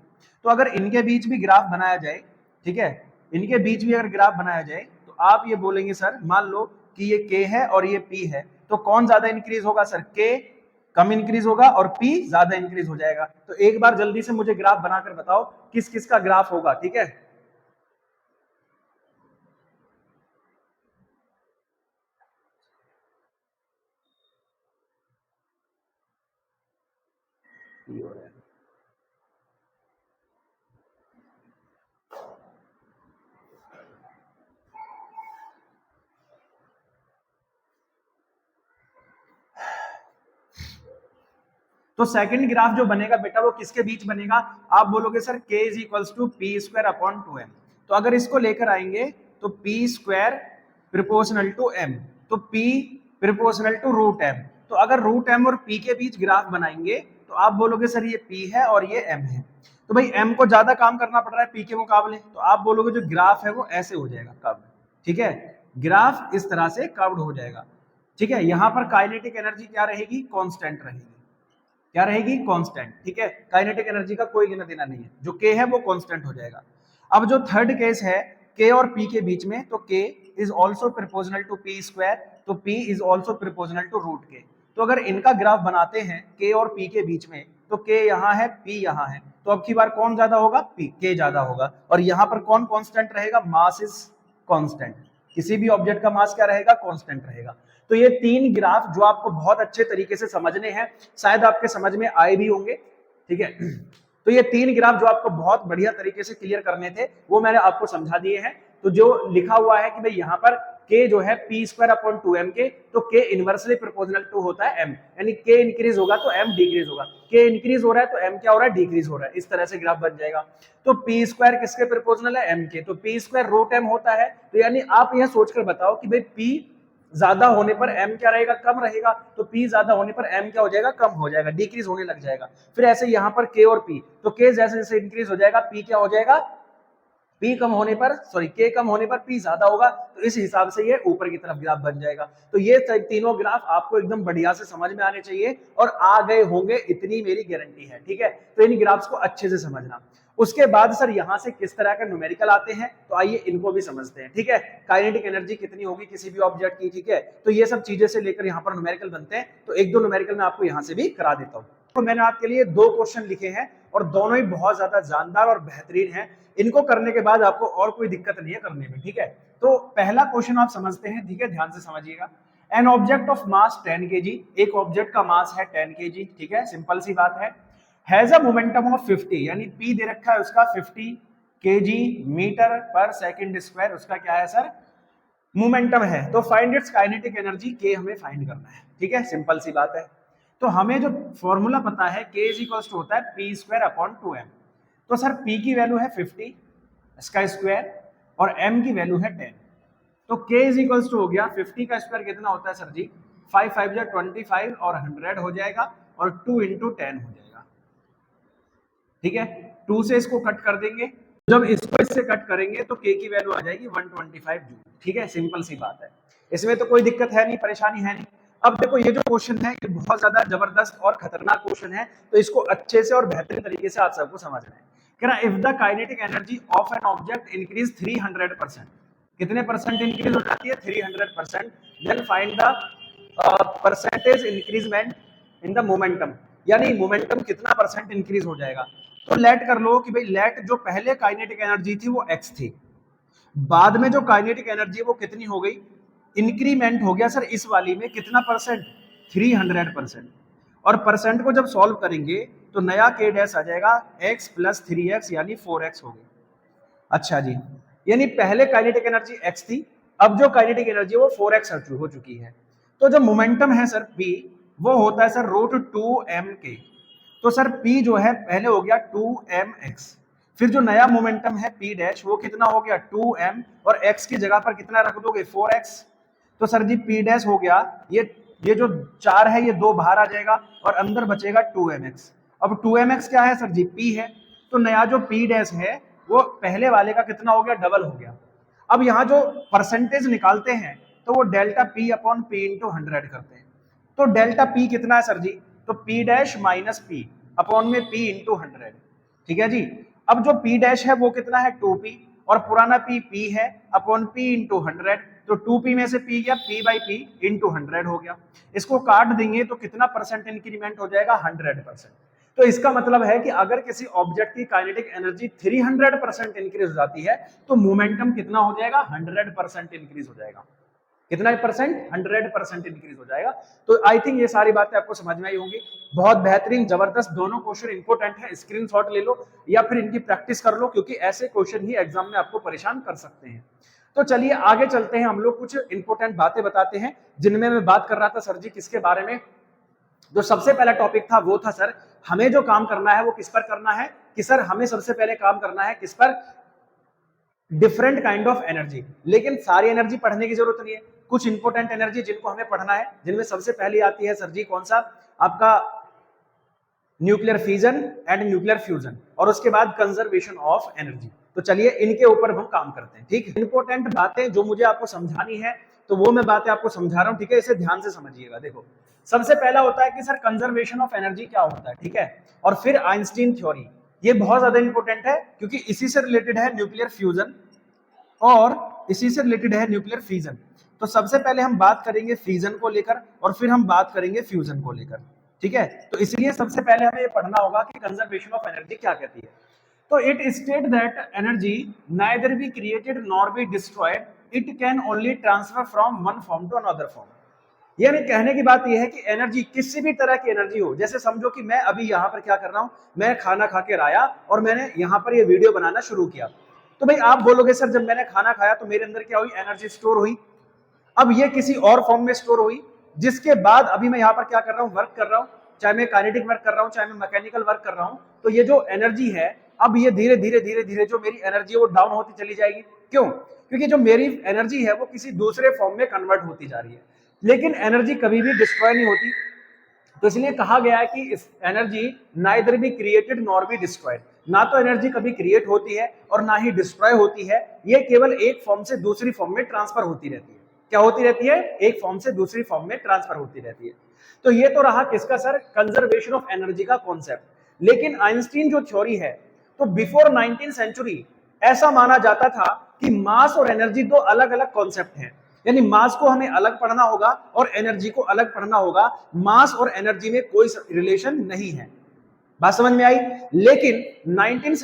तो अगर इनके बीच भी ग्राफ बनाया जाए, ठीक है, इनके बीच भी अगर ग्राफ बनाया जाए तो आप ये बोलेंगे सर मान लो कि ये K है और ये P है, तो कौन ज्यादा इंक्रीज होगा सर, K कम इंक्रीज होगा और P ज्यादा इंक्रीज हो जाएगा। तो एक बार जल्दी से मुझे ग्राफ बनाकर बताओ किस किस का ग्राफ होगा, ठीक है। तो सेकंड ग्राफ जो बनेगा बेटा वो किसके बीच बनेगा, आप बोलोगे sir k is equals to P square upon 2m। तो अगर इसको लेकर आएंगे तो p square proportional to m, तो p proportional to root m। तो अगर रूट m और p के बीच ग्राफ बनाएंगे तो आप बोलोगे सर ये p है और ये m है। तो भाई m को ज्यादा काम करना पड़ रहा है p के मुकाबले, तो आप बोलोगे जो ग्राफ है वो ऐसे हो जाएगा कर्व्ड, ठीक है, ग्राफ इस तरह से कर्व्ड हो जाएगा, ठीक है। यहां पर काइनेटिक एनर्जी क्या रहेगी, कांस्टेंट रहेगी, क्या रहेगी, कांस्टेंट, ठीक है। काइनेटिक एनर्जी का कोई लेना देना नहीं है, जो के है वो कांस्टेंट हो जाएगा। अब जो थर्ड केस है के और पी के बीच में, तो K is also proportional to P square, तो P is also proportional to root K. तो अगर इनका ग्राफ बनाते हैं के और पी के बीच में, तो के यहाँ है पी यहाँ है, तो अब की बार कौन ज्यादा होगा, पी, के ज्यादा होगा। और यहाँ पर कौन कांस्टेंट रहेगा, मास इज कांस्टेंट, किसी भी ऑब्जेक्ट का मास क्या रहेगा, कांस्टेंट रहेगा। तो ये तीन ग्राफ जो आपको बहुत अच्छे तरीके से समझने हैं, शायद आपके समझ में आए भी होंगे, ठीक है। तो ये तीन ग्राफ जो आपको बहुत बढ़िया तरीके से क्लियर करने थे वो मैंने आपको समझा दिए हैं। तो जो लिखा हुआ है कि भाई यहाँ पर k जो है पी स्क्वायर अपॉन 2m के, तो k इनवर्सली प्रोपोर्शनल टू होता है m, यानी k इंक्रीज होगा तो m डिक्रीज होगा, k इंक्रीज हो रहा है तो m क्या हो रहा है, डिक्रीज हो रहा है। इस तरह से ग्राफ बन जाएगा। तो p स्क्वायर किसके प्रोपोर्शनल है, m के, तो p स्क्वायर रूट m होता है। तो यानी आप यह सोचकर बताओ कि भाई p ज्यादा होने पर m क्या रहेगा, कम रहेगा, तो p ज्यादा होने पर m क्या हो जाएगा, कम हो जाएगा, डिक्रीज होने लग जाएगा। फिर ऐसे यहाँ पर k और p, तो k जैसे जैसे इंक्रीज हो जाएगा p क्या हो जाएगा, p कम होने पर k कम होने पर p ज्यादा होगा। तो इस हिसाब से ये ऊपर की तरफ ग्राफ बन जाएगा। तो ये तीनों ग्राफ आपको एकदम बढ़िया से समझ में आने चाहिए और आ गए होंगे, इतनी मेरी गारंटी है, ठीक है। तो इन ग्राफ्स को अच्छे से समझना। उसके बाद सर यहाँ से किस तरह के न्यूमेरिकल आते हैं, तो आइए इनको भी समझते हैं, ठीक है। काइनेटिक एनर्जी कितनी होगी किसी भी ऑब्जेक्ट की, ठीक है, तो ये सब चीजें से लेकर यहाँ पर न्यूमेरिकल बनते हैं। तो एक दो न्यूमेरिकल मैं आपको यहाँ से भी करा देता हूँ। तो मैंने आपके लिए दो क्वेश्चन लिखे हैं और दोनों ही बहुत ज्यादा जानदार और बेहतरीन हैं। इनको करने के बाद आपको और कोई दिक्कत नहीं है करने में, ठीक है। तो पहला क्वेश्चन आप समझते हैं, ठीक है, ध्यान से समझिएगा। An object of mass 10 kg, एक ऑब्जेक्ट का मास है 10 kg, ठीक है, सिंपल सी बात है। हैज अ मोमेंटम ऑफ 50, यानी पी दे रखा है उसका 50 kg मीटर पर सेकंड स्क्वायर, उसका क्या है सर, मोमेंटम है। तो फाइंड इट्स काइनेटिक एनर्जी, के हमें फाइंड करना है, ठीक है, सिंपल सी बात है। तो हमें जो फॉर्मूला पता है k इज इक्वल टू होता है पी स्क्वायर अपॉन 2m। तो सर p की वैल्यू है 50 इसका स्क्वायर और m की वैल्यू है 10। तो k इज इक्वल टू हो गया 50 का स्क्वायर कितना होता है सर जी, 5 5 जा 25 और 100 हो जाएगा और 2 इंटू 10 हो जाएगा, ठीक है। 2 से इसको कट कर देंगे, जब इसको इससे कट करेंगे तो k की वैल्यू आ जाएगी 125 जूल, ठीक है, सिंपल सी बात है। इसमें तो कोई दिक्कत है नहीं, परेशानी है नहीं। अब देखो ये जो क्वेश्चन है ये बहुत ज्यादा जबरदस्त और खतरनाक क्वेश्चन है, तो इसको अच्छे से और बेहतरीन तरीके से आप सबको समझना है। कह रहा if the kinetic energy of an object increase 300%, कितने परसेंट इंक्रीज हो जाती है, 300%, then find the percentage increasement in the momentum, यानी मोमेंटम कितना परसेंट इंक्रीज हो जाएगा। तो लेट कर लो कि भाई लेट जो पहले काइनेटिक एनर्जी थी वो x थी, बाद में जो काइनेटिक एनर्जी है वो कितनी हो गई, इंक्रीमेंट हो गया सर इस वाली में कितना परसेंट, 300%। और परसेंट को जब सॉल्व करेंगे तो नया k डैश आ जाएगा x प्लस 3x यानी 4x हो गया। अच्छा जी, यानी पहले काइनेटिक एनर्जी x थी, अब जो काइनेटिक एनर्जी वो 4x हो चुकी है। तो जो मोमेंटम है सर p वो होता है सर √2m k। तो सर p जो है पहले हो गया 2mx, फिर जो नया मोमेंटम है p डैश वो कितना हो गया 2m, और x की जगह पर कितना रख दोगे 4x। तो सर जी p डैश हो गया, ये जो 4 है ये 2 बाहर आ जाएगा और अंदर बचेगा 2mx। अब 2mx क्या है सर जी, p है। तो नया जो p डैश है वो पहले वाले का कितना हो गया, डबल हो गया। अब यहाँ जो परसेंटेज निकालते हैं तो वो delta p upon p into 100 करते हैं। तो डेल्टा p कितना है सर जी, तो p dash minus p upon में p इंटू 100। ठीक है जी। अब जो p डैश है वो कितना है 2p, और पुराना p है अपॉन p इंटू 100। तो 2p में से p गया, p बाई p इंटू 100 हो गया। इसको काट देंगे तो कितना परसेंट इंक्रीमेंट हो जाएगा, 100%। तो इसका मतलब है कि अगर किसी ऑब्जेक्ट की काइनेटिक एनर्जी 300% इंक्रीज हो जाती है तो मोमेंटम कितना हो जाएगा, 100% इंक्रीज हो जाएगा। कितना परसेंट, 100% इंक्रीज हो जाएगा। तो आई थिंक ये सारी बातें आपको समझ में आई होंगी। बहुत बेहतरीन, जबरदस्त, दोनों क्वेश्चन इंपॉर्टेंट है, स्क्रीनशॉट ले लो या फिर इनकी प्रैक्टिस कर लो, क्योंकि ऐसे क्वेश्चन ही एग्जाम में आपको परेशान कर सकते हैं। तो चलिए आगे चलते हैं, हम लोग कुछ इंपॉर्टेंट बातें बताते हैं जिनमें मैं बात कर रहा था सर जी किसके बारे में। जो सबसे पहला टॉपिक था वो था सर हमें जो काम करना है वो किस पर करना है, कि सर हमें सबसे पहले काम करना है किस पर, डिफरेंट काइंड ऑफ एनर्जी। लेकिन सारी एनर्जी पढ़ने की जरूरत नहीं है, कुछ इंपॉर्टेंट एनर्जी जिनको हमें पढ़ना है, जिनमें सबसे पहली आती है सर जी कौन सा, आपका nuclear fission and nuclear fusion, और उसके बाद कंजर्वेशन ऑफ एनर्जी। तो चलिए इनके ऊपर हम काम करते हैं। ठीक है, इंपॉर्टेंट बातें जो मुझे आपको समझानी है तो वो मैं बातें आपको समझा रहा हूं। ठीक है, इसे ध्यान से समझिएगा। देखो सबसे पहला होता है कि सर कंजर्वेशन ऑफ एनर्जी क्या होता है। ठीक है, और फिर आइंस्टीन थ्योरी, ये बहुत ज्यादा इंपॉर्टेंट है क्योंकि इसी से रिलेटेड है न्यूक्लियर फ्यूजन और इसी से रिलेटेड है न्यूक्लियर फिजन। तो सबसे पहले हम बात करेंगे फिजन को लेकर और फिर हम बात करेंगे फ्यूजन को लेकर। ठीक है, तो इसलिए सबसे पहले हमें ये पढ़ना होगा कि कंजर्वेशन ऑफ एनर्जी क्या कहती है। तो it state that energy neither be created nor be destroyed, it can only transfer from one form to another form. यानी कहने की बात यह है कि एनर्जी किसी भी तरह की एनर्जी हो, जैसे समझो कि मैं अभी यहाँ पर क्या कर रहा हूँ, मैं खाना खा के आया और मैंने यहाँ पर ये वीडियो बनाना शुरू किया। तो भाई आप बोलोगे सर जब मैंने खाना खाया तो मेरे अंदर क्या हुई, एनर्जी स्टोर हुई। अब ये किसी और फॉर्म में स्टोर हुई, जिसके बाद अभी मैं यहाँ पर क्या कर रहा हूँ, वर्क कर रहा हूँ, चाहे मैं काइनेटिक वर्क कर रहा हूँ चाहे मैं मैकेनिकल वर्क कर रहा हूँ। तो ये जो एनर्जी है अब ये धीरे धीरे जो मेरी एनर्जी है वो डाउन होती चली जाएगी। क्यों? क्योंकि जो मेरी एनर्जी है वो किसी दूसरे फॉर्म में कन्वर्ट होती जा रही है, लेकिन एनर्जी कभी भी डिस्ट्रॉय नहीं होती। तो इसलिए कहा गया है कि इस energy neither be created nor be destroyed, ना तो एनर्जी कभी क्रिएट होती है और ना ही डिस्ट्रॉय होती है, ये केवल एक फॉर्म से दूसरी फॉर्म में ट्रांसफर होती रहती है। क्या होती रहती है? एक फॉर्म से दूसरी फॉर्म में ट्रांसफर होती रहती है। तो ये तो रहा किसका सर, कंजर्वेशन ऑफ एनर्जी का कॉन्सेप्ट। लेकिन आइंस्टीन जो थ्योरी है, तो बिफोर 19th सेंचुरी ऐसा माना जाता था कि मास और एनर्जी दो अलग अलग कॉन्सेप्ट हैं, यानी मास को हमें अलग पढ़ना होगा और एनर्जी को अलग पढ़ना होगा। मास और एनर्जी में कोई रिलेशन नहीं है। बात समझ में आई? लेकिन 19th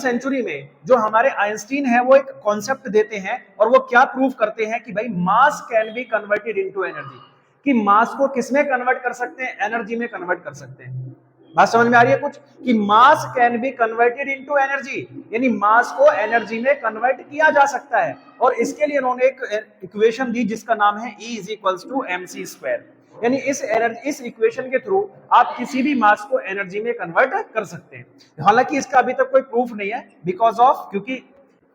सेंचुरी में जो हमारे आइंस्टीन है वो एक कॉन्सेप्ट देते हैं और वो क्या प्रूव करते हैं कि भाई मास can be converted into energy, कि मास को किसमें कन्वर्ट कर सकते हैं, एनर्जी में कन्वर्ट कर सकते हैं। बात समझ में आ रही है कुछ, कि मास can be converted into energy, यानी मास को एनर्जी में कन्वर्ट किया जा सकता है। और इसके लिए उन्होंने एक इक्वेशन दी जिसका नाम है E is equals to mc²। यानी इस इक्वेशन के थ्रू आप किसी भी मास को एनर्जी में कन्वर्ट कर सकते हैं। हालांकि इसका अभी तक कोई प्रूफ नहीं है, बिकॉज ऑफ, क्योंकि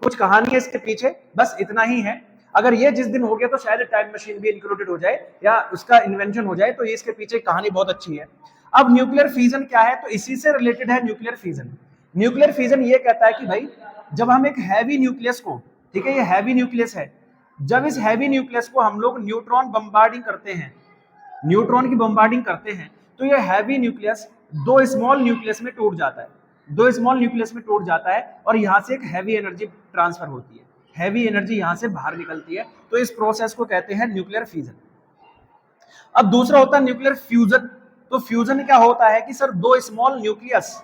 कुछ कहानी है इसके पीछे, बस इतना ही है। अगर ये जिस दिन हो गया तो शायद टाइम मशीन भी इंक्लूडेड हो जाए या उसका इन्वेंशन हो जाए, तो ये इसके पीछे कहानी बहुत अच्छी है। अब न्यूक्लियर फिजन क्या है, तो इसी से रिलेटेड है न्यूक्लियर फिजन। न्यूक्लियर फिजन ये कहता है कि भाई जब हम एक हैवी न्यूक्लियस को, ठीक है ये हैवी न्यूक्लियस है, जब इस हैवी न्यूक्लियस को हम लोग न्यूट्रॉन बम्बार्डिंग करते हैं, न्यूट्रॉन की बम्बार्डिंग करते हैं, तो ये हैवी न्यूक्लियस दो स्मॉल न्यूक्लियस में टूट जाता है, दो स्मॉल न्यूक्लियस में टूट जाता है और यहाँ से एक हैवी एनर्जी ट्रांसफर होती है, हैवी एनर्जी यहाँ से बाहर निकलती है। तो इस प्रोसेस को कहते हैं न्यूक्लियर फिजन। अब दूसरा होता है न्यूक्लियर फ्यूजन। तो फ्यूजन क्या होता है कि सर दो स्मॉल न्यूक्लियस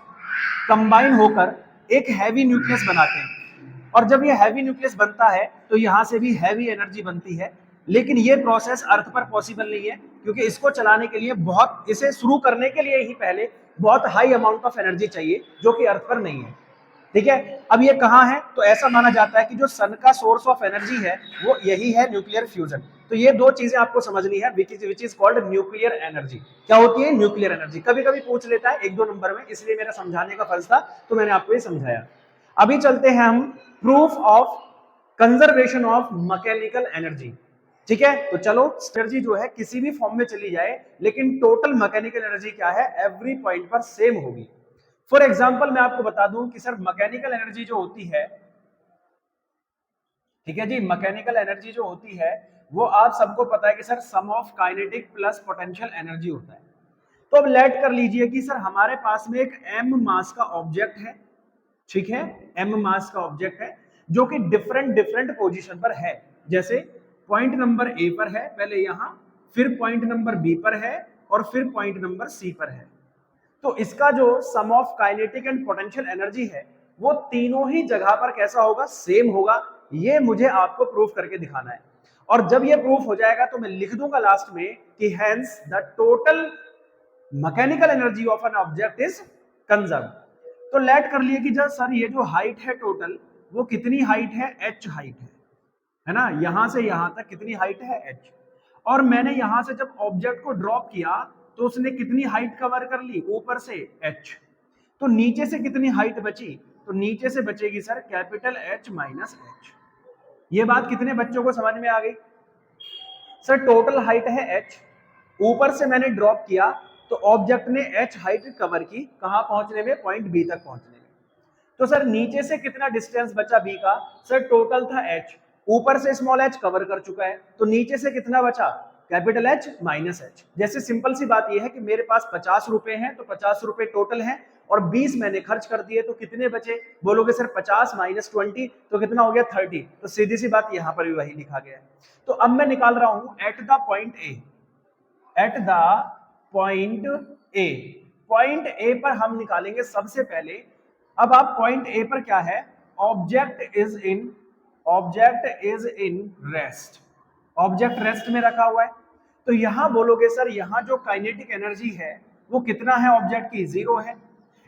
कंबाइन होकर एक हैवी न्यूक्लियस बनाते हैं और जब ये हैवी न्यूक्लियस बनता है तो यहाँ से भी हैवी एनर्जी बनती है, लेकिन ये प्रोसेस अर्थ पर पॉसिबल नहीं है, क्योंकि इसको चलाने के लिए बहुत, इसे शुरू करने के लिए ही पहले बहुत हाई अमाउंट ऑफ एनर्जी चाहिए, जो कि अर्थ पर नहीं है। ठीक है, अब ये कहाँ है? तो ऐसा माना जाता है कि जो सन का सोर्स ऑफ एनर्जी है वो यही है न्यूक्लियर फ्यूजन। तो ये दो चीजें आपको समझनी है, which is called nuclear energy. क्या होती है न्यूक्लियर एनर्जी? कभी कभी पूछ लेता है 1-2 नंबर में, इसलिए मेरा समझाने का फर्ज था, तो मैंने आपको ये समझाया। अभी चलते हैं हम proof of conservation of mechanical energy. ठीक है, तो चलो, एनर्जी जो है किसी भी फॉर्म में चली जाए, लेकिन टोटल मैकेनिकल एनर्जी क्या है? एवरी पॉइंट पर सेम होगी। फॉर एग्जाम्पल मैं आपको बता दूं कि सर मैकेनिकल एनर्जी जो होती है, ठीक है जी, मैकेनिकल एनर्जी जो होती है वो आप सबको पता है कि sir sum of kinetic plus potential energy होता है। तो अब लेट कर लीजिए कि सर हमारे पास में एक m मास का ऑब्जेक्ट है, ठीक है, m मास का ऑब्जेक्ट है जो कि डिफरेंट डिफरेंट पोजीशन पर है। जैसे पॉइंट नंबर ए पर है पहले यहां, फिर पॉइंट नंबर बी पर है, और फिर पॉइंट नंबर सी पर है। तो इसका जो sum of kinetic and potential energy है वो तीनों ही जगह पर कैसा होगा? सेम होगा। ये मुझे आपको प्रूफ करके दिखाना है, और जब ये प्रूफ हो जाएगा तो मैं लिख दूंगा लास्ट में कि hence the total mechanical energy of an object is conserve. तो लेट कर लिए कि जब सर ये जो हाइट है टोटल, वो कितनी हाइट है? h हाइट है ना, यहां से यहां तक कितनी हाइट है? h। और मैंने यहां से जब ऑब्जेक्ट को ड्रॉप किया तो उसने कितनी हाइट कवर कर ली? ऊपर से h। तो नीचे से कितनी हाइट बची? तो नीचे से बचेगी sir capital H minus h। ये बात कितने बच्चों को समझ में आ गई? सर टोटल हाइट है h, ऊपर से मैंने ड्रॉप किया तो ऑब्जेक्ट ने h हाइट कवर की, कहां पहुंचने में? पॉइंट बी तक पहुंचने में। तो सर नीचे से कितना डिस्टेंस बचा b का? सर टोटल था h, ऊपर से स्मॉल h कवर कर चुका है, तो नीचे से कितना बचा? Capital H minus h। जैसे सिंपल सी बात यह है कि मेरे पास 50 रुपए हैं, तो 50 रुपए टोटल है और 20 मैंने खर्च कर दिए, तो कितने बचे? बोलोगे सर 50 माइनस 20 तो कितना हो गया? 30। तो सीधी सी बात यहां पर भी वही लिखा गया है। तो अब मैं निकाल रहा हूं at the point A, at the point A. Point A पर हम निकालेंगे सबसे पहले। अब आप पॉइंट ए पर क्या है? Object is in rest. Object rest में रखा हुआ है। तो यहां बोलोगे सर यहां जो काइनेटिक एनर्जी है वो कितना है? ऑब्जेक्ट की 0 है।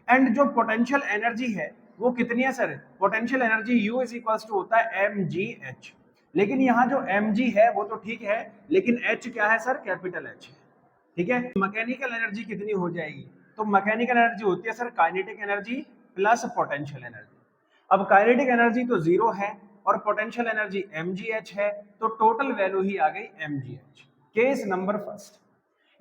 एंड जो पोटेंशियल एनर्जी है वो कितनी है sir? Potential energy U is equal to होता है mgh। लेकिन यहाँ जो mg है वो तो ठीक है, लेकिन h क्या है सर? कैपिटल H है। ठीक है, मैकेनिकल एनर्जी कितनी हो जाएगी? तो मैकेनिकल एनर्जी होती है sir kinetic energy plus potential energy. अब काइनेटिक एनर्जी तो 0 है और पोटेंशियल एनर्जी mgh है, तो टोटल वैल्यू ही आ गई mgh। केस नंबर फर्स्ट,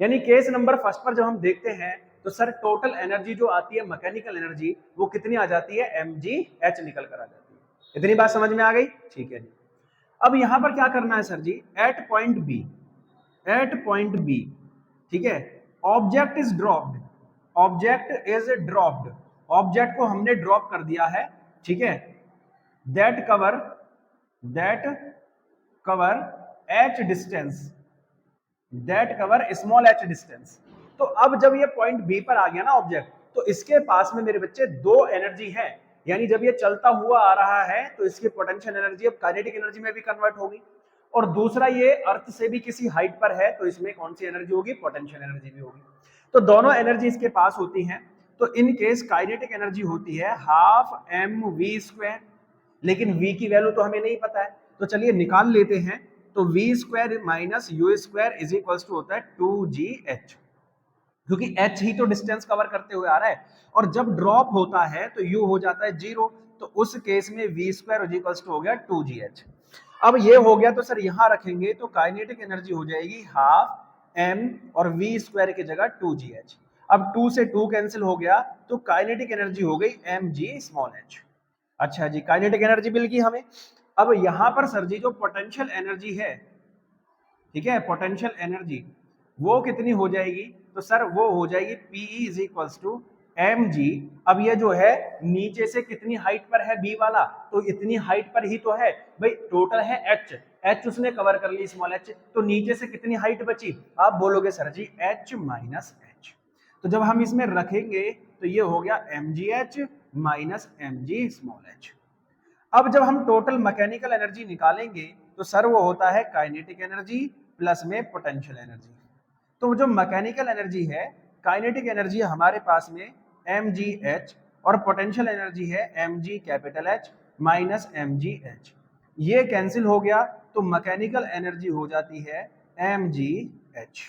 यानी केस नंबर फर्स्ट पर जब हम देखते हैं तो सर टोटल एनर्जी जो आती है मैकेनिकल एनर्जी वो कितनी आ जाती है? mgh निकल कर आ जाती है। इतनी बात समझ में आ गई? ठीक है जी। अब यहां पर क्या करना है sir ji? At point B, at point B, ठीक है, object is dropped, object is dropped, object को हमने ड्रॉप कर दिया है, ठीक है, that cover h distance, that cover small h distance. तो अब जब ये पॉइंट बी पर आ गया ना ऑब्जेक्ट, तो इसके पास में मेरे बच्चे दो एनर्जी है, यानी जब ये चलता हुआ आ रहा है तो इसकी पोटेंशियल एनर्जी अब काइनेटिक एनर्जी में भी कन्वर्ट होगी, और दूसरा ये अर्थ से भी किसी हाइट पर है तो इसमें कौन सी एनर्जी होगी? पोटेंशियल एनर्जी भी होगी। तो दोनों एनर्जी इसके पास होती हैं। तो इन केस काइनेटिक एनर्जी होती है हाफ mv², लेकिन v की वैल्यू तो हमें नहीं पता है, तो चलिए निकाल लेते हैं। तो v² minus u² is equal to होता है 2gh, क्योंकि h ही तो डिस्टेंस कवर करते हुए आ रहा है, और जब ड्रॉप होता है तो u हो जाता है 0, तो उस केस में v² इज इक्वल टू हो गया 2gh। अब ये हो गया, तो सर यहां रखेंगे तो काइनेटिक एनर्जी हो जाएगी हाफ m और v² की जगह 2gh। अब 2 से 2 कैंसिल हो गया तो काइनेटिक एनर्जी हो गई mg⁻h। अच्छा जी, काइनेटिक एनर्जी मिल गई हमें। अब यहां पर सर जी जो पोटेंशियल एनर्जी है, ठीक है, पोटेंशियल एनर्जी वो कितनी हो जाएगी? तो सर वो हो जाएगी Pe is equal to mg। अब ये जो है नीचे से कितनी हाइट पर है बी वाला? तो इतनी हाइट पर ही तो है भाई, टोटल है h उसने कवर कर ली स्मॉल h, तो नीचे से कितनी हाइट बची? आप बोलोगे सर जी h माइनस h। तो जब हम इसमें रखेंगे तो ये हो गया mgh माइनस mg⁻h। अब जब हम टोटल मैकेनिकल एनर्जी निकालेंगे तो सर वो होता है काइनेटिक एनर्जी प्लस में पोटेंशियल एनर्जी। तो जो मैकेनिकल एनर्जी है, काइनेटिक एनर्जी हमारे पास में mgh और पोटेंशियल एनर्जी है mg capital H minus mgh। ये कैंसिल हो गया तो मैकेनिकल एनर्जी हो जाती है mgh।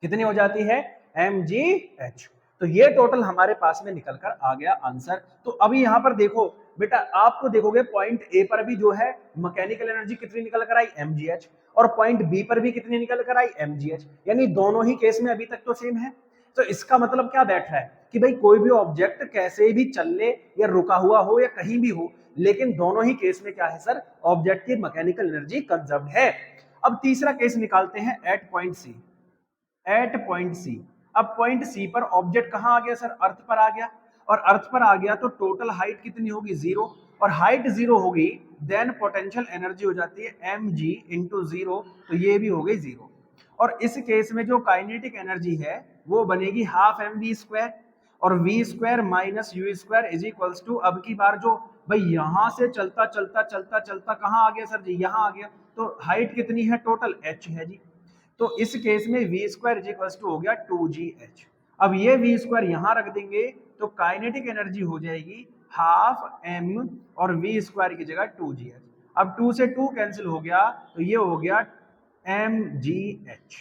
कितनी हो जाती है? mgh। तो ये टोटल हमारे पास में निकल कर आ गया आंसर। तो अभी यहां पर देखो बेटा, आपको देखोगे पॉइंट ए पर भी जो है मैकेनिकल एनर्जी कितनी निकल कर आई? mgh। और पॉइंट बी पर भी कितनी निकल कर आई? mgh। यानी दोनों ही केस में अभी तक तो सेम है। तो इसका मतलब क्या बैठ रहा है कि भाई कोई भी ऑब्जेक्ट कैसे भी चल ले या रुका हुआ हो या कहीं भी हो, लेकिन दोनों ही केस में क्या है सर? ऑब्जेक्ट की मैकेनिकल एनर्जी कंजर्व्ड है। अब तीसरा केस निकालते हैं at point C. At point C, अब पॉइंट सी पर ऑब्जेक्ट कहां आ गया सर? अर्थ पर आ गया। और अर्थ पर आ गया तो टोटल हाइट कितनी होगी? 0। और हाइट 0 होगी देन पोटेंशियल एनर्जी हो जाती है mg इंटू 0, तो ये भी हो गई 0। और इस केस में जो काइनेटिक एनर्जी है वो बनेगी हाफ mv स्क्वायर, और v square minus u square is equals to, अब की बार जो भाई यहां से चलता चलता चलता चलता कहां आ गया सर जी? यहां आ गया। तो हाइट कितनी है? टोटल h है जी। तो इस केस में v square is equal to हो गया 2gh। अब ये वी स्क्वायर यहां रख देंगे तो काइनेटिक एनर्जी हो जाएगी हाफ m और वी स्क्वायर की जगह 2gh। अब 2 से 2 कैंसिल हो गया तो ये हो गया mgh।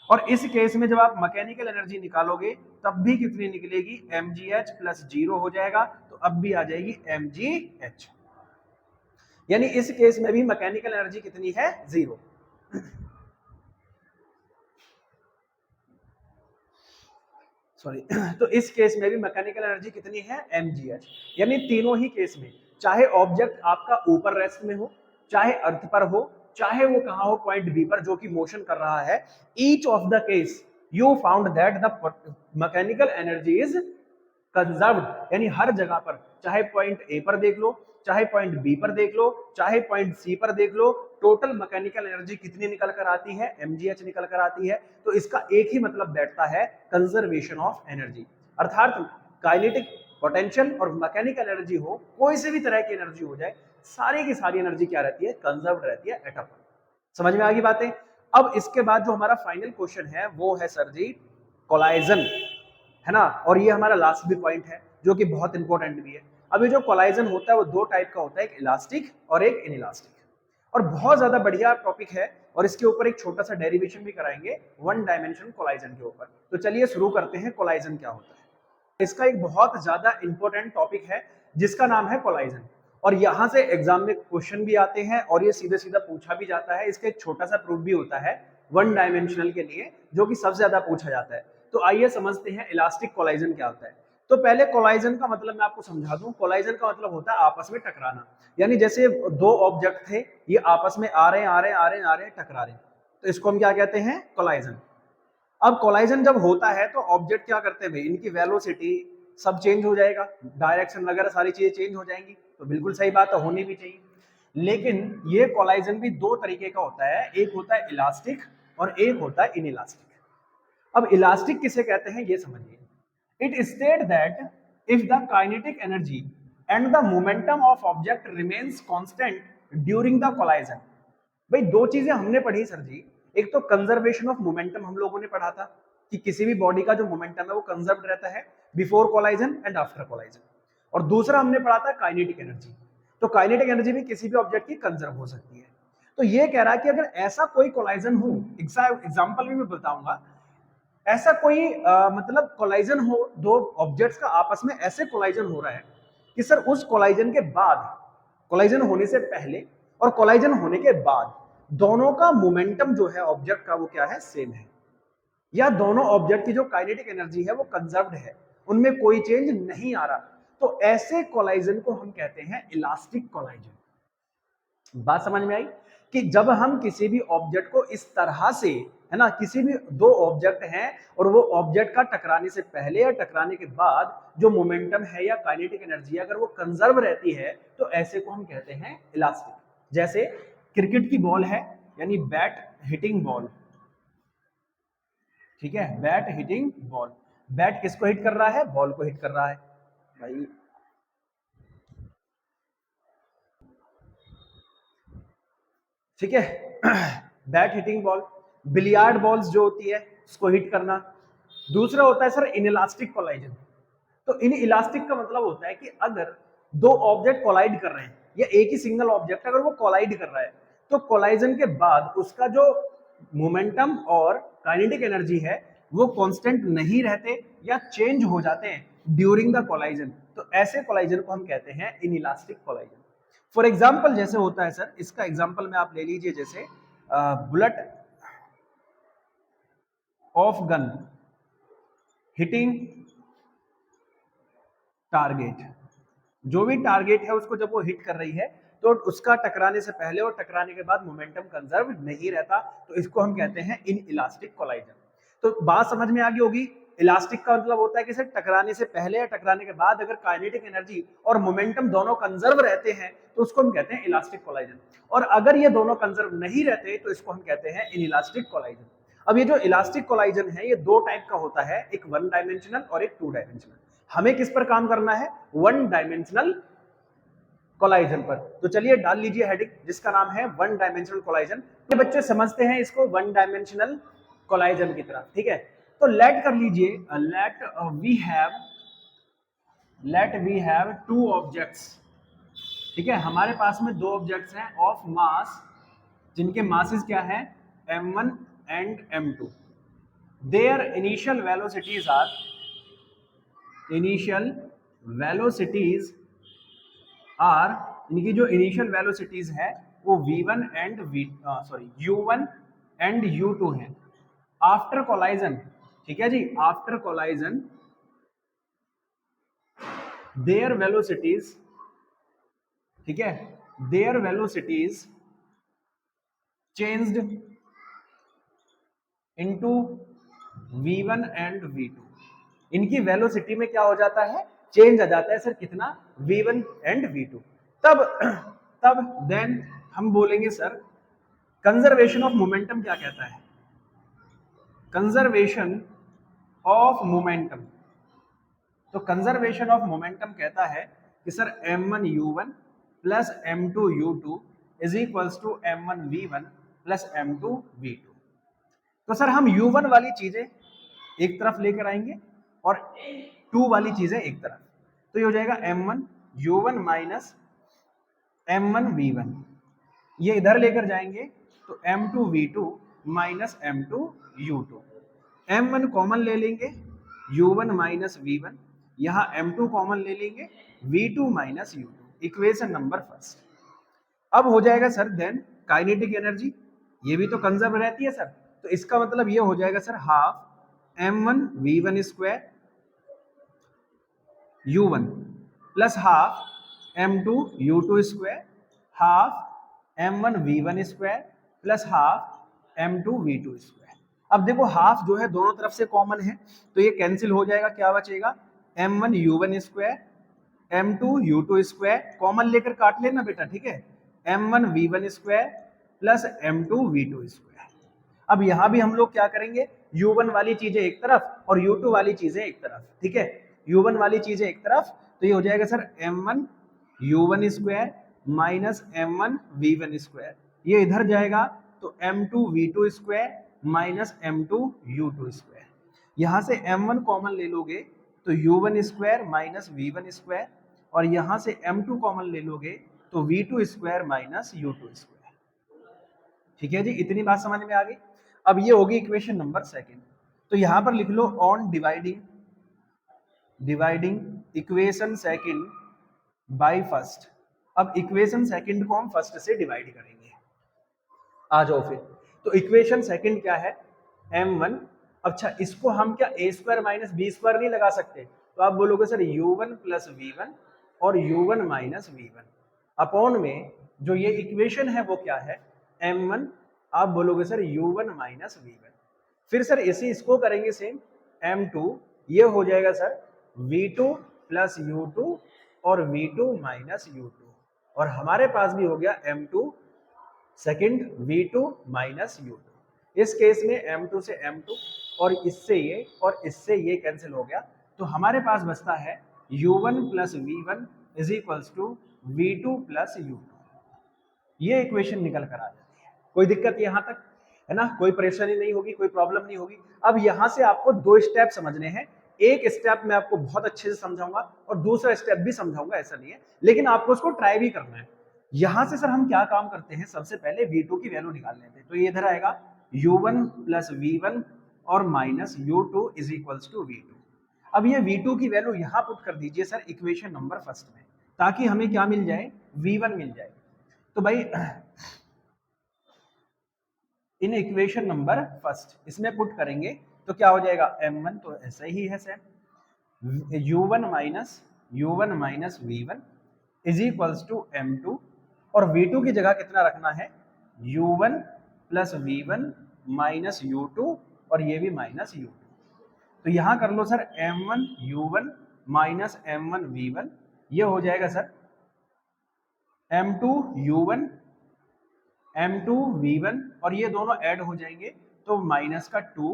और इस केस में जब आप मैकेनिकल एनर्जी निकालोगे तब भी कितनी निकलेगी? mgh प्लस 0 हो जाएगा, तो अब भी आ जाएगी mgh। यानी इस केस में भी मैकेनिकल एनर्जी कितनी है? 0। सॉरी तो इस केस में भी मैकेनिकल एनर्जी कितनी है? mgh। यानी तीनों ही केस में, चाहे ऑब्जेक्ट आपका ऊपर रेस्ट में हो, चाहे अर्थ पर हो, चाहे वो कहां हो पॉइंट बी पर जो कि मोशन कर रहा है, each of the case you found that the mechanical energy is conserved. यानी हर जगह पर, चाहे पॉइंट ए पर देख लो, चाहे पॉइंट बी पर देख लो, चाहे पॉइंट सी पर देख लो, टोटल मैकेनिकल एनर्जी कितनी निकल कर आती है? mgh निकल कर आती है। तो इसका एक ही मतलब बैठता है, कंजर्वेशन ऑफ एनर्जी। अर्थात काइनेटिक, पोटेंशियल और मैकेनिकल एनर्जी हो, कोई से भी तरह की एनर्जी हो जाए, सारी की सारी एनर्जी क्या रहती है? कंजर्व्ड रहती है एटम पर। समझ में आ गई बातें? अब इसके बाद जो हमारा फाइनल क्वेश्चन है वो है सर जी कोलाइजन, है ना। और ये हमारा लास्ट भी पॉइंट है जो कि बहुत इंपॉर्टेंट भी है। अब ये जो कोलाइजन होता है वो दो टाइप का होता है, एक इलास्टिक और एक इनइलास्टिक। और बहुत ज्यादा बढ़िया टॉपिक है, और इसके ऊपर एक छोटा सा डेरिवेशन भी कराएंगे वन डायमेंशन कोलाइजन के ऊपर। तो चलिए शुरू करते हैं, कोलाइजन क्या होता है। इसका एक बहुत ज्यादा इंपॉर्टेंट टॉपिक है जिसका नाम है कोलाइजन, और यहां से एग्जाम में क्वेश्चन भी आते हैं और ये सीधा सीधा पूछा भी जाता है। इसका एक छोटा सा प्रूफ भी होता है वन डायमेंशनल के लिए, जो कि सबसे ज्यादा पूछा जाता है। तो आइए समझते हैं इलास्टिक कोलाइजन क्या होता है। तो पहले कोलाइजन का मतलब मैं आपको समझा दूं। कोलाइजन का मतलब होता है आपस में टकराना। यानी जैसे दो ऑब्जेक्ट थे, ये आपस में आ रहे हैं आ रहे हैं आ रहे हैं आ रहे हैं, टकरा रहे हैं, तो इसको हम क्या कहते हैं? कोलाइजन। अब कोलाइजन जब होता है तो ऑब्जेक्ट क्या करते हैं भाई? इनकी वेलोसिटी सब चेंज हो जाएगा, डायरेक्शन वगैरह सारी चीजें चेंज हो जाएंगी। तो बिल्कुल सही बात है, होनी भी चाहिए। लेकिन ये कोलाइजन भी दो तरीके का होता है, एक होता है इलास्टिक और एक होता है इनइलास्टिक। अब इलास्टिक किसे कहते हैं ये समझिए। It state that if the kinetic energy and the momentum of object remains constant during the collision. भाई दो चीजें हमने पढ़ी सर जी, एक तो कंजर्वेशन ऑफ मोमेंटम हम लोगों ने पढ़ा था कि किसी भी बॉडी का जो मोमेंटम है वो कंजर्व्ड रहता है before collision and after collision. और दूसरा हमने पढ़ा था काइनेटिक एनर्जी। तो काइनेटिक एनर्जी भी किसी भी ऑब्जेक्ट की कंजर्व हो सकती है। तो ये कह रहा है कि अगर ऐसा कोई कोलाइजन हो, एग्जाम्पल भी मैं बताऊंगा, ऐसा कोई मतलब कोलाइजन हो, दो ऑब्जेक्ट्स का आपस में ऐसे कोलाइजन हो रहा है कि सर उस कोलाइजन के बाद, कोलाइजन होने से पहले और कोलाइजन होने के बाद दोनों का मोमेंटम जो है ऑब्जेक्ट का वो क्या है? सेम है, या दोनों ऑब्जेक्ट की जो काइनेटिक एनर्जी है वो कंजर्व्ड है, उनमें कोई चेंज नहीं आ रहा, तो ऐसे कोलाइजन को हम कहते हैं इलास्टिक कोलाइजन। बात समझ में आई कि जब हम किसी भी ऑब्जेक्ट को इस तरह से, है ना, किसी भी दो ऑब्जेक्ट हैं और वो ऑब्जेक्ट का टकराने से पहले या टकराने के बाद जो मोमेंटम है या काइनेटिक एनर्जी अगर वो कंजर्व रहती है, तो ऐसे को हम कहते हैं इलास्टिक। जैसे क्रिकेट की बॉल है, यानी बैट हिटिंग बॉल, ठीक है, बैट हिटिंग बॉल। बैट किसको हिट कर रहा है? बॉल को हिट कर रहा है भाई। ठीक है। Bat hitting ball, billiard balls जो होती है उसको हिट करना। दूसरा होता है सर इनइलास्टिक कोलाइजन। तो इनइलास्टिक का मतलब होता है कि अगर दो ऑब्जेक्ट कोलाइड कर रहे हैं या एक ही सिंगल ऑब्जेक्ट अगर वो कोलाइड कर रहा है तो कोलाइजन के बाद उसका जो मोमेंटम और काइनेटिक एनर्जी है वो कांस्टेंट नहीं रहते या चेंज हो जाते हैं ड्यूरिंग द कोलाइजन। तो ऐसे कोलाइजन को हम कहते हैं इनइलास्टिक कोलाइजन। फॉर एग्जाम्पल जैसे होता है सर, इसका एग्जाम्पल में आप ले लीजिए, जैसे bullet of gun hitting target. जो भी टारगेट है उसको जब वो हिट कर रही है तो उसका टकराने से पहले और टकराने के बाद मोमेंटम कंजर्व नहीं रहता, तो इसको हम कहते हैं इनइलास्टिक कोलाइजन। तो बात समझ में आ गई होगी। इलास्टिक का मतलब होता है कि सर टकराने से पहले या टकराने के बाद अगर काइनेटिक एनर्जी और मोमेंटम दोनों कंजर्व रहते हैं तो उसको हम कहते हैं इलास्टिक कोलाइजन, और अगर ये दोनों कंजर्व नहीं रहते तो इसको हम कहते हैं इनइलास्टिक कोलाइजन। अब ये जो इलास्टिक कोलाइजन है ये दो टाइप का होता है, एक वन डायमेंशनल और एक टू डायमेंशनल। हमें किस पर काम करना है? वन डायमेंशनल कोलाइजन पर। तो चलिए डाल लीजिए हेडिंग जिसका नाम है वन डायमेंशनल कोलाइजन। ये बच्चे समझते हैं इसको वन डायमेंशनल कोलाइजन की तरफ, ठीक है। तो लेट कर लीजिए, let we have two objects, ठीक है। हमारे पास में दो ऑब्जेक्ट्स हैं ऑफ मास, जिनके मासेस क्या है m1 and m2। Their initial velocities are, initial velocities are, इनकी जो इनिशियल वेलोसिटीज है वो v1 and u1 and u2 है। आफ्टर कोलाइजन, ठीक है जी, आफ्टर कोलाइजन देयर वेलोसिटीज, ठीक है, there velocities changed into v1 and v2। इनकी वेलोसिटी में क्या हो जाता है? चेंज आ जाता है सर, कितना? v1 and v2। तब देन हम बोलेंगे सर कंजर्वेशन ऑफ मोमेंटम क्या कहता है? कंजर्वेशन ऑफ मोमेंटम, तो कंजर्वेशन ऑफ मोमेंटम कहता है कि sir m1 u1 plus m2 u2 is equals to m1 v1 plus m2 v2। तो सर हम u1 वाली चीजें एक तरफ लेकर आएंगे और 2 वाली चीजें एक तरफ, तो ये हो जाएगा m1 u1 minus m1 v1। ये इधर लेकर जाएंगे तो m2 v2 minus m2 u2। m1 common ले लेंगे, u1 माइनस v1, यहां m2 कॉमन ले लेंगे, v2 minus u2। Equation number first. अब हो जाएगा सर देन काइनेटिक एनर्जी, ये भी तो कंजर्व रहती है सर, तो इसका मतलब ये हो जाएगा sir half m1 v1 square u1 plus half m2 u2 square, half m1 v1 square plus half m2 v2 square. अब देखो हाफ जो है दोनों तरफ से कॉमन है तो ये कैंसिल हो जाएगा, क्या बचेगा? m1 u1 square m2 u2 square, common लेकर काट लेना बेटा, ठीक है, m1 v1 square plus m2 v2 square. अब यहां भी हम लोग क्या करेंगे? u1 वाली चीजें एक तरफ और u2 वाली चीजें एक तरफ, ठीक है, u1 वाली चीजें एक तरफ, तो ये हो जाएगा sir m1 u1 square minus m1 v1 square, ये इधर जाएगा तो m2 v2 square minus m2 u2 square. यहां से m1 कॉमन ले लोगे तो u1 square minus v1 square, और यहां से m2 कॉमन ले लोगे तो v2 square minus u2 square. ठीक है जी, इतनी बात समझ में आ गई। अब ये होगी इक्वेशन नंबर सेकंड, तो यहां पर लिख लो on dividing equation second by first. अब इक्वेशन सेकंड को हम फर्स्ट से डिवाइड करेंगे। आ जाओ फिर, तो इक्वेशन सेकंड क्या है? m1। अच्छा, इसको हम क्या a square minus B square नहीं लगा सकते? तो आप बोलोगे सर u1 प्लस v1 और u1 माइनस v1 अपॉन में जो ये इक्वेशन है वो क्या है? m1, आप बोलोगे सर u1 माइनस v1। फिर सर इसे इसको करेंगे सेम m2, ये हो जाएगा सर v2 प्लस u2 और v2 माइनस u2, और हमारे पास भी हो गया m2 second v2 minus u2। इस केस में m2 से m2 और इससे ये कैंसिल हो गया, तो हमारे पास बचता है u1 plus v1 is equals to v2 plus u2। ये इक्वेशन निकल कर आ जाती है। कोई दिक्कत यहाँ तक है ना, कोई परेशानी नहीं होगी, कोई प्रॉब्लम नहीं होगी। अब यहाँ से आपको दो स्टेप समझने हैं, एक स्टेप मैं आपको बहुत अच्छे से समझाऊंगा और दूसरा स्टेप भी समझाऊंगा, ऐसा नहीं है, लेकिन आपको उसको ट्राई भी करना है। यहां से सर हम क्या काम करते हैं, सबसे पहले V2 की वैल्यू निकाल लेते हैं। तो ये इधर आएगा U1 प्लस V1 और minus U2 is equals to V2। अब ये V2 की वैल्यू यहां पुट कर दीजिए सर इक्वेशन नंबर फर्स्ट में, ताकि हमें क्या मिल जाए, V1 मिल जाए। तो भाई इन इक्वेशन नंबर फर्स्ट इसमें पुट करेंगे तो क्या हो जाएगा, M1 तो ऐसा ही है sir, U1 minus V1 is equals to M2, और V2 की जगह कितना रखना है, U1 plus V1 minus U2, और ये भी माइनस U2। तो यहां कर लो sir M1 U1 minus M1 V1, ये हो जाएगा sir M2 U1 M2 V1, और ये दोनों ऐड हो जाएंगे तो माइनस का 2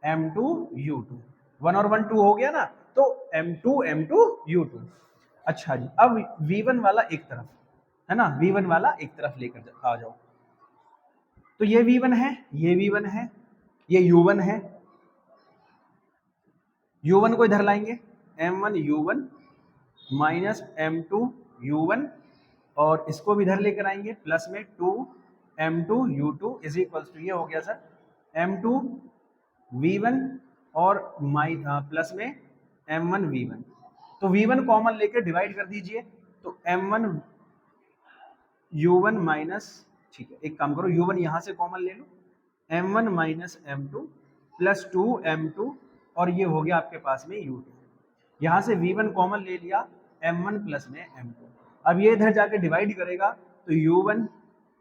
M2 U2, 1 और 1 2 हो गया ना, तो M2 U2। अच्छा जी, अब V1 वाला एक तरफ है ना, V1 वाला एक तरफ लेकर आ जाओ। तो ये V1 है, ये V1 है, ये U1 है, U1 को इधर लाएंगे, M1 U1 minus M2 U1, और इसको भी इधर लेकर आएंगे प्लस में 2 M2 U2 is equals to, ये हो गया सर M2 V1 और प्लस में M1 V1। तो V1 कॉमन लेकर डिवाइड कर दीजिए, तो M1 U1 माइनस, ठीक है एक काम करो, U1 यहां से कॉमन ले लो, M1 minus M2 plus 2 M2, और ये हो गया आपके पास में U2। यहां से V1 कॉमन ले लिया, M1 प्लस में M2। अब ये इधर जाके डिवाइड करेगा तो U1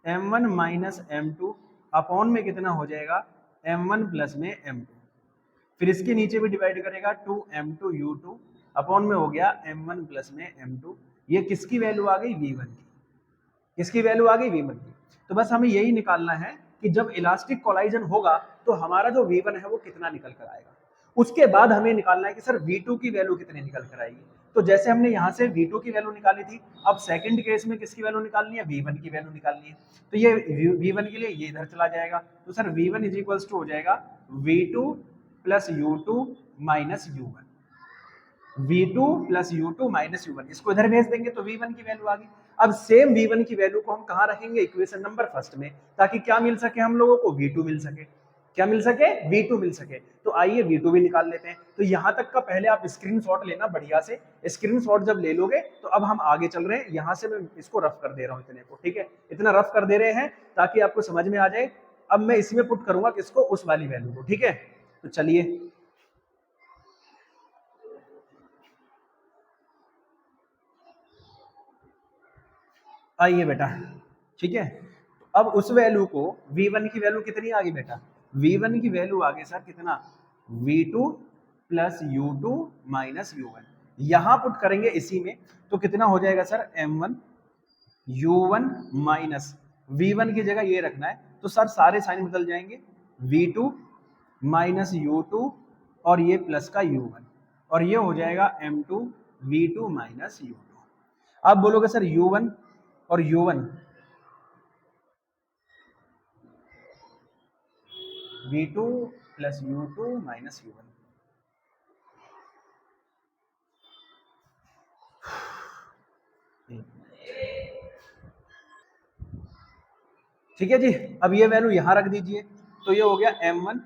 M1 minus M2 upon में कितना हो जाएगा, M1 प्लस में M2। फिर इसके नीचे भी डिवाइड करेगा 2 M2 U2 अपॉन में हो गया M1 प्लस में M2। ये किसकी वैल्यू आ गई, V1 की। किसकी वैल्यू आ गई, V1 की। तो बस हमें यही निकालना है कि जब इलास्टिक कोलाइजन होगा तो हमारा जो V1 है वो कितना निकल कर आएगा। उसके बाद हमें निकालना है कि सर V2 की वैल्यू कितनी निकल कर आएगी। तो जैसे हमने यहाँ से V2 की वैल्यू निकाली थी, अब सेकंड केस में किसकी वैल्यू निकालनी है, V1 की वैल्यू निकालनी है। तो ये V1 के लिए ये इधर चला जाएगा, तो sir V1 is equals to हो जाएगा V2 plus U2 minus U1, V2 plus U2 minus U1, इसको इधर भेज देंगे तो V1 की वैल्यू आ गई। अब सेम V1 की वैल्यू को हम कहाँ रखेंगे, इक्वेशन नंबर फर्स्ट में, ताकि क्या मिल सके हम लोगों को, V2 मिल सके। क्या मिल सके, V2 मिल सके। तो आइए V2 भी निकाल लेते हैं। तो यहां तक का पहले आप स्क्रीनशॉट लेना बढ़िया से, स्क्रीनशॉट जब ले लोगे तो अब हम आगे चल रहे हैं। यहां से मैं इसको रफ कर दे रहा हूं इतने को, ठीक है, इतना रफ कर दे रहे हैं ताकि आपको समझ में आ जाए। अब मैं इसमें पुट करूंगा किसको, उस वाली वैल्यू को, ठीक है। तो चलिए आइए बेटा, ठीक है। अब उस वैल्यू को, V1 की वैल्यू कितनी आ गई बेटा, V1 की वैल्यू आ गई सर कितना, V2 plus U2 minus U1। यहां पुट करेंगे इसी में तो कितना हो जाएगा sir, M1 U1 minus V1 की जगह ये रखना है, तो सर सारे साइन बदल जाएंगे, V2 माइनस U2 और ये प्लस का U1, और ये हो जाएगा M2 V2 माइनस U2। अब बोलोगे सर U1 और U1, V2 plus U2 minus U1। ठीक है जी। अब ये वैल्यू यहां रख दीजिए, तो ये हो गया M1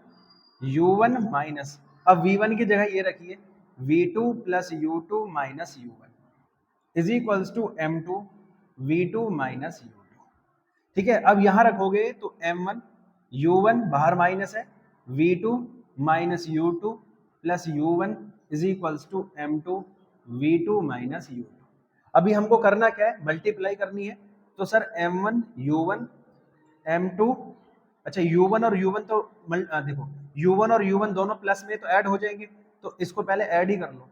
U1 माइनस, अब V1 की जगह ये रखिए V2 plus U2 minus U1 is equals to M2 V2 minus U2। ठीक है, अब यहां रखोगे तो M1 U1 बाहर माइनस है, V2 minus U2 plus U1 is equals to M2 V2 minus U2। अभी हमको करना क्या है, मल्टीप्लाई करनी है। तो सर M1 U1 M2, अच्छा U1 और U1 तो देखो U1 और U1 दोनों प्लस में तो ऐड हो जाएंगे, तो इसको पहले ऐड ही कर लो,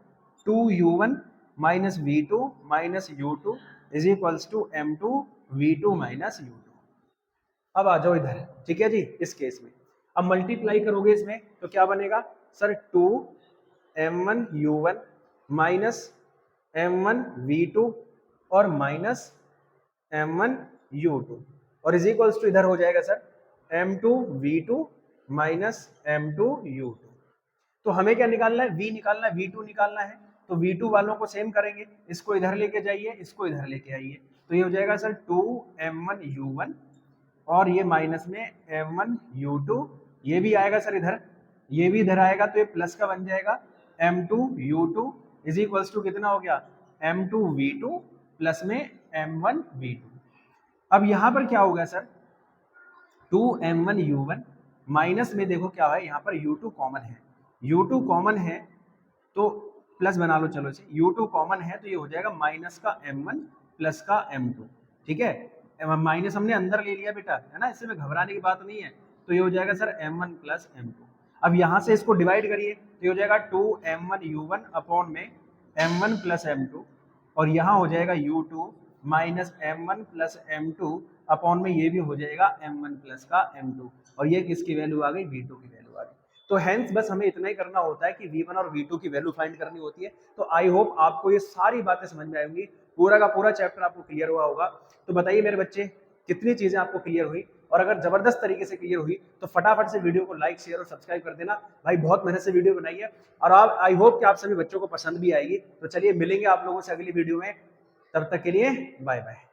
2U1 minus V2 minus U2 is equals to M2 V2 minus U2। अब आ जाओ इधर, ठीक है जी। इस केस में अब मल्टीप्लाई करोगे इसमें तो क्या बनेगा sir, 2 M1 U1 minus M1 V2 और माइनस M1 U2, और इज इक्वल्स टू इधर हो जाएगा sir m2 v2 minus m2 u2। तो हमें क्या निकालना है, v निकालना है, v2 निकालना है। तो v2 वालों को सेम करेंगे, इसको इधर लेके जाइए, इसको इधर लेके आइए, तो ये हो जाएगा सर 2m1u1 और ये माइनस में m1u2, ये भी आएगा सर इधर, ये भी इधर आएगा, तो ये प्लस का बन जाएगा m2u2 इज इक्वल्स टू कितना हो गया m2v2 प्लस में m1v2। अब यहां पर क्या होगा सर 2m1u1 माइनस में देखो क्या है, यहाँ पर u2 कॉमन है, u2 कॉमन है तो प्लस बना लो, चलो इसे u2 कॉमन है तो ये हो जाएगा माइनस का m1 प्लस का m2, ठीक है। माइनस हमने अंदर ले लिया बेटा, है ना, इससे में घबराने की बात नहीं है। तो ये हो जाएगा सर m1 प्लस m2। अब यहाँ से इसको डिवाइड करिए तो ये हो जाएगा 2m1u1 अपॉन में m1 प्लस m2 और यहाँ हो जाएगा u2 minus m1 plus m2 upon में ये भी हो जाएगा m1 प्लस का m2 और ये किसकी वैल्यू आ गई, v2 की वैल्यू आ गई। तो हेंस बस हमें इतना ही करना होता है कि v1 और v2 की वैल्यू फाइंड करनी होती है। तो आई होप आपको ये सारी बातें समझ में आएंगी, पूरा का पूरा चैप्टर आपको क्लियर हुआ होगा। तो बताइए मेरे बच्चे कितनी चीजें आपको क्लियर हुई, और अगर जबरदस्त तरीके से क्लियर हुई तो फटाफट से वीडियो को लाइक शेयर और सब्सक्राइब कर देना भाई, बहुत मेहनत से वीडियो बनाई है और आप आई होप कि आप सभी बच्चों को पसंद भी आएगी। तो चलिए मिलेंगे आप लोगों से अगली वीडियो में, तब तक के लिए बाय बाय।